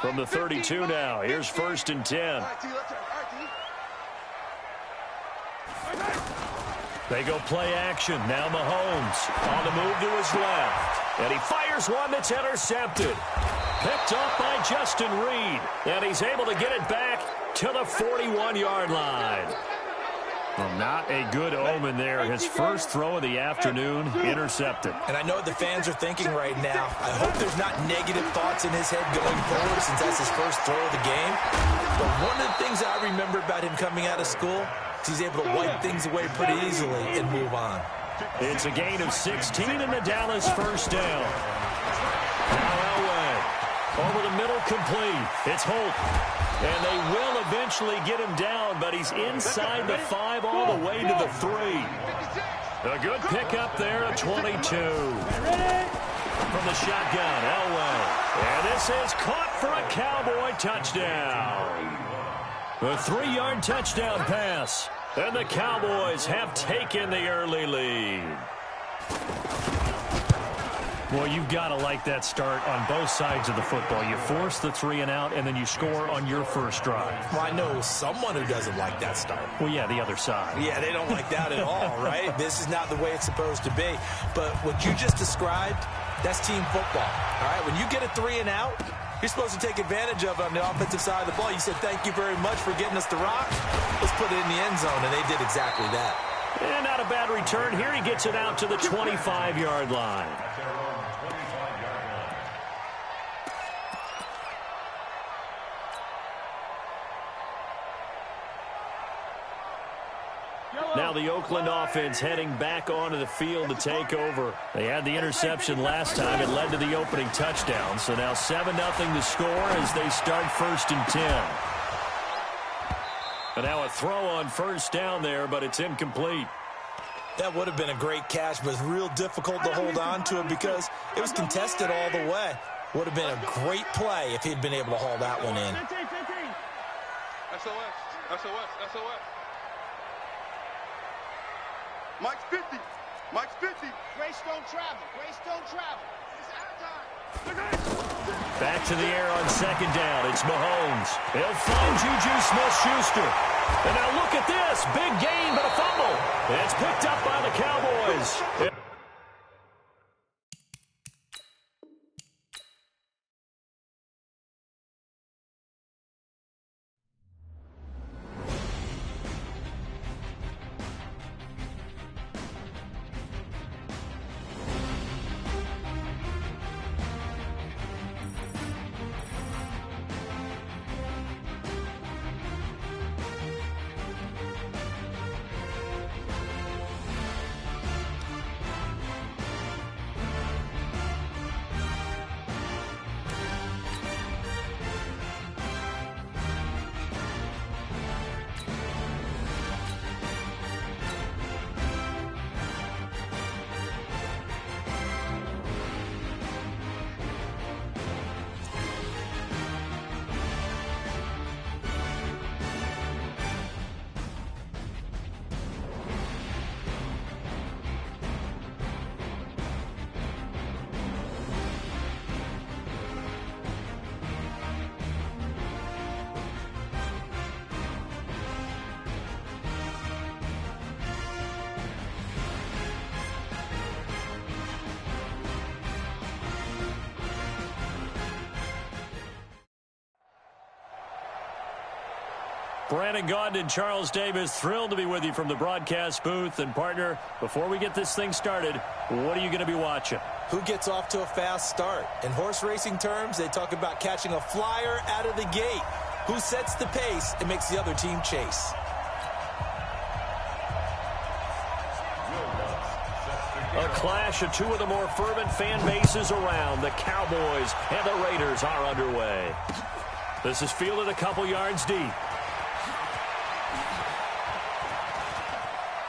From the 32 now, here's 1st and 10. They go play action. Now Mahomes on the move to his left. And he fires one that's intercepted. Picked up by Justin Reed. And he's able to get it back to the 41-yard line. Well, not a good omen there. His first throw of the afternoon, intercepted. And I know what the fans are thinking right now. I hope there's not negative thoughts in his head going forward since that's his first throw of the game. But one of the things I remember about him coming out of school is he's able to wipe things away pretty easily and move on. It's a gain of 16 in the Dallas first down. Now Elway over the middle, complete. It's Holt. And they will eventually get him down, but he's inside the 5 all the way to the 3. A good pickup there, a 22. From the shotgun, Elway. And this is caught for a Cowboy touchdown. A 3-yard touchdown pass. And the Cowboys have taken the early lead. Well, you've got to like that start on both sides of the football. You force the 3 and out, and then you score on your first drive. Well, I know someone who doesn't like that start. Well, yeah, the other side. Yeah, they don't like that at all, right? This is not the way it's supposed to be. But what you just described, that's team football, all right? When you get a 3 and out, you're supposed to take advantage of it on the offensive side of the ball. You said, thank you very much for getting us the rock. Let's put it in the end zone, and they did exactly that. And not a bad return here. He gets it out to the 25-yard line. Now the Oakland offense heading back onto the field to take over. They had the interception last time. It led to the opening touchdown. So now 7-0 to score as they start 1st and 10. And now a throw on 1st down there, but it's incomplete. That would have been a great catch, but it's real difficult to hold on to it because it was contested all the way. Would have been a great play if he'd been able to haul that one in. SOS, SOS, SOS. Mike's 50. Mike's 50. Grace don't travel. Grace don't travel. It's our time. Back to the air on 2nd down. It's Mahomes. He'll find Juju Smith-Schuster. And now look at this. Big gain, but a fumble. It's picked up by the Cowboys. Brandon Gaudin and Charles Davis, thrilled to be with you from the broadcast booth. And, partner, before we get this thing started, what are you going to be watching? Who gets off to a fast start? In horse racing terms, they talk about catching a flyer out of the gate. Who sets the pace and makes the other team chase? A clash of two of the more fervent fan bases around. The Cowboys and the Raiders are underway. This is fielded a couple yards deep.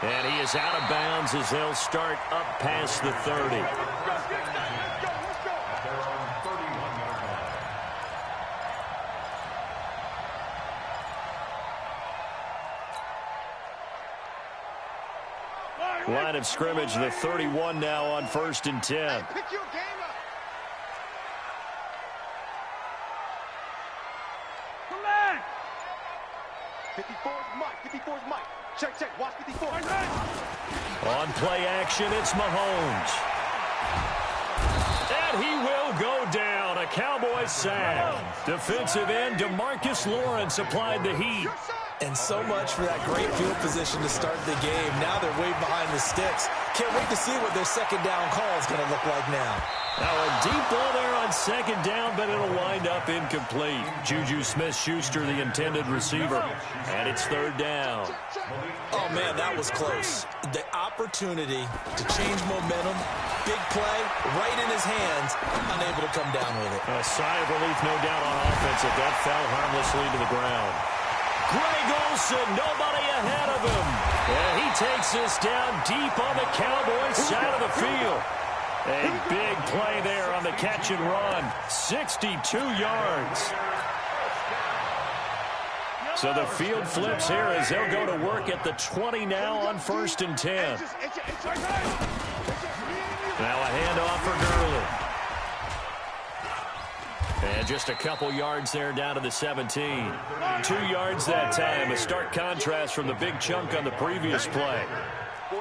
And he is out of bounds as they'll start up past the 30. Line of scrimmage, the 31 now on 1st and 10. Pick your game up. Come back. 54 is Mike. 54 is Mike. Check, check. Watch 54. On play action, it's Mahomes. And he will go down. A Cowboys sack. Defensive end DeMarcus Lawrence applied the heat. And so much for that great field position to start the game. Now they're way behind the sticks. Can't wait to see what their 2nd down call is going to look like now. Now a deep ball there on 2nd down, but it'll wind up incomplete. Juju Smith-Schuster, the intended receiver. And it's 3rd down. Oh, man, that was close. The opportunity to change momentum, big play, right in his hands, unable to come down with it. A sigh of relief, no doubt, on offense if that fell harmlessly to the ground. Greg Olsen, nobody ahead of him. And he takes this down deep on the Cowboys side of the field. A big play there on the catch and run. 62 yards. So the field flips here as they'll go to work at the 20 now on 1st and 10. Now a handoff for Gurley. And just a couple yards there down to the 17. 2 yards that time. A stark contrast from the big chunk on the previous play.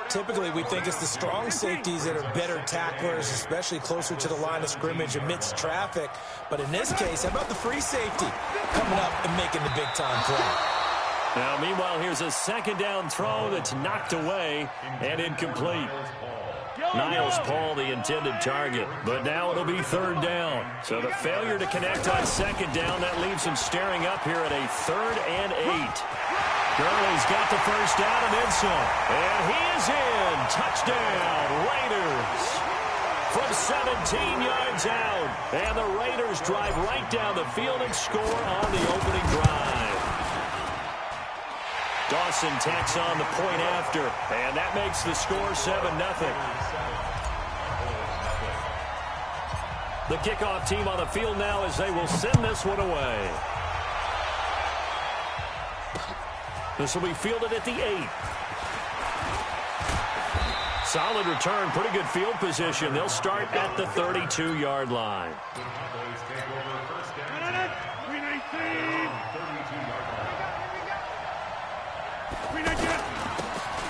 Typically, we think it's the strong safeties that are better tacklers, especially closer to the line of scrimmage amidst traffic. But in this case, how about the free safety coming up and making the big-time play? Now, meanwhile, here's a 2nd down throw that's knocked away and incomplete. Niles Paul, the intended target, but now it'll be 3rd down. So the failure to connect on 2nd down, that leaves him staring up here at a 3rd and 8. Gurley's got the first down and then some. And he is in. Touchdown, Raiders. From 17 yards out. And the Raiders drive right down the field and score on the opening drive. Dawson tacks on the point after. And that makes the score 7-0. The kickoff team on the field now as they will send this one away. This will be fielded at the 8. Solid return, pretty good field position. They'll start at the 32-yard line.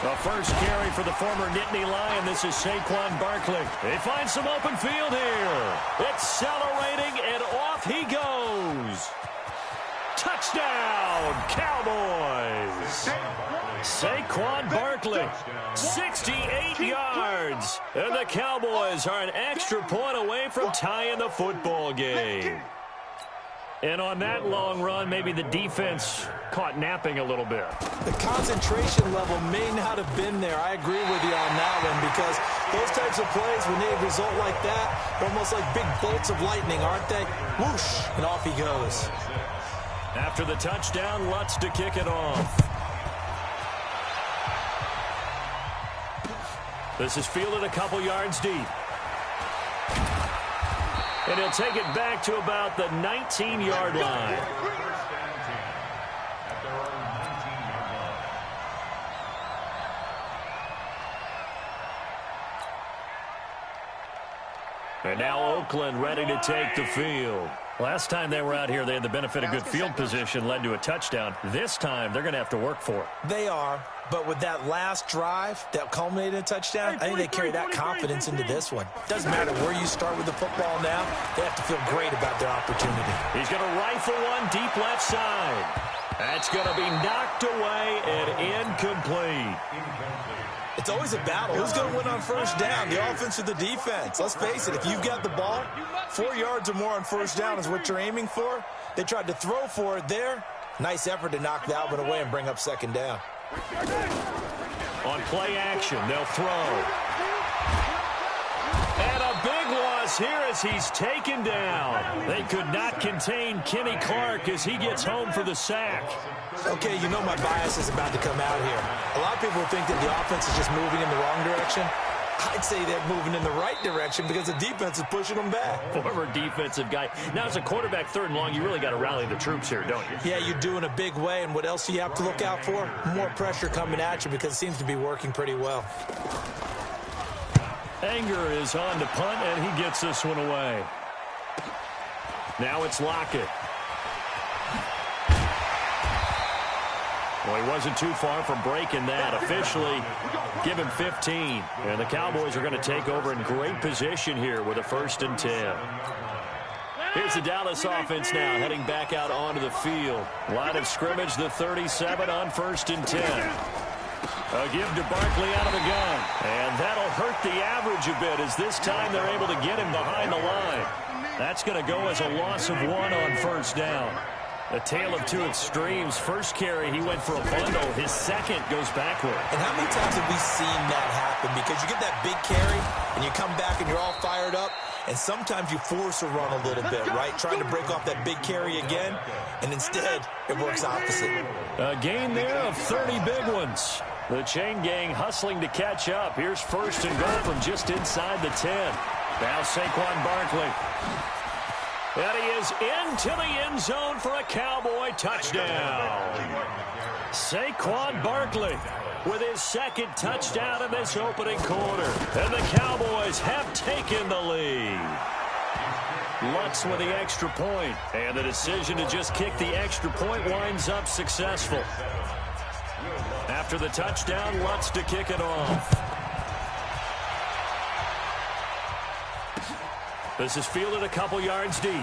The first carry for the former Nittany Lion. This is Saquon Barkley. They find some open field here. Accelerating, and off he goes. Touchdown, Cowboys. Saquon Barkley, 68 yards. And the Cowboys are an extra point away from tying the football game. And on that long run, maybe the defense caught napping a little bit. The concentration level may not have been there. I agree with you on that one because those types of plays, when they result like that, they're almost like big bolts of lightning, aren't they? Whoosh, and off he goes. After the touchdown, Lutz to kick it off. This is fielded a couple yards deep. And he'll take it back to about the 19-yard line. And now Oakland ready to take the field. Last time they were out here, they had the benefit of good field position, led to a touchdown. This time, they're going to have to work for it. They are, but with that last drive that culminated in a touchdown, I think they carry that confidence into this one. Doesn't matter where you start with the football now, they have to feel great about their opportunity. He's going to rifle one deep left side. That's going to be knocked away and incomplete. It's always a battle. Who's going to win on first down, the offense or the defense? Let's face it, if you've got the ball, 4 yards or more on first down is what you're aiming for. They tried to throw for it there. Nice effort to knock that one away and bring up second down. On play action, they'll throw. And a big loss here as he's taken down. They could not contain Kenny Clark as he gets home for the sack. Okay, you know my bias is about to come out here. A lot of people think that the offense is just moving in the wrong direction. I'd say they're moving in the right direction because the defense is pushing them back. Former defensive guy. Now, as a quarterback, third and long, you really got to rally the troops here, don't you? Yeah, you do in a big way. And what else do you have to look out for? More pressure coming at you because it seems to be working pretty well. Anger is on to punt, and he gets this one away. Now it's Lockett. Well, he wasn't too far from breaking that. Officially, give him 15. And the Cowboys are going to take over in great position here with a 1st and 10. Here's the Dallas offense now heading back out onto the field. Line of scrimmage, the 37 on 1st and 10. A give to Barkley out of the gun. And that'll hurt the average a bit as this time they're able to get him behind the line. That's going to go as a loss of 1 on first down. A tale of two extremes. First carry, he went for a bundle. His second goes backward. And how many times have we seen that happen? Because you get that big carry, and you come back and you're all fired up, and sometimes you force a run a little bit, right? Trying to break off that big carry again, and instead, it works opposite. A gain there of 30 big ones. The chain gang hustling to catch up. Here's 1st and goal from just inside the 10. Now Saquon Barkley. And he is into the end zone for a Cowboy touchdown. Saquon Barkley with his 2nd touchdown in this opening quarter. And the Cowboys have taken the lead. Lutz with the extra point. And the decision to just kick the extra point winds up successful. After the touchdown, Lutz to kick it off. This is fielded a couple yards deep. And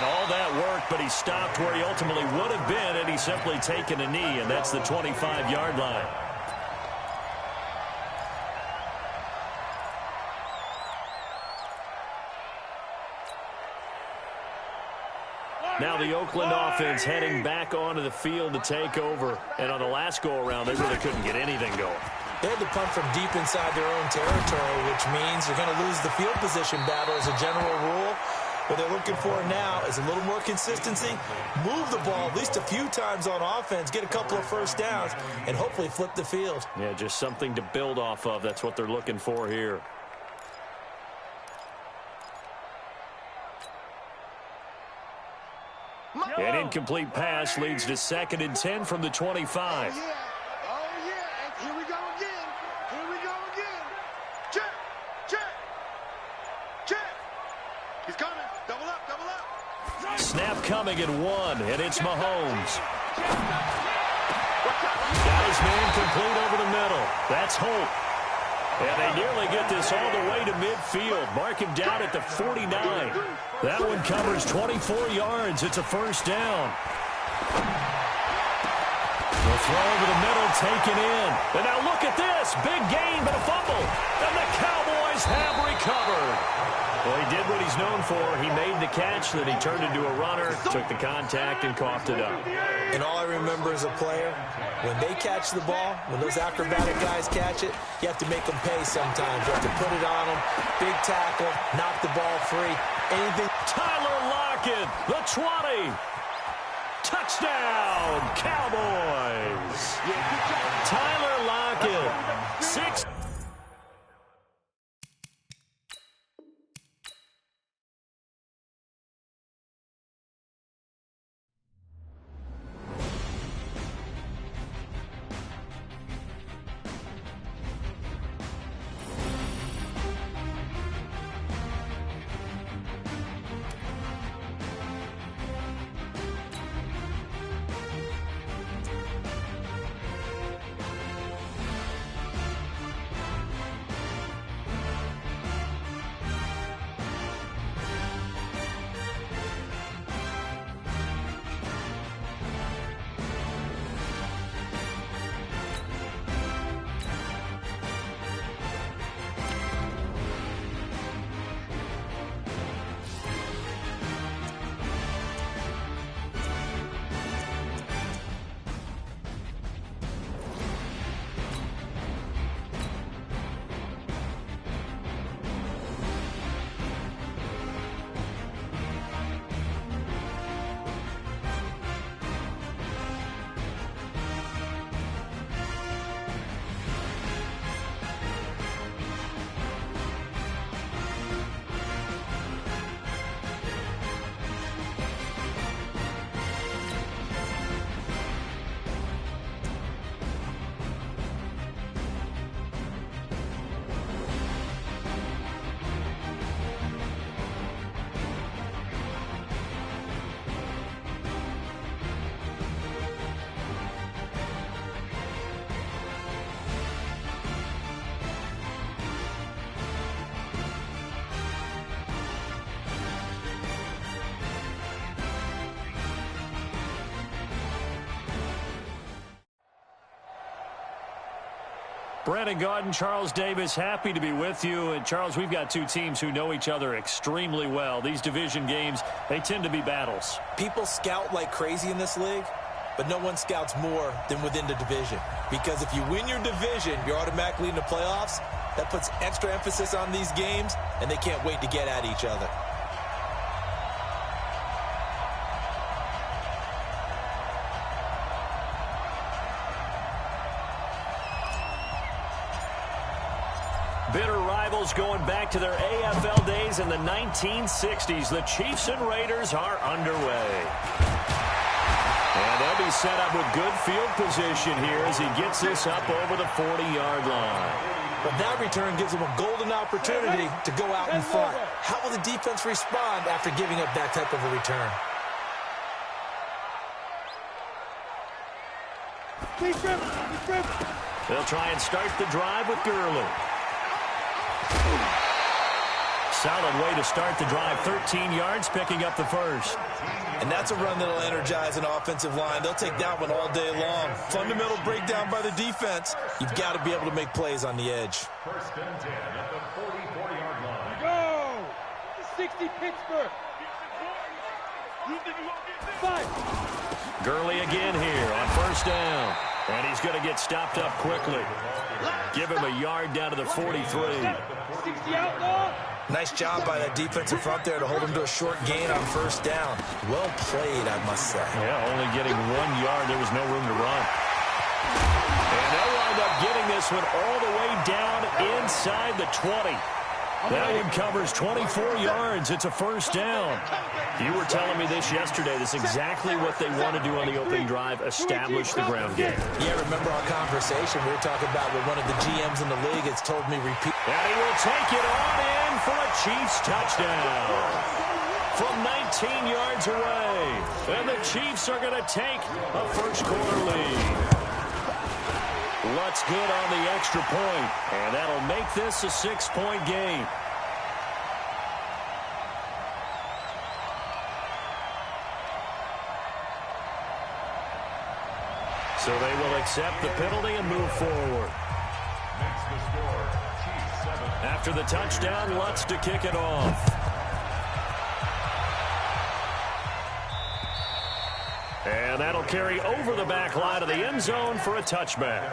all that work, but he stopped where he ultimately would have been had he simply taken a knee, and that's the 25-yard line. Now the Oakland offense heading back onto the field to take over. And on the last go-around, they really couldn't get anything going. They had to punt from deep inside their own territory, which means you're going to lose the field position battle as a general rule. What they're looking for now is a little more consistency, move the ball at least a few times on offense, get a couple of first downs, and hopefully flip the field. Yeah, just something to build off of. That's what they're looking for here. An incomplete pass leads to 2nd and 10 from the 25. Oh, yeah. And here we go again. Here we go again. Check. He's coming. Double up. Snap coming at 1, and it's Mahomes. Got his man complete over the middle. That's Holt. And they nearly get this all the way to midfield. Mark him down at the 49. That one covers 24 yards. It's a first down. The throw over the middle taken in. And now look at this. Big gain, but a fumble. And the Cowboys have recovered. Well, he did what he's known for. He made the catch, then he turned into a runner, took the contact, and coughed it up. And all I remember as a player, when they catch the ball, when those acrobatic guys catch it, you have to make them pay sometimes. You have to put it on them, big tackle, knock the ball free, anything. Tyler Lockett, the 20. Touchdown, Cowboys. Tyler Lockett, 6. Brandon Gaudin, Charles Davis, happy to be with you. And, Charles, we've got two teams who know each other extremely well. These division games, they tend to be battles. People scout like crazy in this league, but no one scouts more than within the division. Because if you win your division, you're automatically in the playoffs. That puts extra emphasis on these games, and they can't wait to get at each other. Bitter rivals going back to their AFL days in the 1960s. The Chiefs and Raiders are underway. And they'll be set up with good field position here as he gets this up over the 40-yard line. But that return gives them a golden opportunity to go out in front. How will the defense respond after giving up that type of a return? They'll try and start the drive with Gurley. Solid way to start the drive. 13 yards, picking up the first. And that's a run that'll energize an offensive line. They'll take that one all day long. Fundamental breakdown by the defense. You've got to be able to make plays on the edge. First and 10 at the 44-yard line. Go! 60 Pittsburgh. Gurley again here on first down. And he's going to get stopped up quickly. Give him a yard down to the 43. 60 out, Nice job by that defensive front there to hold him to a short gain on first down. Well played, I must say. Yeah, only getting 1 yard. There was no room to run. And they'll wind up getting this one all the way down inside the 20. That one covers 24 yards. It's a first down. You were telling me this yesterday. This is exactly what they want to do on the opening drive, establish the ground game. Yeah, remember our conversation? We were talking about what one of the GMs in the league has told me repeat. And he will take it on in for a Chiefs touchdown. From 19 yards away. And the Chiefs are going to take a first quarter lead. What's good on the extra point, and that'll make this a 6-point game. So they will accept the penalty and move forward. After the touchdown, Lutz to kick it off. And that'll carry over the back line of the end zone for a touchback.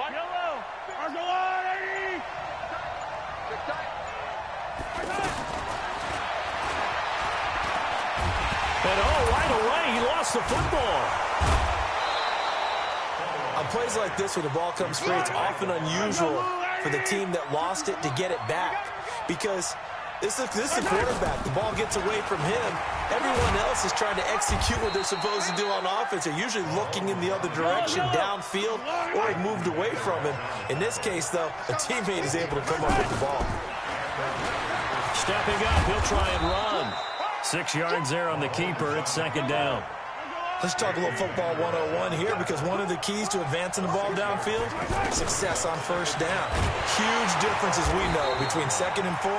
Yellow! Argolani! And right away, he lost the football. On plays like this where the ball comes free, it's often unusual for the team that lost it to get it back. Because this is the quarterback. The ball gets away from him. Everyone else is trying to execute what they're supposed to do on offense. They're usually looking in the other direction, downfield, or have moved away from him. In this case, though, a teammate is able to come up with the ball. Stepping up, he'll try and run. 6 yards there on the keeper. It's second down. Let's talk a little football 101 here, because one of the keys to advancing the ball downfield, success on first down. Huge difference, as we know, between 2nd and 4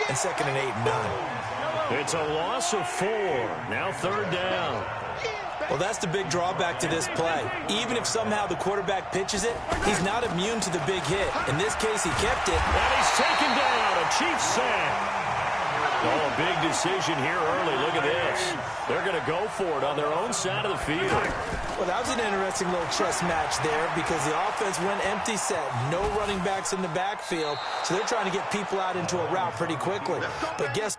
and 2nd and 8 and 9. It's a loss of 4. Now third down. Well, that's the big drawback to this play. Even if somehow the quarterback pitches it, he's not immune to the big hit. In this case, he kept it. And he's taken down. A Chiefs sack. Oh, a big decision here early. Look at this. They're going to go for it on their own side of the field. Well, that was an interesting little chess match there, because the offense went empty set. No running backs in the backfield, so they're trying to get people out into a route pretty quickly. But guess